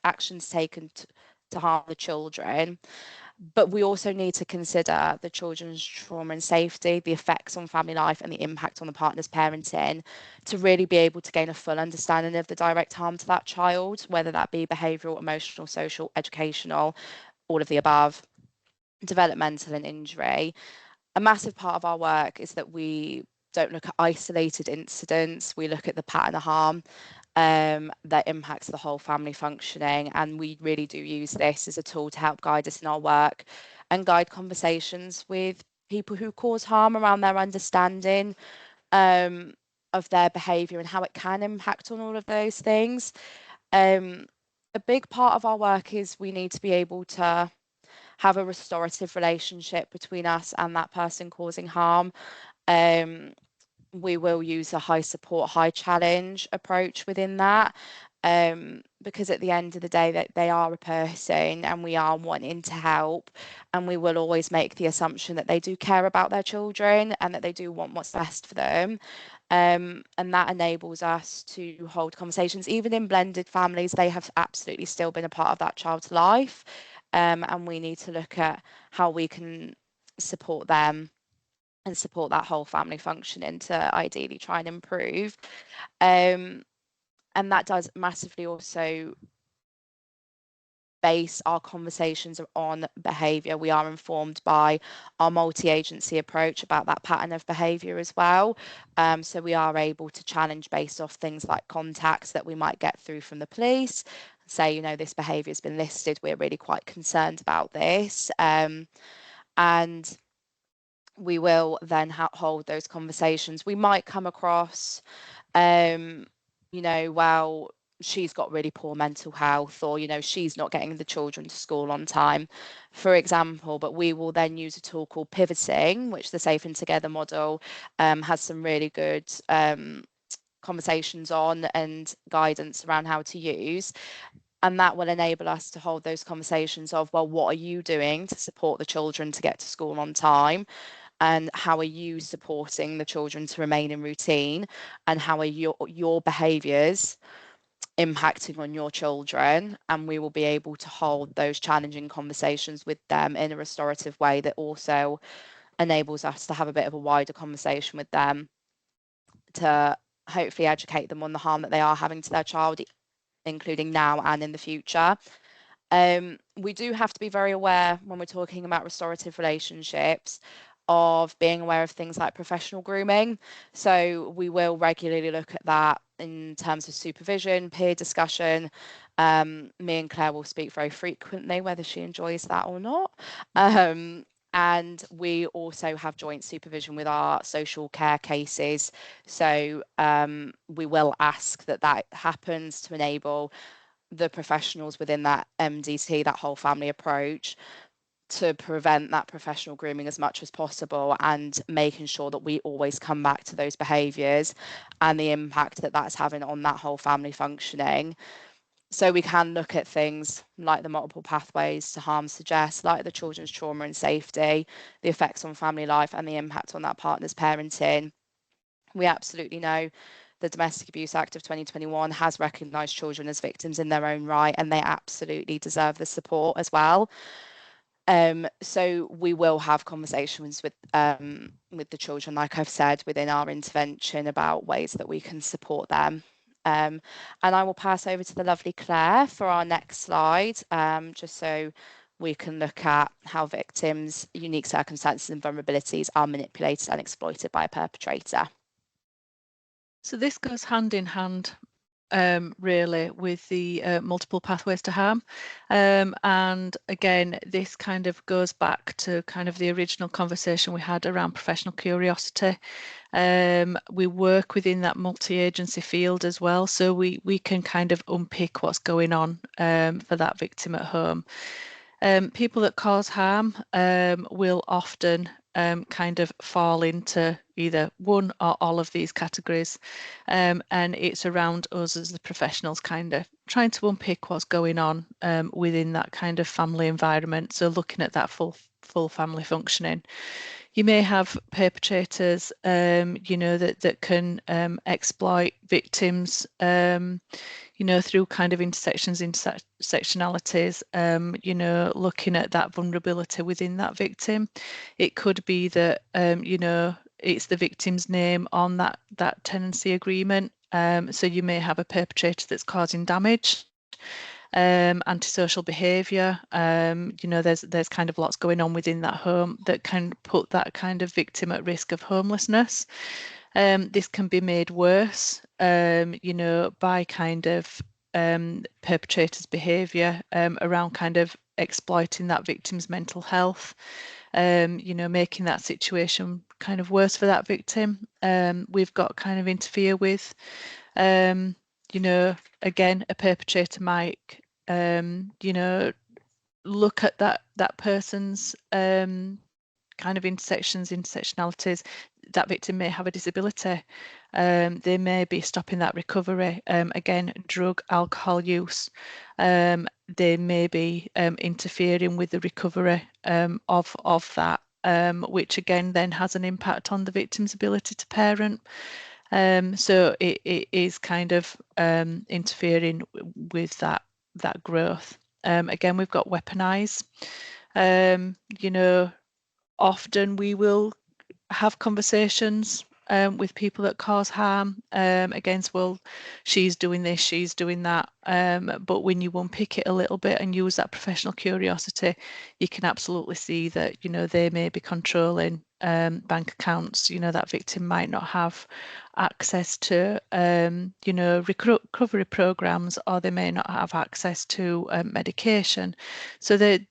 actions taken to harm the children. But we also need to consider the children's trauma and safety, the effects on family life, and the impact on the partner's parenting to really be able to gain a full understanding of the direct harm to that child, whether that be behavioural, emotional, social, educational, all of the above, developmental and injury. A massive part of our work is that we don't look at isolated incidents, we look at the pattern of harm that impacts the whole family functioning. And we really do use this as a tool to help guide us in our work and guide conversations with people who cause harm around their understanding of their behaviour and how it can impact on all of those things. A big part of our work is we need to be able to have a restorative relationship between us and that person causing harm. We will use a high support, high challenge approach within that, because at the end of the day that they are a person and we are wanting to help, and we will always make the assumption that they do care about their children and that they do want what's best for them. And that enables us to hold conversations. Even in blended families, they have absolutely still been a part of that child's life, and we need to look at how we can support them and support that whole family functioning to ideally try and improve. And that does massively also base our conversations on behaviour. We are informed by our multi-agency approach about that pattern of behaviour as well. So we are able to challenge based off things like contacts that we might get through from the police. Say, you know, this behaviour has been listed, we're really quite concerned about this. And we will then hold those conversations. We might come across, well, she's got really poor mental health, or, she's not getting the children to school on time, for example. But we will then use a tool called pivoting, which the Safe and Together model has some really good conversations on and guidance around how to use. And that will enable us to hold those conversations of, well, what are you doing to support the children to get to school on time? And how are you supporting the children to remain in routine? And how are your behaviours impacting on your children? And we will be able to hold those challenging conversations with them in a restorative way that also enables us to have a bit of a wider conversation with them to hopefully educate them on the harm that they are having to their child, including now and in the future. We do have to be very aware when we're talking about restorative relationships of being aware of things like professional grooming. So we will regularly look at that in terms of supervision, peer discussion. Me and Claire will speak very frequently, whether she enjoys that or not. And we also have joint supervision with our social care cases. So we will ask that happens to enable the professionals within that MDT, that whole family approach, to prevent that professional grooming as much as possible, and making sure that we always come back to those behaviours and the impact that that's having on that whole family functioning. So we can look at things like the multiple pathways to harm suggest, like the children's trauma and safety, the effects on family life and the impact on that partner's parenting. We absolutely know the Domestic Abuse Act of 2021 has recognised children as victims in their own right, and they absolutely deserve the support as well. So we will have conversations with the children, like I've said, within our intervention about ways that we can support them. And I will pass over to the lovely Claire for our next slide, just so we can look at how victims' unique circumstances and vulnerabilities are manipulated and exploited by a perpetrator. So this goes hand in hand, really, with the multiple pathways to harm. And again, this kind of goes back to kind of the original conversation we had around professional curiosity. We work within that multi-agency field as well, so we can kind of unpick what's going on for that victim at home. People that cause harm will often kind of fall into either one or all of these categories, and it's around us as the professionals kind of trying to unpick what's going on within that kind of family environment. So looking at that full family functioning. You may have perpetrators, that can exploit victims, through kind of intersectionalities, looking at that vulnerability within that victim. It could be that, it's the victim's name on that tenancy agreement. So you may have a perpetrator that's causing damage. Antisocial behaviour, there's kind of lots going on within that home that can put that kind of victim at risk of homelessness. This can be made worse, by kind of perpetrators' behaviour around kind of exploiting that victim's mental health, making that situation kind of worse for that victim. We've got kind of interfere with, again, a perpetrator might, look at that person's kind of intersectionalities. That victim may have a disability. They may be stopping that recovery. Again, drug, alcohol use. They may be interfering with the recovery of that, which again then has an impact on the victim's ability to parent. So it is kind of interfering with that growth. Again, we've got weaponise. Often we will have conversations with people that cause harm against, well, she's doing this, she's doing that. But when you unpick it a little bit and use that professional curiosity, you can absolutely see that, they may be controlling bank accounts. That victim might not have access to, recovery programs, or they may not have access to medication. So that,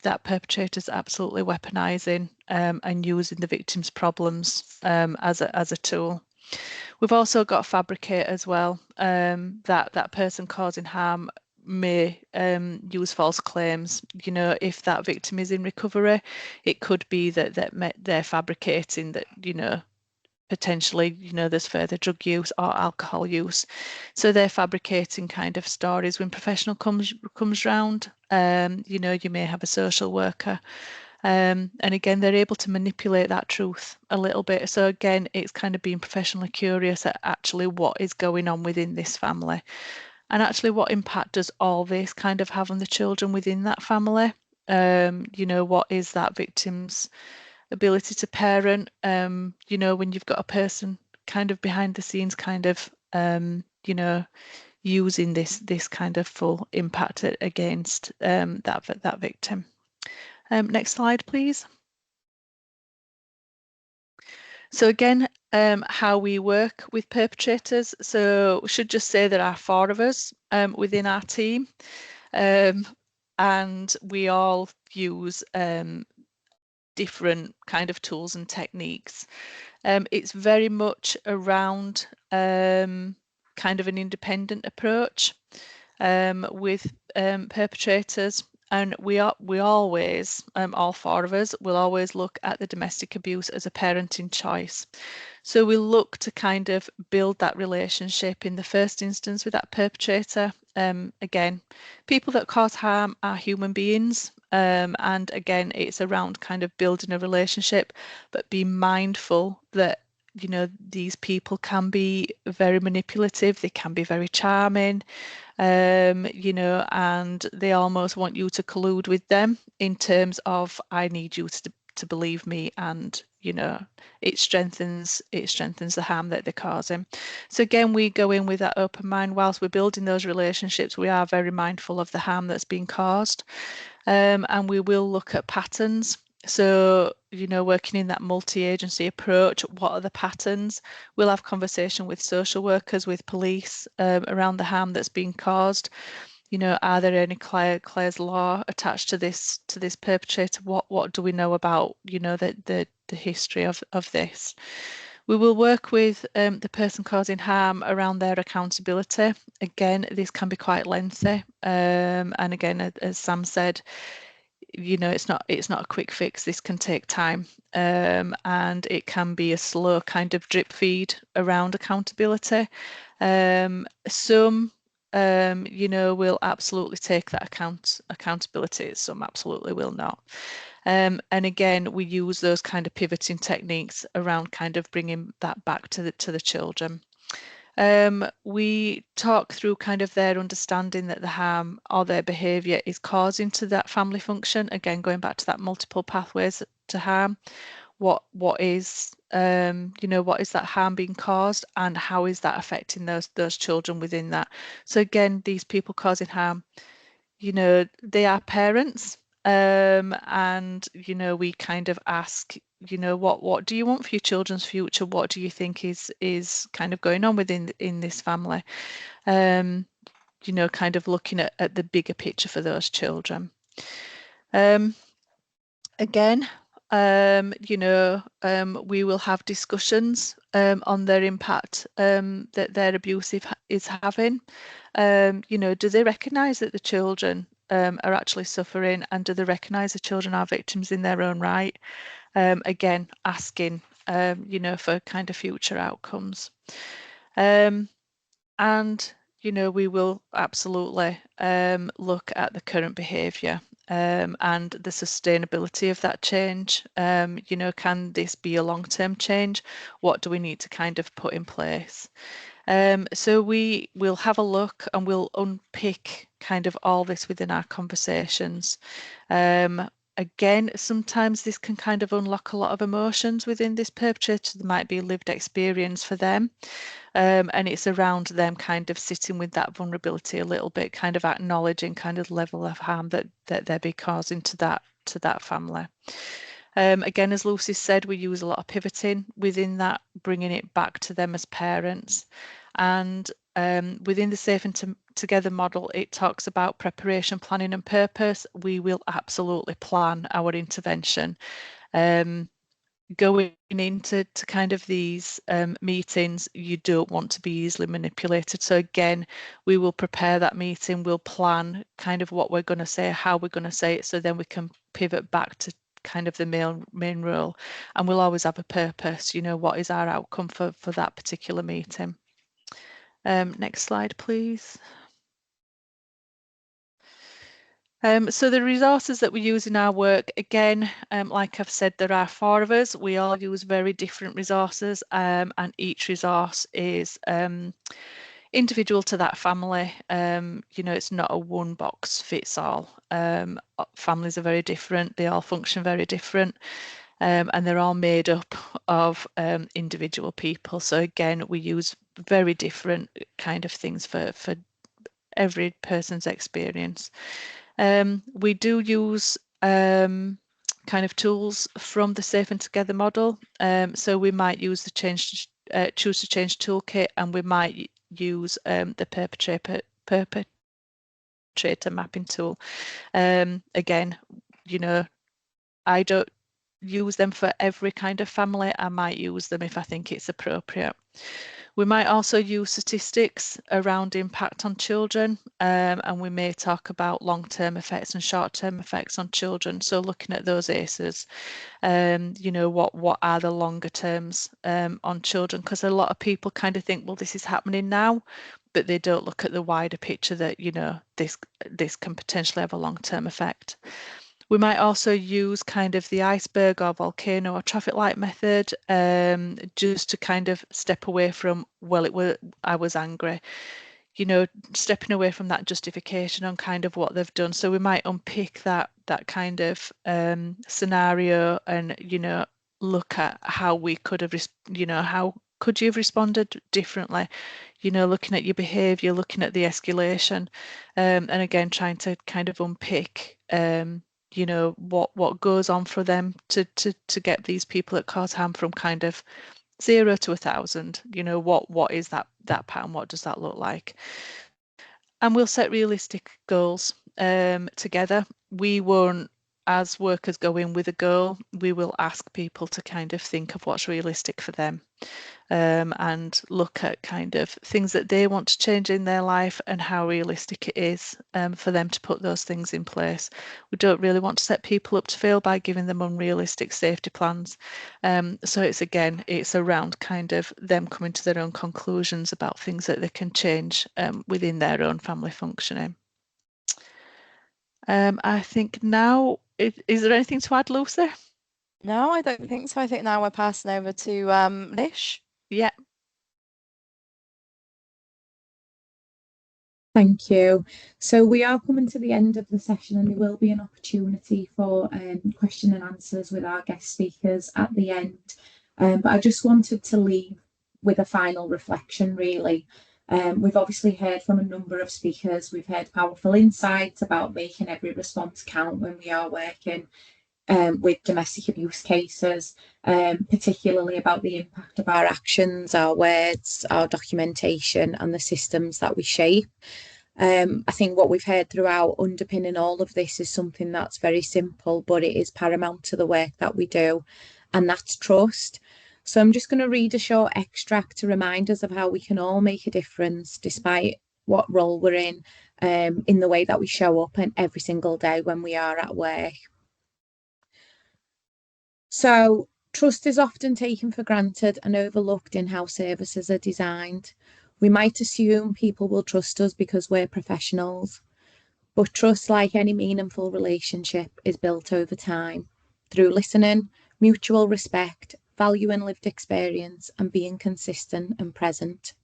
that perpetrators absolutely weaponising and using the victim's problems as a tool. We've also got fabricate as well, that person causing harm may use false claims. You know, if that victim is in recovery, it could be that they're fabricating that, you know, potentially, you know, there's further drug use or alcohol use. So they're fabricating kind of stories. When professional comes round, you know, you may have a social worker. And again, they're able to manipulate that truth a little bit. So again, it's kind of being professionally curious at actually what is going on within this family. And actually, what impact does all this kind of have on the children within that family? You know, what is that victim's ability to parent? You know, when you've got a person kind of behind the scenes, kind of, you know, using this kind of full impact against that victim. Next slide, please. So again, how we work with perpetrators. So we should just say there are 4 of us within our team, and we all use different kind of tools and techniques. It's very much around kind of an independent approach with perpetrators. And we always, all 4 of us, will always look at the domestic abuse as a parenting choice. So we look to kind of build that relationship in the first instance with that perpetrator. Again, people that cause harm are human beings. And again, it's around kind of building a relationship, but be mindful that, you know, these people can be very manipulative, they can be very charming, you know, and they almost want you to collude with them in terms of, I need you to believe me, and, you know, it strengthens the harm that they're causing. So again, we go in with that open mind. Whilst we're building those relationships, we are very mindful of the harm that's being caused, and we will look at patterns. So, you know, working in that multi-agency approach, what are the patterns? We'll have conversation with social workers, with police around the harm that's being caused. You know, are there any Clare's law attached to this perpetrator? What do we know about, you know, the history of this? We will work with the person causing harm around their accountability. Again, this can be quite lengthy, and again, as Sam said, you know, it's not a quick fix. This can take time, and it can be a slow kind of drip feed around accountability. Some you know, will absolutely take that accountability. Some absolutely will not. And again, we use those kind of pivoting techniques around kind of bringing that back to the children. We talk through kind of their understanding that the harm or their behaviour is causing to that family function. Again, going back to that multiple pathways to harm. What is you know, what is that harm being caused, and how is that affecting those children within that? So again, these people causing harm, you know, they are parents, and, you know, we kind of ask, you know, what do you want for your children's future? What do you think is kind of going on within in this family? You know, kind of looking at the bigger picture for those children. Again, you know, we will have discussions on their impact that their abuse is having. You know, do they recognise that the children are actually suffering, and do they recognise the children are victims in their own right? Again, asking, you know, for kind of future outcomes. And, you know, we will absolutely look at the current behaviour and the sustainability of that change. You know, can this be a long-term change? What do we need to kind of put in place? So we will have a look and we'll unpick kind of all this within our conversations. Again, sometimes this can kind of unlock a lot of emotions within this perpetrator. There might be a lived experience for them. And it's around them kind of sitting with that vulnerability a little bit, kind of acknowledging kind of the level of harm that they're be causing to that family. Again, as Lucy said, we use a lot of pivoting within that, bringing it back to them as parents. And within the safe and Together model, it talks about preparation, planning and purpose. We will absolutely plan our intervention. Going into kind of these meetings, you don't want to be easily manipulated. So again, we will prepare that meeting, we'll plan kind of what we're going to say, how we're going to say it, so then we can pivot back to kind of the main role, and we'll always have a purpose, you know, what is our outcome for that particular meeting. Next slide, please. So the resources that we use in our work, again, like I've said, there are 4 of us. We all use very different resources, and each resource is individual to that family. You know, it's not a one box fits all. Families are very different. They all function very different. And they're all made up of individual people. So again, we use very different kind of things for every person's experience. We do use kind of tools from the Safe and Together model. So we might use the choose to change toolkit, and we might use the perpetrator mapping tool. Again, you know, I don't use them for every kind of family. I might use them if I think it's appropriate. We might also use statistics around impact on children, and we may talk about long-term effects and short-term effects on children. So looking at those ACEs, you know, what are the longer terms on children? Because a lot of people kind of think, well, this is happening now, but they don't look at the wider picture that, you know, this can potentially have a long-term effect. We might also use kind of the iceberg or volcano or traffic light method, just to kind of step away from, well, I was angry, you know, stepping away from that justification on kind of what they've done. So we might unpick that kind of scenario, and, you know, look at how we could have, you know, how could you have responded differently? You know, looking at your behaviour, looking at the escalation, and again, trying to kind of unpick you know, what goes on for them to get these people that cause harm from kind of 0 to 1,000. You know, what is that pattern? What does that look like? And we'll set realistic goals together. We won't, as workers, go in with a goal. We will ask people to kind of think of what's realistic for them, and look at kind of things that they want to change in their life and how realistic it is for them to put those things in place. We don't really want to set people up to fail by giving them unrealistic safety plans. So it's around kind of them coming to their own conclusions about things that they can change within their own family functioning. I think now, is there anything to add, Lucy? No, I don't think so. I think now we're passing over to Lish. Yeah. Thank you. So we are coming to the end of the session, and there will be an opportunity for question and answers with our guest speakers at the end. But I just wanted to leave with a final reflection, really. We've obviously heard from a number of speakers. We've heard powerful insights about making every response count when we are working with domestic abuse cases, particularly about the impact of our actions, our words, our documentation, and the systems that we shape. I think what we've heard throughout, underpinning all of this, is something that's very simple, but it is paramount to the work that we do, and that's trust. So I'm just going to read a short extract to remind us of how we can all make a difference, despite what role we're in the way that we show up and every single day when we are at work. So trust is often taken for granted and overlooked in how services are designed. We might assume people will trust us because we're professionals, but trust, like any meaningful relationship, is built over time through listening, mutual respect, valuing lived experience, and being consistent and present.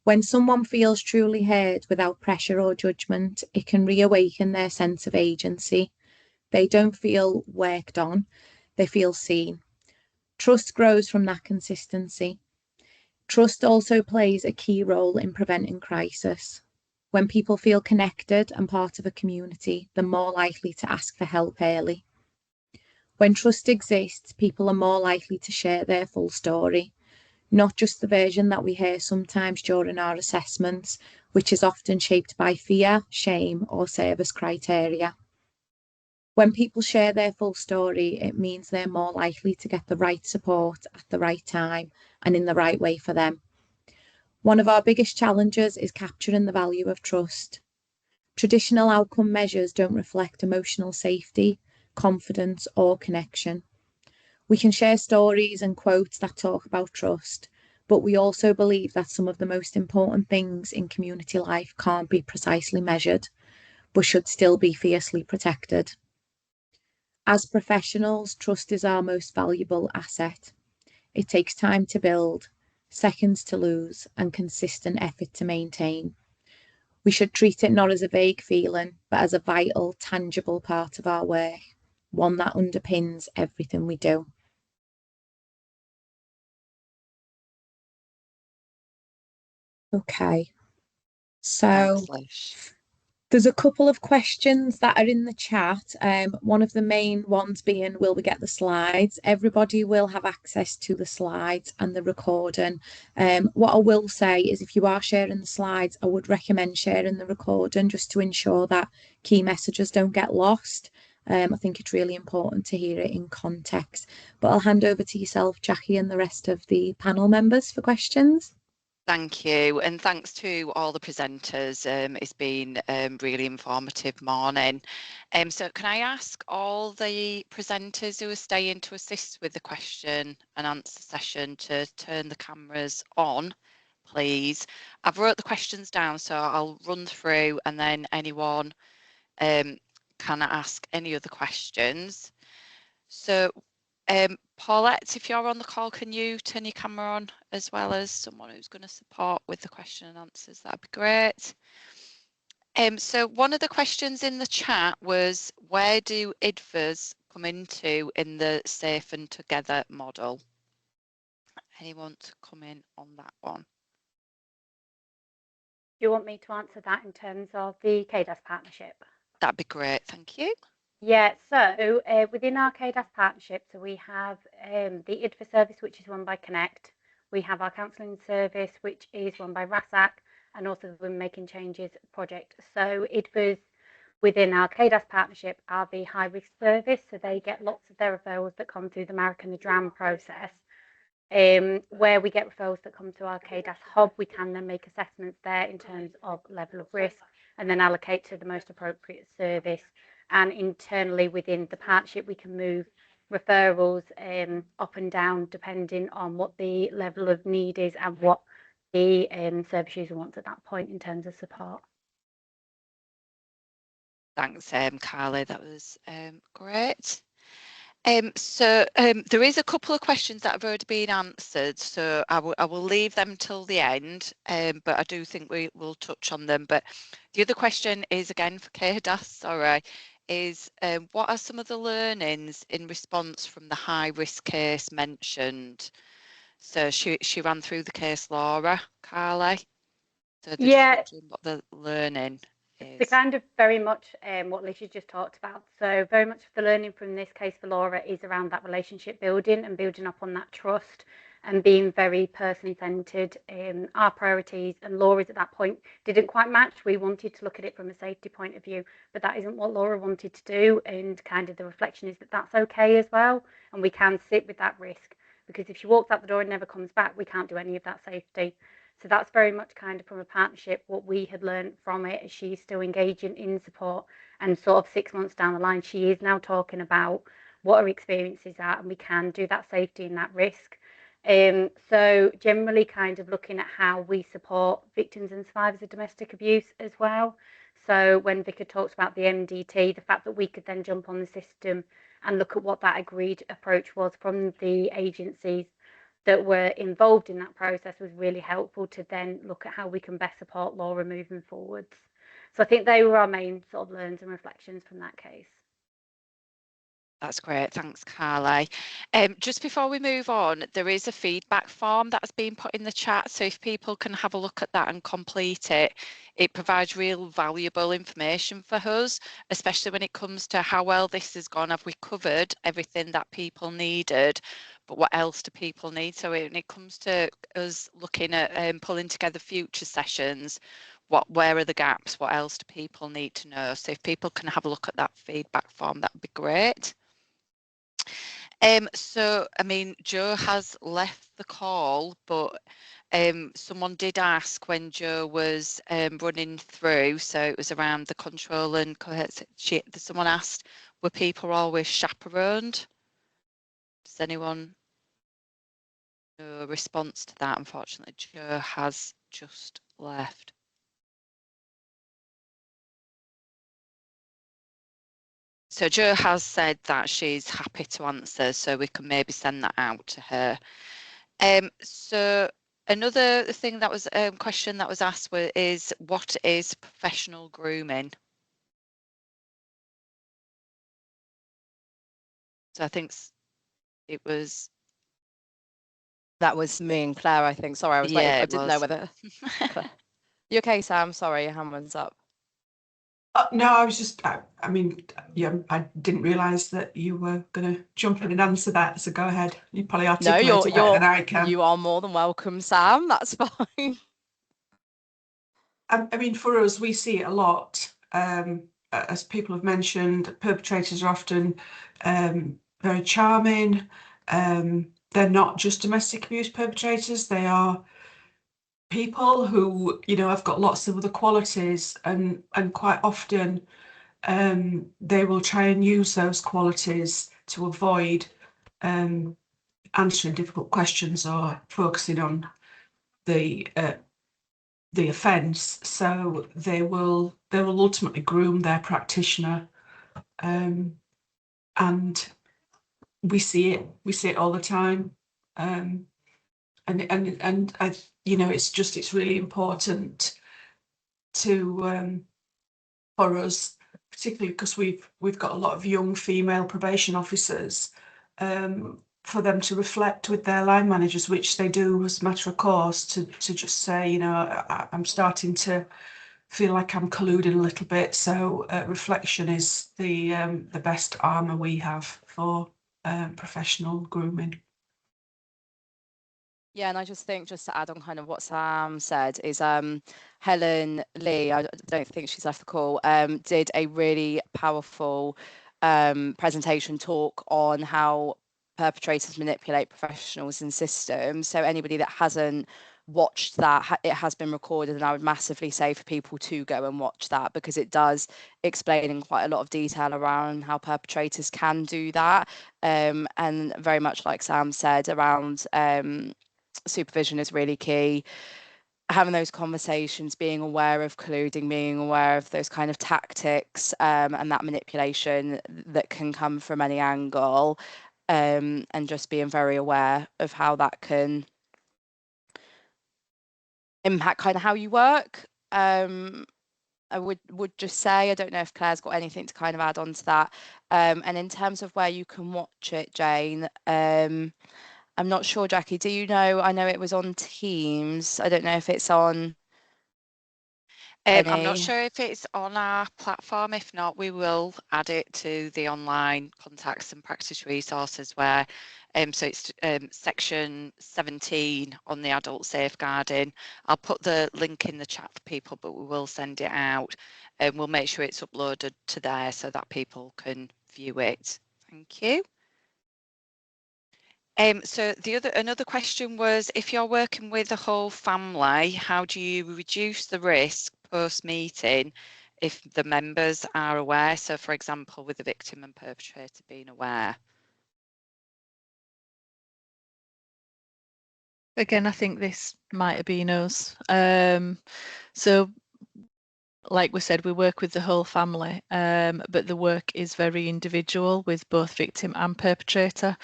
When someone feels truly heard without pressure or judgment, it can reawaken their sense of agency. They don't feel worked on, they feel seen. Trust grows from that consistency. Trust also plays a key role in preventing crisis. When people feel connected and part of a community, they're more likely to ask for help early. When trust exists, people are more likely to share their full story, not just the version that we hear sometimes during our assessments, which is often shaped by fear, shame, or service criteria. When people share their full story, it means they're more likely to get the right support at the right time and in the right way for them. One of our biggest challenges is capturing the value of trust. Traditional outcome measures don't reflect emotional safety, confidence, or connection. We can share stories and quotes that talk about trust, but we also believe that some of the most important things in community life can't be precisely measured, but should still be fiercely protected. As professionals, trust is our most valuable asset. It takes time to build, seconds to lose, and consistent effort to maintain. We should treat it not as a vague feeling, but as a vital, tangible part of our work, one that underpins everything we do. Okay, so Thanks, Lish. there's a couple of questions that are in the chat. One of the main ones being, will we get the slides? Everybody will have access to the slides and the recording. What I will say is if you are sharing the slides, I would recommend sharing the recording just to ensure that key messages don't get lost. I think it's really important to hear it in context. But I'll hand over to yourself, Jackie, and the rest of the panel members for questions. Thank you, and thanks to all the presenters. It's been really informative morning. So can I ask all the presenters who are staying to assist with the question and answer session to turn the cameras on, please? I've wrote the questions down, so I'll run through and then anyone can ask any other questions. So Paulette, if you're on the call, can you turn your camera on as well as someone who's going to support with the question and answers? That'd be great. So one of the questions in the chat was, where do IDVAs come into in the Safe and Together model? Anyone to come in on that one? Do you want me to answer that in terms of the KDAS partnership? That'd be great, thank you. Yeah, so within our KDAS partnership, so we have the IDVA service, which is run by Connect. We have our counselling service, which is run by RASAC, and also the Women Making Changes project. So IDVAs within our KDAS partnership are the high risk service, so they get lots of their referrals that come through the MARIC and the DRAM process. Where we get referrals that come to our KDAS hub, we can then make assessments there in terms of level of risk and then allocate to the most appropriate service. And internally within the partnership, we can move referrals up and down depending on what the level of need is and what the service user wants at that point in terms of support. Thanks, Carly, that was great. So there is a couple of questions that have already been answered, so I will leave them till the end, but I do think we will touch on them. But the other question is, again for KDAS, sorry, is what are some of the learnings in response from the high risk case mentioned? So she ran through the case, Laura, Carly. So yeah, what the learning so is. kind of very much what Lish just talked about. So very much the learning from this case for Laura is around that relationship building and building up on that trust and being very person-centered. Our priorities and Laura's at that point didn't quite match. We wanted to look at it from a safety point of view, but that isn't what Laura wanted to do. And kind of the reflection is that that's okay as well. And we can sit with that risk, because if she walks out the door and never comes back, we can't do any of that safety. So that's very much kind of from a partnership, what we had learned from it is she's still engaging in support, and sort of 6 months down the line, she is now talking about what her experiences are, and we can do that safety and that risk. So generally kind of looking at how we support victims and survivors of domestic abuse as well. So when Vicar talks about the MDT, the fact that we could then jump on the system and look at what that agreed approach was from the agencies that were involved in that process was really helpful to then look at how we can best support Laura moving forwards. So I think they were our main sort of learns and reflections from that case. That's great, thanks Carly. Just before we move on, there is a feedback form that's been put in the chat, so if people can have a look at that and complete it, it provides real valuable information for us, especially when it comes to how well this has gone. Have we covered everything that people needed, but what else do people need? So when it comes to us looking at pulling together future sessions, where are the gaps? What else do people need to know? So if people can have a look at that feedback form, that would be great. So, I mean, Jo has left the call, but someone did ask when Jo was running through, so it was around the control and someone asked, were people always chaperoned? Does anyone know a response to that? Unfortunately, Jo has just left. So Jo has said that she's happy to answer, so we can maybe send that out to her. So another thing that was question that was asked is what is professional grooming? So I think it was. That was me and Claire, I think. Sorry, I was waiting. Yeah, I it didn't know was. whether. You okay, Sam? Sorry, your hand was up. No, I was just, I mean, yeah, I didn't realise that you were going to jump in and answer that. So go ahead. You probably No, articulate it better than I can. you are more than welcome, Sam. That's fine. I mean, for us, we see it a lot. As people have mentioned, perpetrators are often very charming. They're not just domestic abuse perpetrators. They are people who, you know, have got lots of other qualities, and quite often they will try and use those qualities to avoid answering difficult questions or focusing on the offence. So they will ultimately groom their practitioner, and we see it all the time. And I, you know, it's really important to for us, particularly because we've got a lot of young female probation officers, for them to reflect with their line managers, which they do as a matter of course, to just say, you know, I'm starting to feel like I'm colluding a little bit. So reflection is the best armour we have for professional grooming. Yeah, and I just think, just to add on kind of what Sam said, is Helen Lee, I don't think she's left the call, did a really powerful presentation talk on how perpetrators manipulate professionals and systems. So anybody that hasn't watched that, it has been recorded, and I would massively say for people to go and watch that, because it does explain in quite a lot of detail around how perpetrators can do that, and very much like Sam said around supervision is really key. Having those conversations, being aware of colluding, being aware of those kind of tactics, and that manipulation that can come from any angle, and just being very aware of how that can impact kind of how you work. I would just say, I don't know if Claire's got anything to kind of add on to that. And in terms of where you can watch it, Jane, I'm not sure, Jackie, do you know? I know it was on Teams. I don't know if it's on I'm not any. sure if it's on our platform. If not, we will add it to the online contacts and practice resources where, so it's section 17 on the adult safeguarding. I'll put the link in the chat for people, but we will send it out, and we'll make sure it's uploaded to there so that people can view it. Thank you. So another question was, if you're working with a whole family, how do you reduce the risk post-meeting if the members are aware? So for example, with the victim and perpetrator being aware. Again, I think this might have been us. So like we said, we work with the whole family, but the work is very individual with both victim and perpetrator.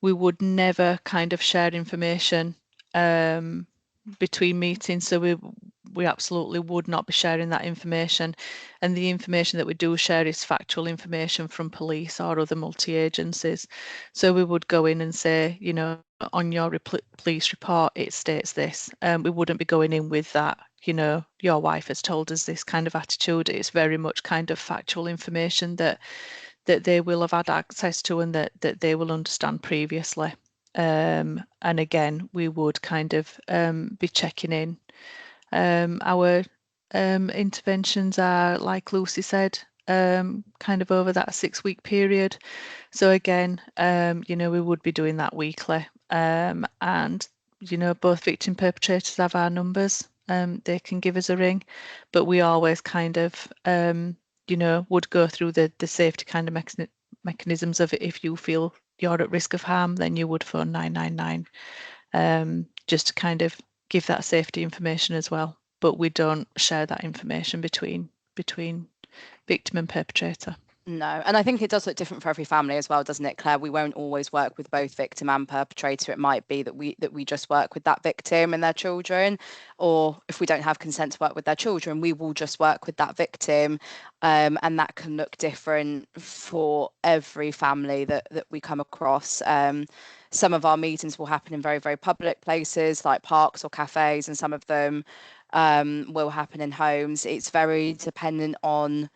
We would never kind of share information between meetings, so we absolutely would not be sharing that information. And the information that we do share is factual information from police or other multi-agencies. So we would go in and say, you know, on your police report, it states this. We wouldn't be going in with that, you know, your wife has told us this kind of attitude. It's very much kind of factual information that they will have had access to and that they will understand previously. And again, we would kind of be checking in our interventions are, like Lucy said, kind of over that 6-week period. So again, we would be doing that weekly. And, both victim perpetrators have our numbers. They can give us a ring, but we always kind of, would go through the safety kind of mechanisms of it. If you feel you're at risk of harm, then you would phone 999, just to kind of give that safety information as well. But we don't share that information between victim and perpetrator. No, and I think it does look different for every family as well, doesn't it, Claire? We won't always work with both victim and perpetrator. It might be that we just work with that victim and their children, or if we don't have consent to work with their children, we will just work with that victim, and that can look different for every family that we come across. Some of our meetings will happen in very, very public places like parks or cafes, and some of them will happen in homes. It's very dependent on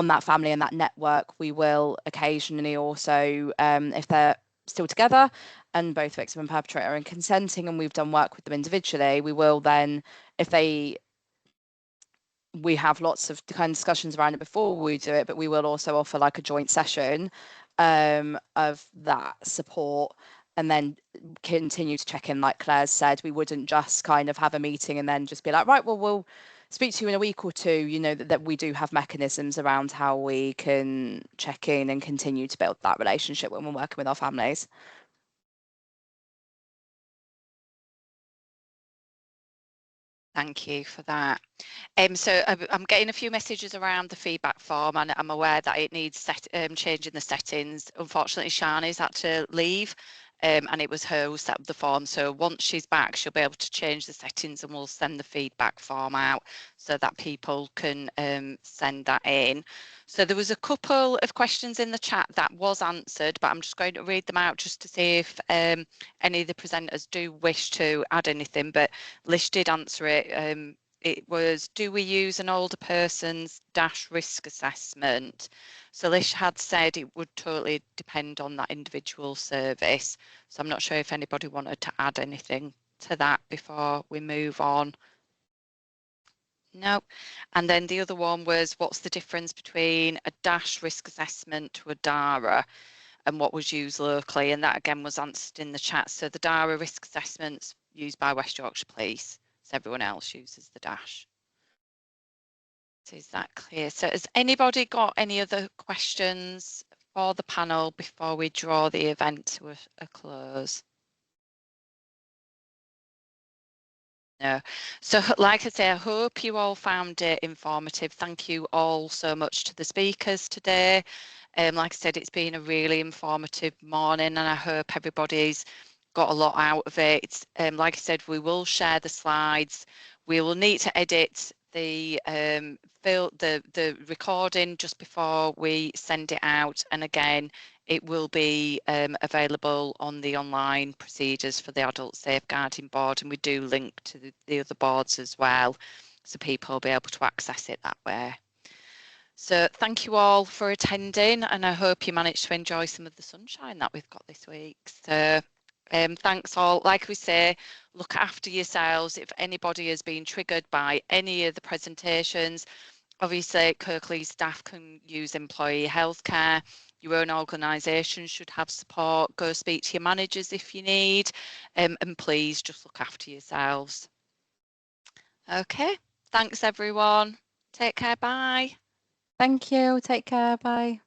that family and that network. We will occasionally also, if they're still together and both victim and perpetrator are consenting and we've done work with them individually, we will then, we have lots of kind of discussions around it before we do it, but we will also offer like a joint session of that support, and then continue to check in. Like Claire said, we wouldn't just kind of have a meeting and then just be like, right, well, we'll speak to you in a week or two. That we do have mechanisms around how we can check in and continue to build that relationship when we're working with our families. Thank you for that. So I'm getting a few messages around the feedback form, and I'm aware that it needs changing the settings. Unfortunately, Shani's had to leave, and it was her who set up the form. So once she's back, she'll be able to change the settings, and we'll send the feedback form out so that people can send that in. So there was a couple of questions in the chat that was answered, but I'm just going to read them out just to see if any of the presenters do wish to add anything. But Lish did answer it. It was, do we use an older person's dash risk assessment? So Lish had said it would totally depend on that individual service. So I'm not sure if anybody wanted to add anything to that before we move on. No. And then the other one was, what's the difference between a dash risk assessment to a DARA, and what was used locally? And that again was answered in the chat. So the DARA risk assessments used by West Yorkshire Police. So everyone else uses the dash. So is that clear? So has anybody got any other questions for the panel before we draw the event to a close? No. So like I say, I hope you all found it informative. Thank you all so much to the speakers today. Like I said, it's been a really informative morning, and I hope everybody's got a lot out of it. Like I said, we will share the slides. We will need to edit the recording just before we send it out, and again, it will be available on the online procedures for the Adult Safeguarding Board, and we do link to the other boards as well, so people will be able to access it that way. So thank you all for attending, and I hope you managed to enjoy some of the sunshine that we've got this week. So thanks all. Like we say, look after yourselves. If anybody has been triggered by any of the presentations, obviously Kirklees staff can use employee healthcare. Your own organisation should have support. Go speak to your managers if you need, and please just look after yourselves. Okay, thanks everyone. Take care, bye. Thank you. Take care. Bye.